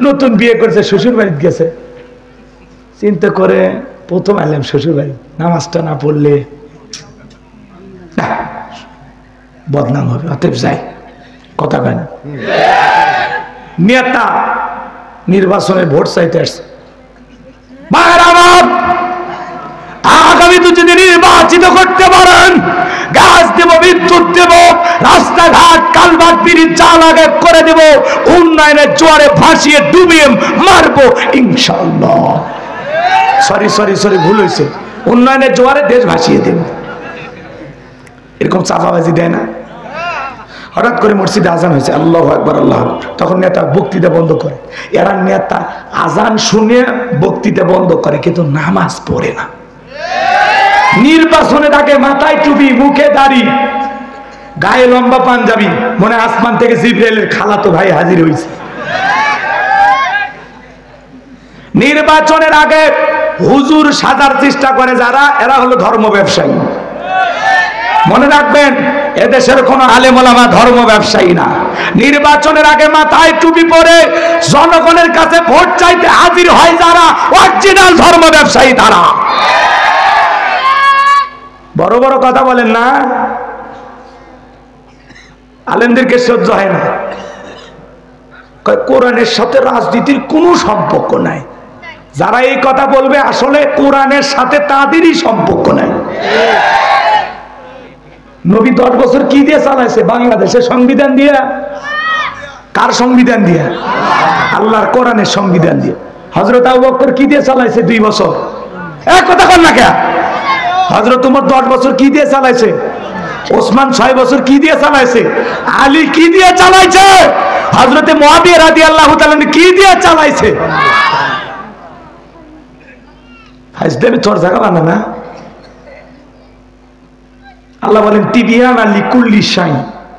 নতুন বিয়ে করেছে, শ্বশুর বাড়িতে গেছে, চিন্তা করে প্রথম আইলাম শ্বশুর বাড়ি, নামাজটা না পড়লে বদনাম হবে, অতএব যাই। কথা কয় না? নেতা নির্বাচনে ভোট চাইতে আসছে, আগামী তো যদি নির্বাচিত করতে পারেন, গাছ দেব, বিদ্যুৎ দেব, রাস্তাঘাট কালভার্ট ব্রিজ চাল আগে করে দেব, উন্নয়নের জোয়ারে ভাসিয়ে ডুবিয়ে মারবো ইনশাআল্লাহ। সরি সরি সরি, ভুল হয়েছে, উন্নয়নের জোয়ারে দেশ ভাসিয়ে দেব। এরকম চাপাবাজি দেয় না। হঠাৎ করে মসজিদে আজান হয়েছে, আল্লাহু আকবার আল্লাহু আকবার, তখন নেতা বক্তৃতা বন্ধ করে। এরা নেতা আজান শুনে বক্তৃতা বন্ধ করে, কিন্তু নামাজ পড়ে না। নির্বাচনে তাকে মাথায় টুপি, মুখে দাড়ি, গায়ে লম্বা পাঞ্জাবি, মনে আসমান থেকে জিবরাইলের খালাতো ভাই হাজির হয়েছে। নির্বাচনের আগে হুজুর সাজার চেষ্টা করে যারা, এরা হলো ধর্ম ব্যবসায়ী। মনে রাখবেন, এদেশের কোন আলেম ওলামা ধর্ম ব্যবসায়ী না। নির্বাচনের আগে মাথায় টুপি পরে জনগণের কাছে ভোট চাইতে হাজির হয় যারা, অরিজিনাল ধর্ম ব্যবসায়ী তারা। বড় বড় কথা বলেন না, আলেমদেরকে সহ্য হয় না। কোরআনের সাথে রাজনীতির কোনো সম্পর্ক নাই। যারা এই কথা বলবে আসলে কোরআনের সাথে তাদেরই সম্পর্ক নাই। নবী 10 বছর কি দিয়ে চালাইছে? বাংলাদেশের সংবিধান দিয়ে। কার সংবিধান দিয়ে? আল্লাহর কোরআনের সংবিধান দিয়ে। হযরত আবু বকর কি দিয়ে চালাইছে 2 বছর? এক কথা কর না কে? হযরত উমর 10 বছর কি দিয়ে চালাইছে? ওসমান 6 বছর কি দিয়ে চালাইছে? আলী কি দিয়ে চালাইছে? হযরত মুআবিয়া রাদিয়াল্লাহু তাআলা কি দিয়ে চালাইছে? হাজদেবে তোর জায়গা বানা না। আল্লাহ বলেন তিবিয়ানা লিকুল্লি শাই,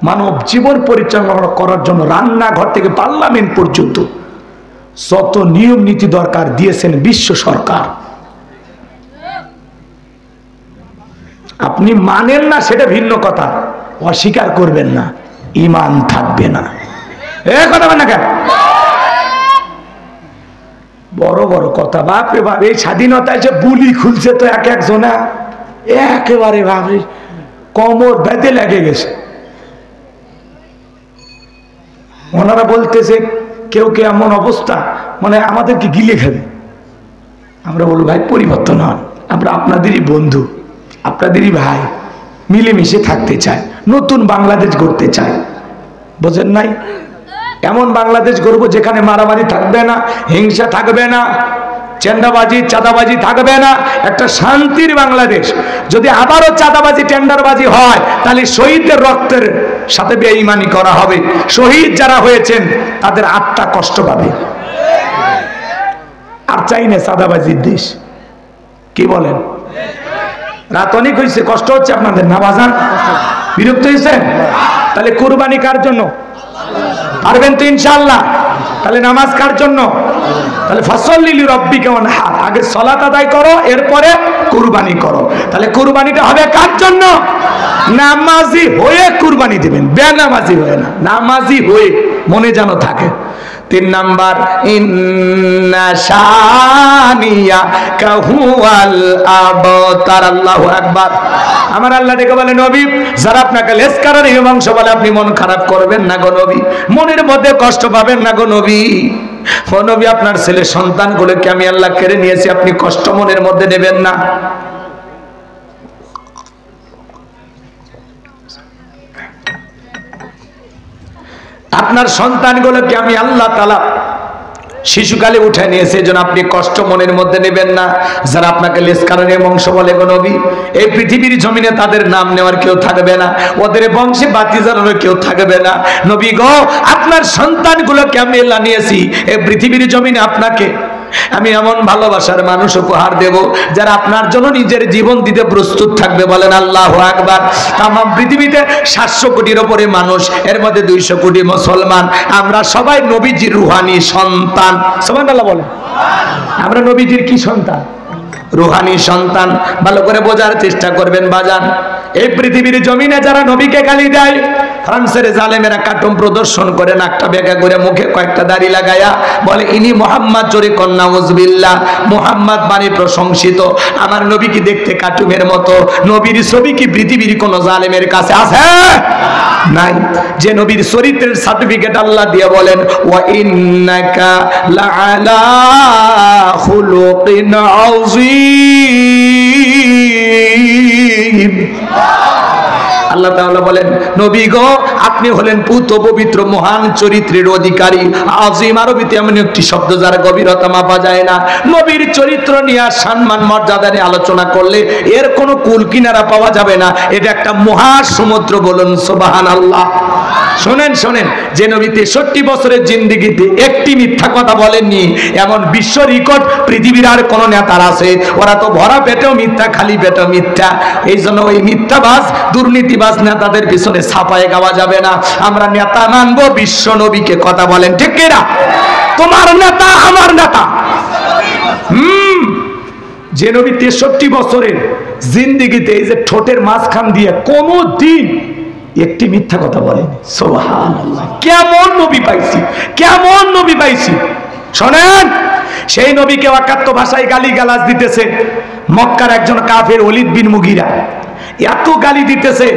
মানব জীবন পরিচালনা করার জন্য রান্নাঘর থেকে পার্লামেন্ট পর্যন্ত যত নিয়ম নীতি দরকার দিয়েছেন বিশ্ব সরকার। আপনি মানেন না সেটা ভিন্ন কথা, অস্বীকার করবেন না, ঈমান থাকবে না। এ কথা বলেন না কেন? বড় বড় কথা, বাপরে বাপ। এই স্বাধীনতায় যে বুলি খুলছে তো এক একজনা, একেবারে বাপরে কোমর বেঁধে লেগে গেছে। ওনারা বলতেছে কেউ কে এমন অবস্থা মানে আমাদেরকে গিলে খাবে। আমরা বলবো ভাই পরিবর্তন হন, আমরা আপনাদেরই বন্ধু, আপনাদেরই ভাই, মিলেমিশে থাকতে চাই, নতুন বাংলাদেশ গড়তে চাই। বোঝেন নাই? এমন বাংলাদেশ গড়বো যেখানে মারামারি থাকবে না, হিংসা থাকবে না, চেন্ডাবাজি চাঁদাবাজি থাকবে না, একটা শান্তির বাংলাদেশ। যদি আবারও চাঁদাবাজি টেন্ডারবাজি হয় তাহলে শহীদদের রক্তের সাথে বেঈমানি করা হবে। শহীদ যারা হয়েছেন তাদের আত্মা কষ্ট পাবে। আর চাই না চাঁদাবাজির দেশ। কি বলেন? রাত অনেক হয়েছে, কষ্ট হচ্ছে আপনাদের না বাজান? বিরক্ত হয়েছেন? তাহলে কুরবানি কার জন্য? পারবেন তো ইনশাআল্লাহ? তাহলে নামাজ কার জন্য? তাহলে ফসল্লি লিরাব্বিকা ওয়ানহার, আগে সালাত আদায় করো, এরপরে কুরবানি করো। তাহলে কুরবানিটা হবে কার জন্য? নামাজি হয়ে কুরবানি দিবেন, বেনামাজি হয়ে না, নামাজি হয়ে, মনে যেন থাকে। 3 নাম্বার, ইন্না শানিয়াকা হুয়াল আবতার। আল্লাহু আকবার। আমার আল্লাহ ডেকে বলে, নবী যারা আপনাকে লেসকারের বংশ বলে আপনি মন খারাপ করবেন না গো নবী, মনের মধ্যে কষ্ট পাবেন না গো নবী। ও নবী, আপনার ছেলে সন্তানগুলোকে আমি আল্লাহ কেড়ে নিয়েছি, আপনি কষ্ট মনের মধ্যে নেবেন না। আপনার সন্তানগুলোকে আমি আল্লাহ তাআলা শিশুকালে উঠে নিয়েছে, যেন আপনি কষ্ট মনের মধ্যে নেবেন না। যারা আপনাকে লেসকারণের বংশ বলে গো নবী, এই পৃথিবীর জমিনে তাদের নাম নেওয়ার কেউ থাকবে না, ওদের বংশে বাতি জ্বালানোর কেউ থাকবে না। নবী গো, আপনার সন্তানগুলোকে আমি আল্লাহ নিয়েছি, এই পৃথিবীর জমিনে আপনাকে আমি এমন ভালোবাসার মানুষ উপহার দেব যারা আপনার জন্য নিজের জীবন দিতে প্রস্তুত থাকবে। বলেন আল্লাহু আকবার। তাম পৃথিবীতে 700 কোটির উপরে মানুষ, এর মধ্যে 200 কোটি মুসলমান। আমরা সবাই নবীজির রুহানি সন্তান। সুবহানাল্লাহ বলেন। আমরা নবীজির কি সন্তান? রুহানি সন্তান। ভালো করে বোঝার চেষ্টা করবেন বাজান। এই পৃথিবীর জমিনে যারা নবীকে গালি দেয়, ফ্রান্সের জালেমেরা কার্টুন প্রদর্শন করে, নাকটা বেঁকা করে, মুখে কয়েকটা দাড়ি লাগায়া বলে ইনি মোহাম্মদ, জোরে কন্যা উজবিল্লাহ, মোহাম্মদ মানে প্রশংসিত। আমার নবী কি দেখতে কার্টুনের মতো? নবীর ছবি কি পৃথিবীর কোন জালেমের কাছে আছে? নাই। যে নবীর চরিত্রের সার্টিফিকেট আল্লাহ দিয়ে বলেন, ওয়া ইন্নাকা লাআলা খুলুকিন আযীম। আল্লাহ তাআলা বলেন, নবী গো, আপনি হলেন পুত পবিত্র মহান চরিত্রের অধিকারী। আযীম আরবিতে এমন একটি শব্দ যার গভীরতা মাপা যায় না। নবীর চরিত্র নিয়ে সম্মান মর্যাদা নিয়ে আলোচনা করলে এর কোনো কুল কিনারা পাওয়া যাবে না। এটা একটা মহাসমুদ্র। বলুন সুবহানাল্লাহ। শোনেন শোনেন, যে নবী 63 বছরের জিন্দেগিতে একটি মিথ্যা কথা বলেননি, এমন বিশ্ব রেকর্ড পৃথিবীর আর কোন নেতার আছে? ওরা তো ভরা পেটেও মিথ্যা, খালি পেটেও মিথ্যা। এই জন্য ওই মিথ্যাবাজ দুর্নীতিবাজ নেতাদের পিছনে ছাপায় গাওয়া যাবে না। আমরা নেতা মানবো বিশ্ব নবীকে। কথা বলেন ঠিক কিনা? তোমার নেতা আমার নেতা। যে নবী 63 বছরের জিন্দেগিতে এই যে ঠোঁটের মাঝখান দিয়ে কোনো দিন একটি মিথ্যা কথা বলেনি। সুবহানাল্লাহ। কেমন নবী পাইছি, কেমন নবী পাইছি। শোনেন, সেই নবীকে অকাত্য ভাষায় গালি গালাজ দিতেছে মক্কার একজন কাফের ওলীদ বিন মুগীরা। এত গালি দিতেছে,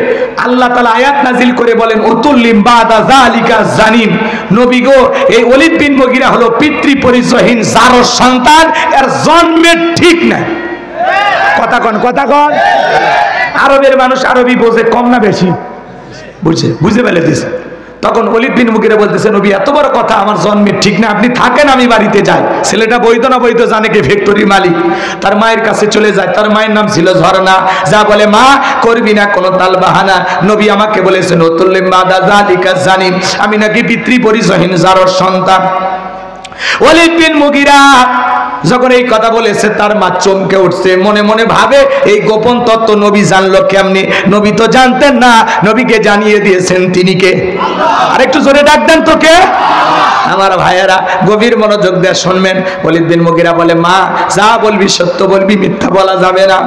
আল্লাহ তাআলা আয়াত নাজিল করে বলেন, উতুল্লিম বাদা যালিকা জানিম। নবী গো, এই ওলীদ বিন মুগীরা হলো পিতৃ পরিচয়হীন জারজ সন্তান, এর জন্মের ঠিক নাই। কথা কন, কথা কন। আরবের মানুষ আরবি বোঝে কম না বেশি? বুঝে ফেলে দিছে। তখন ওলীদ বিন মুগীরা বলতেছে, নবী এত বড় কথা আমার জন্মের ঠিক না, আপনি থাকেন আমি বাড়িতে যাই। ছেলেটা বৈধ না বৈধ জানে কে? ফ্যাক্টরি মালিক। তার মায়ের কাছে চলে যায়। তার মায়ের নাম ছিল ঝর্ণা। যা বলে, মা করবি না কোনো তাল বাহানা, নবী আমাকে বলেছেন উতুল্লিম বাদা যালিকা জানিম, আমি নাকি পিতৃ পরিচয়হীন জারজ সন্তান। ওলীদ বিন মুগীরা যখন এই কথা বলেছে, তার মা চমকে উঠছে। মনে মনে ভাবে, এই গোপন তত্ত্ব নবী জানলো কেমনে? নবী তো জানতেন না, নবীকে জানিয়ে দিয়েছেন তিনি কে? আর একটু জোরে ডাক দেন তো কে? আমার ভাইয়েরা গভীর মনোযোগ দিয়ে শুনবেন। ওলীদ বিন মুগীরা বলে, মা যা বলবি সত্য বলবি, মিথ্যা বলা যাবে না।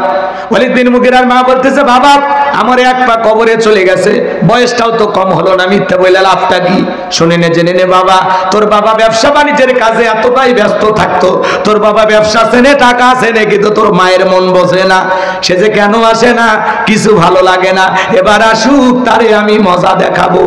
ওলীদ বিন মুগীরার মা বলতেছে, বাবা আমার এক পা কবরে চলে গেছে, বয়সটাও তো কম হলো না, মিথ্যা বলে লাভটা কি? শুনে নে, জেনে নে বাবা, তোর বাবা ব্যবসা বাণিজ্যের কাজে এতটাই ব্যস্ত থাকতো, তোর বাবা ব্যবসা চেনে, টাকা আছে না, কিন্তু তোর মায়ের মন বসে না। সে যে কেন আসে না, কিছু ভালো লাগে না। এবার আসুক, তারে আমি মজা দেখাবো।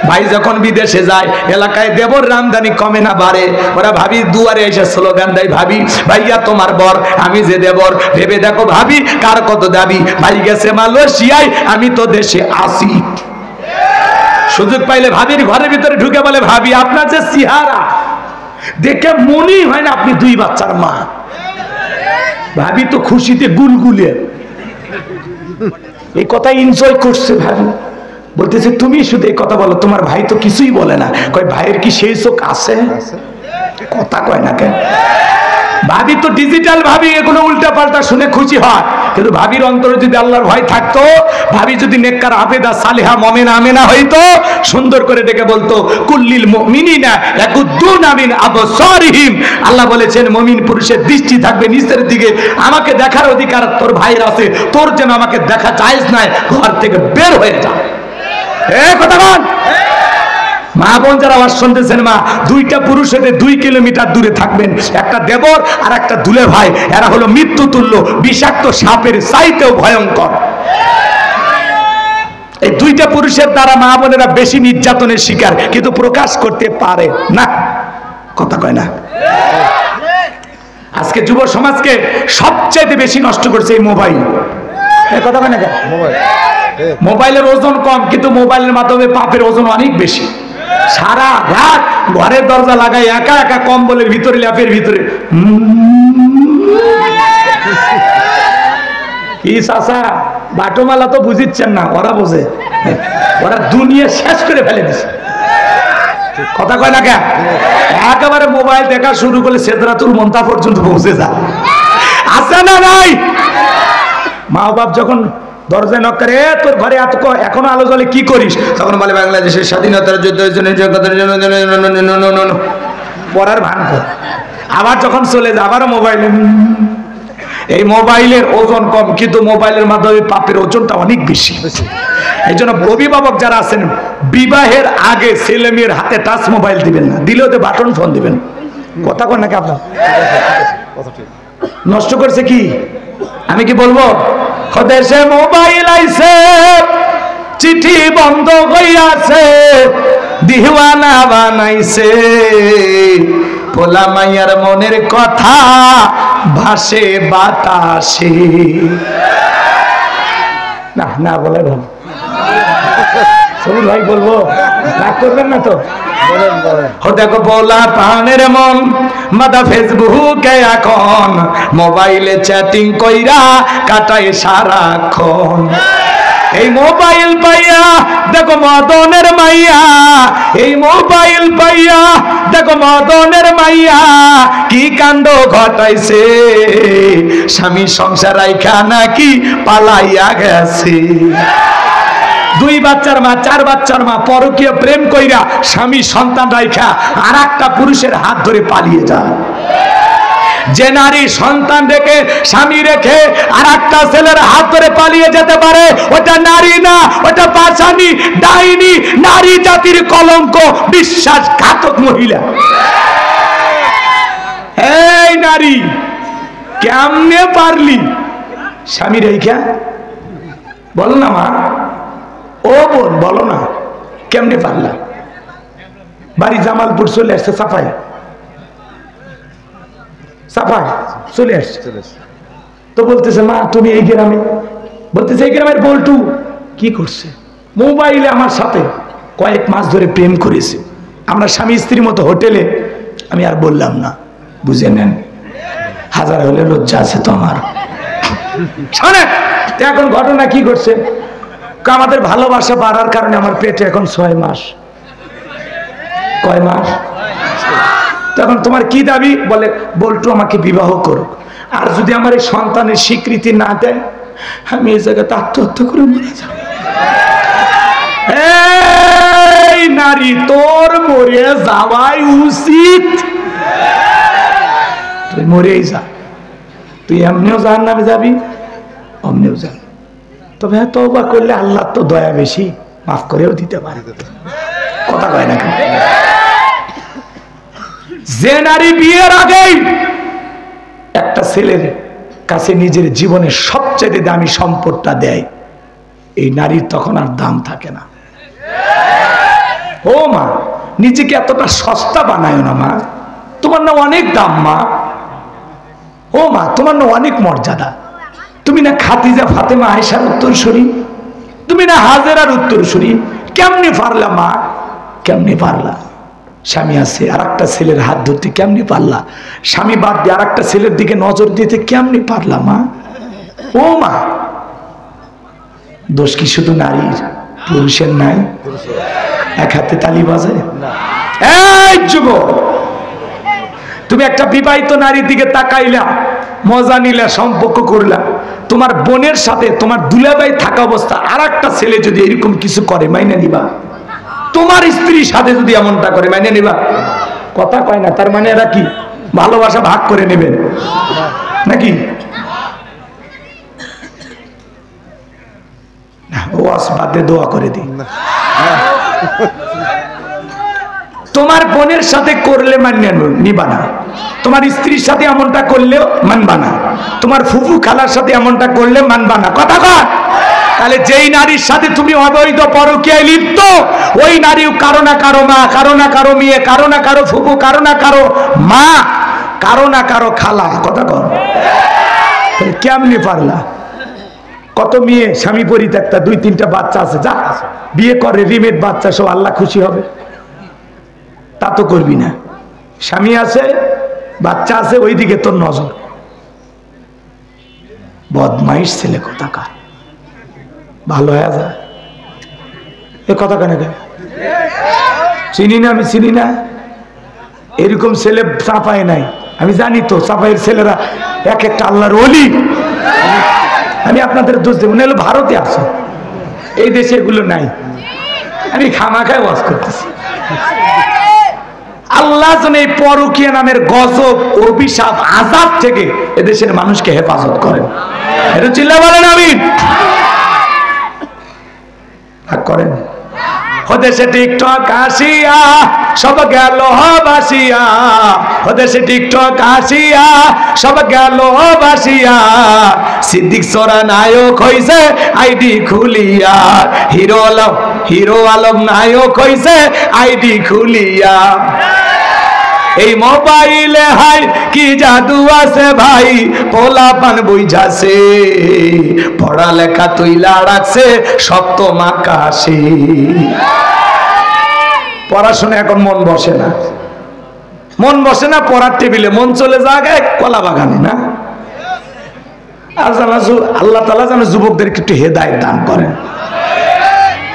ভাই যখন বিদেশে যায় এলাকায় দেবর রামদানি কমে না বাড়ে, ওরা ভাবি দুয়ারে এসে স্লোগান দেয়, ভাবি ভাইয়া তোমার বর, আমি যে দেবর, ভেবে দেখো ভাবি কার কত দাবি, ভাই গেছে মালয়েশিয়ায়, আমি তো দেশে আসি। সুযোগ পাইলে ভাবির ঘরের ভিতরে ঢুকে বলে, ভাবি আপনার যে চেহারা দেখে মনেই হয় না আপনি 2 বাচ্চার মা। ভাবি তো খুশিতে গুলগুলে এই কথা এনজয় করছে। ভাবি বলতেছে তুমি শুধু এই কথা বলো, তোমার ভাই তো কিছুই বলে না। কয় ভাইয়ের কি সেই চোখ আছে? কথা কয় না কেন? ভাবি তো ডিজিটাল, ভাবি এগুলো উল্টা পাল্টা শুনে খুশি হয়, কিন্তু ভাবির অন্তরে যদি আল্লাহর ভয় থাকতো, ভাবি যদি নেককার আবেদা সালেহা মুমিনা আমিনা হইতো, সুন্দর করে ডেকে বলতো কুল্লিল মুমিনিনা ইয়াকুদ্দুনা মিন আবসারিহিম। আল্লাহ বলেছেন মুমিন পুরুষের দৃষ্টি থাকবে নিচের দিকে, আমাকে দেখার অধিকার তোর ভাইয়ের আছে, তোর যেন আমাকে দেখা জায়েজ নাই, ঘর থেকে বের হয়ে যা। কথা বল মা বোন যারা আওয়াজ শুনতেছেন, মা 2টা পুরুষ হতে 2 কিলোমিটার দূরে থাকবেন, একটা দেবর আর একটা দুলে ভাই, এরা হলো মৃত্যু তুল্য, বিষাক্ত সাপের চাইতেও ভয়ঙ্কর। এই 2টা পুরুষের দ্বারা মা বোনেরা বেশি নির্যাতনের শিকার, কিন্তু প্রকাশ করতে পারে না। কথা কয় না? আজকে যুব সমাজকে সবচেয়ে বেশি নষ্ট করছে এই মোবাইল। কথা কয় না? মোবাইলের ওজন কম, কিন্তু মোবাইলের মাধ্যমে পাপের ওজন অনেক বেশি। সারা রাত ঘরের দরজা লাগাই একা একা কম্বলের ভিতরে, ল্যাপের ভিতরে কি চাচা বাটোমালা তো বুঝিচ্ছেন না, ওরা বোঝে, ওরা দুনিয়া শেষ করে ফেলে দিছে। কথা কয় না কেন? একেবারে মোবাইল দেখা শুরু করলে সিদরাতুল মুনতাহা পর্যন্ত পৌঁছে যায়। আছে না নাই? মা বাপ যখন দরজায় নক করে, তোর ঘরে এত এখনো আলো জ্বলে, কি করিস? তখন বলে বাংলাদেশের স্বাধীনতার যুদ্ধের জন্য পড়ার ভান কর। আবার যখন চলে যায় আবার মোবাইলে। এই মোবাইলের ওজন কম, কিন্তু মোবাইলের মাধ্যমে পাপের ওজনটা অনেক বেশি। এই জন্য অভিভাবক যারা আছেন, বিবাহের আগে ছেলে মেয়ের হাতে টাচ মোবাইল দিবেন না, দিলেও তো বাটন ফোন দিবেন। কথা কন নাকি আপনার? নষ্ট করছে কি আমি কি বলবো? দেশে মোবাইল আইছে, চিঠি বন্ধ হইয়াছে, দিওয়ানা বানাইছে, পোলা মাইয়ার মনের কথা ভাসে বাতাসে। না না বলে ভালো সবুজ ভাই, বলবো রাগ করবেন না তো? দেখো বলা পানের মন মাদা ফেসবুকে এখন মোবাইলে চ্যাটিং কইরা কাটায় সারাক্ষণ। এই মোবাইল পাইয়া দেখো মদনের মাইয়া, এই মোবাইল পাইয়া দেখো মদনের মাইয়া কি কাণ্ড ঘটাইছে, স্বামী সংসার রাইখা নাকি পালাইয়া গেছে। 2 বাচ্চার মা, 4 বাচ্চার মা পরকীয় প্রেম কইরা স্বামী সন্তান রাইখা আর একটা পুরুষের হাত ধরে পালিয়ে যায়। যে নারী সন্তান রেখে স্বামী রেখে আর একটা ছেলের হাত ধরে পালিয়ে যেতে পারে, ওটা নারী না, ওটা পাশানি, ডাইনি, নারী জাতির কলঙ্ক, বিশ্বাসঘাতক মহিলা। এই নারী কেমনে পারলি স্বামী রেখা? বলো না মা, ও বোন বলো না, কেমনে পারলা? বাড়ি জামালপুর চলে আসছে, সাফাই সাফাই চলে আসছে, তো বলতেছে মা তুমি এই গ্রামে, বলতেছে এই গ্রামের বল্টু কি করছে? মোবাইলে আমার সাথে কয়েক মাস ধরে প্রেম করেছে, আমরা স্বামী স্ত্রীর মতো হোটেলে। আমি আর বললাম না, বুঝে নেন, হাজার হলে লজ্জা আছে তো আমার। এখন ঘটনা কি করছে, আমাদের ভালোবাসা বাড়ার কারণে আমার পেটে এখন 6 মাস। কয় মাস? তখন তোমার কি দাবি? বলে বল্টু আমাকে বিবাহ করুক, আর যদি আমার এই সন্তানের স্বীকৃতি না দেয় আমি এই জায়গাতে আত্মহত্যা করে মরে যাব। এই নারী, তোর মরে যাওয়াই উচিত, তুই মরেই যা, তুই এমনিও জাহান্নামে যাবি, অমনিও যা। তবে তওবা করলে আল্লাহ তো দয়া বেশি, মাফ করেও দিতে পারে। কথা কয় না কেন? যে নারী বিয়ের আগেই একটা ছেলের কাছে নিজের জীবনের সবচেয়ে দামি সম্পদটা দেয়, এই নারীর তখন আর দাম থাকে না। ও মা, নিজেকে এতটা সস্তা বানায় না মা, তোমার না অনেক দাম মা। ও মা, তোমার না অনেক মর্যাদা, তুমি না খাদিজা ফাতেমা আয়েশার উত্তরসূরি, তুমি না হাজেরার উত্তরসূরি, কেমনে পারলা মা, কেমনে পারলা? স্বামী আছে আর একটা ছেলের হাত ধরতে কেমনে পারলা? স্বামী বাদ দিয়ে আর একটা ছেলের দিকে নজর দিতে কেমনে পারলা মা? ও মা, দোষ কি শুধু নারীর, পুরুষের নাই? এক হাতে তালি বাজে। এই যুবক, তুমি একটা বিবাহিত নারীর দিকে তাকাইলা, মজা নিলা, সম্পর্ক করলা, তোমার বোনের সাথে তোমার দুলাভাই থাকা অবস্থা আর একটা ছেলে যদি এরকম কিছু করে মাইনে নিবা? তোমার স্ত্রীর সাথে যদি এমনটা করে মাইনে নিবা? কথা কয় না, তার মানে এরা কি ভালোবাসা ভাগ করে নেবেন নাকি? ওয়াজ বাদে দোয়া করে দিই। তোমার বোনের সাথে করলে মানিয়ে নিবা না, তোমার স্ত্রীর সাথে এমনটা করলেও মানবা না, তোমার ফুফু খালার সাথে এমনটা করলে মানবা না। কথা কয়? তাহলে যেই নারীর সাথে তুমি অবৈধ পরকীয়ায় লিপ্ত, ওই নারীও কারো না কারো মা, কারো না কারো মেয়ে, কারো না কারো ফুফু, কারো না কারো মা, কারো না কারো খালা। কথা কর, কেমনে পারলা? কত মেয়ে স্বামী পরিত্যক্তা, 2-3টা বাচ্চা আছে, যা বিয়ে করে রিমেট বাচ্চা, সব আল্লাহ খুশি হবে। তা তো করবি না, স্বামী আছে বাচ্চা আছে, ওইদিকে তোর নজর। বদমাইশ ছেলে কোথাকার, ভালো হয়ে যায় এ কথা কেন? চিনি না, আমি চিনি না এরকম ছেলে চাপায় নাই, আমি জানি তো চাপাইয়ের ছেলেরা এক একটা আল্লাহর ওলি। আমি আপনাদের দোষ দেব না, ভারতে আছে, এই দেশে এগুলো নাই। আমি খামাখায় ওয়াজ করতেছি। আল্লাহ যেন এই পরকীয়া নামের গজব, অভিশাপ, আযাব থেকে এদেশের মানুষকে হেফাজত করেন। এটা চিল্লা বলেন আমিন। ভাগ করেন। হদেশে টিকটক আসিয়া সব গেল বাসিয়া, হদেশে টিকটক আসিয়া সব গেল বাসিয়া, সিদ্দিক সোরা নায়ক হইছে আইডি খুলিয়া, হিরো আলম নায়ক হইছে আইডি খুলিয়া। এই মোবাইলে হাই কি জাদু আছে ভাই, পোলা পান বুঝাছে, পড়ালেখা তুইলা রাখছে সপ্তম আকাশে। পড়াশোনা এখন মন বসে না, মন বসে না পড়ার টেবিলে, মন চলে যায় কলা বাগানে না। আর আল্লাহ তাআলা যেন যুবকদেরকে একটু হেদায়েত দান করেন।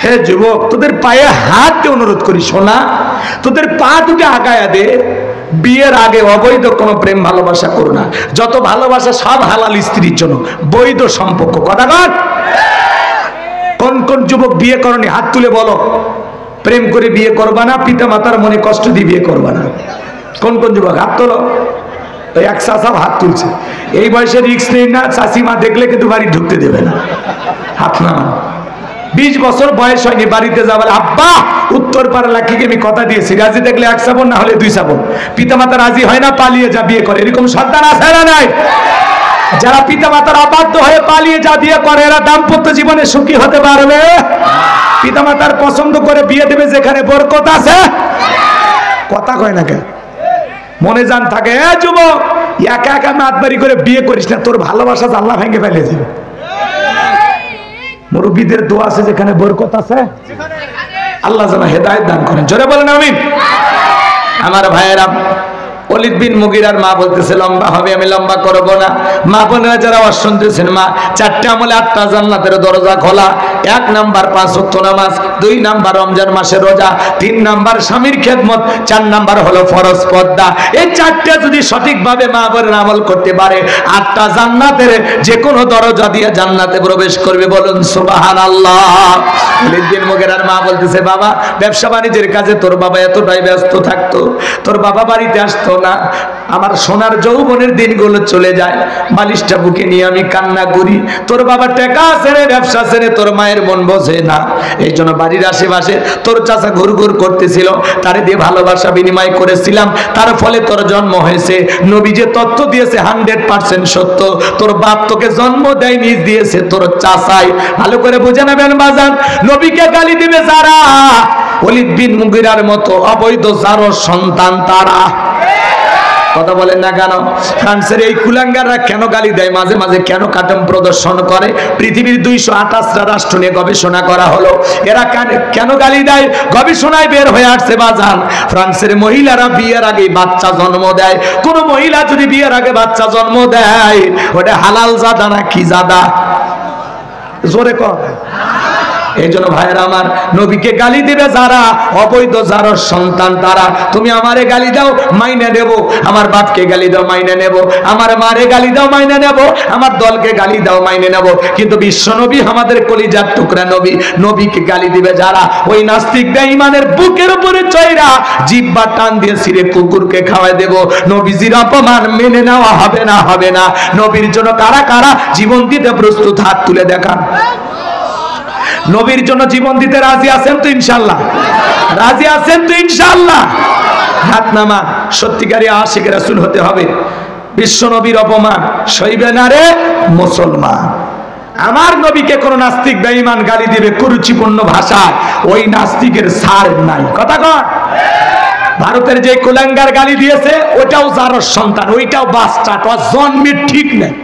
হে যুবক, তোদের পায়ে হাত দিয়ে অনুরোধ করি, শোনা, তোদের পা দুটো আগায়া দে। বিয়ের আগে অবৈধ কোনো প্রেম ভালোবাসা করো না, যত ভালোবাসা সব হালাল স্ত্রীর জন্য, বৈধ সম্পর্ক। কথা কর। কোন কোন যুবক বিয়ে করনি হাত তুলে বলো, প্রেম করে বিয়ে করবা না, পিতা মাতার মনে কষ্ট দিয়ে বিয়ে করবা না। কোন কোন যুবক হাত তোলো। ওই এক চাচা হাত তুলছে, এই বয়সে রিস্ক নেই না, চাষিমা দেখলে কিন্তু বাড়ি ঢুকতে দেবে না, হাত না। 20 বছর বয়স হয়নি, বাড়িতে যাবার আব্বা উত্তর পাড়া লাকিকে আমি কথা দিয়েছি, রাজি দেখলে 1 শ্রাবণ, না হলে 2 শ্রাবণ। পিতা মাতা রাজি হয় না, পালিয়ে যা বিয়ে করে, এরকম সন্তান আছে না নাই? যারা পিতা মাতার অবাধ্য হয়ে পালিয়ে যা বিয়ে করে, এরা দাম্পত্য জীবনে সুখী হতে পারবে? পিতা মাতার পছন্দ করে বিয়ে দেবে যেখানে বরকত আছে। কথা কয় না কেন? মনে জান থাকে, এ যুবক, একা একা মাতবাড়ি করে বিয়ে করিস না, তোর ভালোবাসা আল্লাহ ভেঙে ফেলে যাবে। মুরব্বীদের দোয়া আছে, যেখানে বরকত আছে আল্লাহ যেন হেদায়েত দান করেন। জোরে বলেন আমিন। আমার ভাইয়েরা, ওলীদ বিন মুগীরার মা বলতেছে লম্বা হবে, আমি লম্বা করব না। মা বোনেরা যারা ওয়াজ শুনতেছেন, মা 4টে আমলে 8টা জান্নাতের দরজা খোলা। 1 নাম্বার 5 ওয়াক্ত নামাজ, 2 নাম্বার রমজান মাসের রোজা, 3 নাম্বার স্বামীর খেদমত, 4 নাম্বার হলো ফরজ পর্দা। এই 4টে যদি সঠিকভাবে মা বোনেরা আমল করতে পারে, 8টা জান্নাতের যে কোনো দরজা দিয়ে জান্নাতে প্রবেশ করবে। বলুন সুবহানাল্লাহ। ওলীদ বিন মুগীরার মা বলতেছে, বাবা ব্যবসা বাণিজ্যের কাজে তোর বাবা এতটাই ব্যস্ত থাকতো, তোর বাবা বাড়িতে আসতো না। আমার সোনার যৌবনের দিনগুলো চলে যায়, বালিশটা বুকে নিয়ে আমি কান্না করি। তোর বাবা টাকা ছেড়ে ব্যবসা ছেড়ে তোর মায়ের মন বসে না, এই জন্য বাড়ির আশেপাশে তোর চাচা ঘুরঘুর করতেছিল, তারে দিয়ে ভালোবাসা বিনিময় করেছিলাম, তার ফলে তোর জন্ম হয়েছে। নবী যে তথ্য দিয়েছে 100% সত্য। তোর বাপ তোকে জন্ম দেয়, নিজ দিয়েছে তোর চাচাই। ভালো করে বুঝে নেবেন বাজান, নবীকে গালি দিবে যারা, ওলীদ বিন মুগীরার মতো অবৈধ যারও সন্তান তারা। কথা বলেন না কেন? ফ্রান্সের এই কুলাঙ্গাররা কেন গালি দেয়, মাঝে মাঝে কেন কাটম প্রদর্শন করে? পৃথিবীর 228টা রাষ্ট্র নিয়ে গবেষণা করা হলো, এরা কেন গালি দেয়? গবেষণায় বের হয়ে আসছে বাজান, ফ্রান্সের মহিলারা বিয়ের আগে বাচ্চা জন্ম দেয়। কোন মহিলা যদি বিয়ের আগে বাচ্চা জন্ম দেয়, ওটা হালাল জাদা না কি জাদা? জোরে কর। এই জন্য ভাইয়েরা আমার, নবীকে গালি দিবে যারা, অবৈধ যারা সন্তান তারা। তুমি আমারে গালি দাও, মাইনে নেব। আমার বাপকে গালি দাও, মাইনে নেব। আমার মারে গালি দাও, মাইনে নেব। আমার দলকে গালি দাও, মাইনে নেব। কিন্তু বিশ্ব নবী আমাদের কলিজার টুকরা নবী, নবীকে গালি দিবে যারা, ওই নাস্তিক বেঈমানের বুকের উপরে চয়রা জিহ্বা টান দিয়ে ছিঁড়ে কুকুরকে খাওয়াই দেব। নবীজির অপমান মেনে নেওয়া হবে না, হবে না। নবীর জন্য কারা কারা জীবন দিতে প্রস্তুত? হাত তুলে দেখান। নবীর জন্য জীবন দিতে রাজি আছেন তো ইনশাআল্লাহ? রাজি আছেন তো ইনশাআল্লাহ? হাত নামা। সত্যিকারী আশিক রাসূল হতে হবে। বিশ্ব নবীর অপমান সইবে না রে মুসলমান। আমার নবীকে কোন নাস্তিক বেঈমান গালি দিবে কুরুচিপূর্ণ ভাষায়, ওই নাস্তিকের ছাড় নাই। কথা কর। ভারতের যে কুলাঙ্গার গালি দিয়েছে, ওটাও যার সন্তান, ওইটাও বাচ্চা, তো জন্মের ঠিক নেই।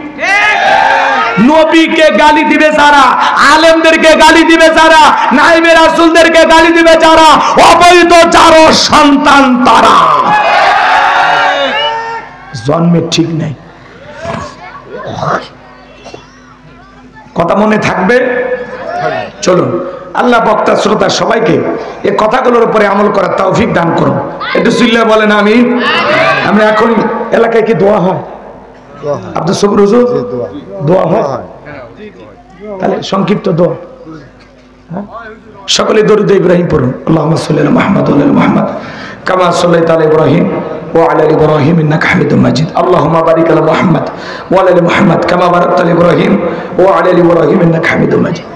নবীকে গালি দিবে যারা, আলেমদেরকে গালি দিবে যারা, নাইবে রাসূলদেরকে গালি দিবে যারা, অবৈধ যার সন্তান তারা, জন্মের ঠিক নেই। কথা মনে থাকবে? চলুন, আল্লাহ বক্তা শ্রোতা সবাইকে এই কথাগুলোর উপরে আমল করার তৌফিক দান করুন। একটু চিল্লায় বলেন আমিন। আমরা এখন এলাকায় কি দোয়া হয়? আব্দুল সবুর হুজুর দোয়া হয়, তাহলে সংক্ষিপ্ত দোয়া। সকলে দরুদ ইব্রাহিম পড়ুন। আল্লাহুম্মা সাল্লি আলা মুহাম্মাদ ওয়া আলা মুহাম্মাদ কামা সাল্লাইতা আলা ইব্রাহিম ওয়া আলা আলি ইব্রাহিম ইন্নাকা হামিদুম মাজিদ। আল্লাহুম্মা বারিক আলা মুহাম্মাদ ওয়া আলা আলি মুহাম্মাদ কামা বারাকতা আলা ইব্রাহিম ওয়া আলা আলি ইব্রাহিম ইন্নাকা হামিদুম মাজিদ।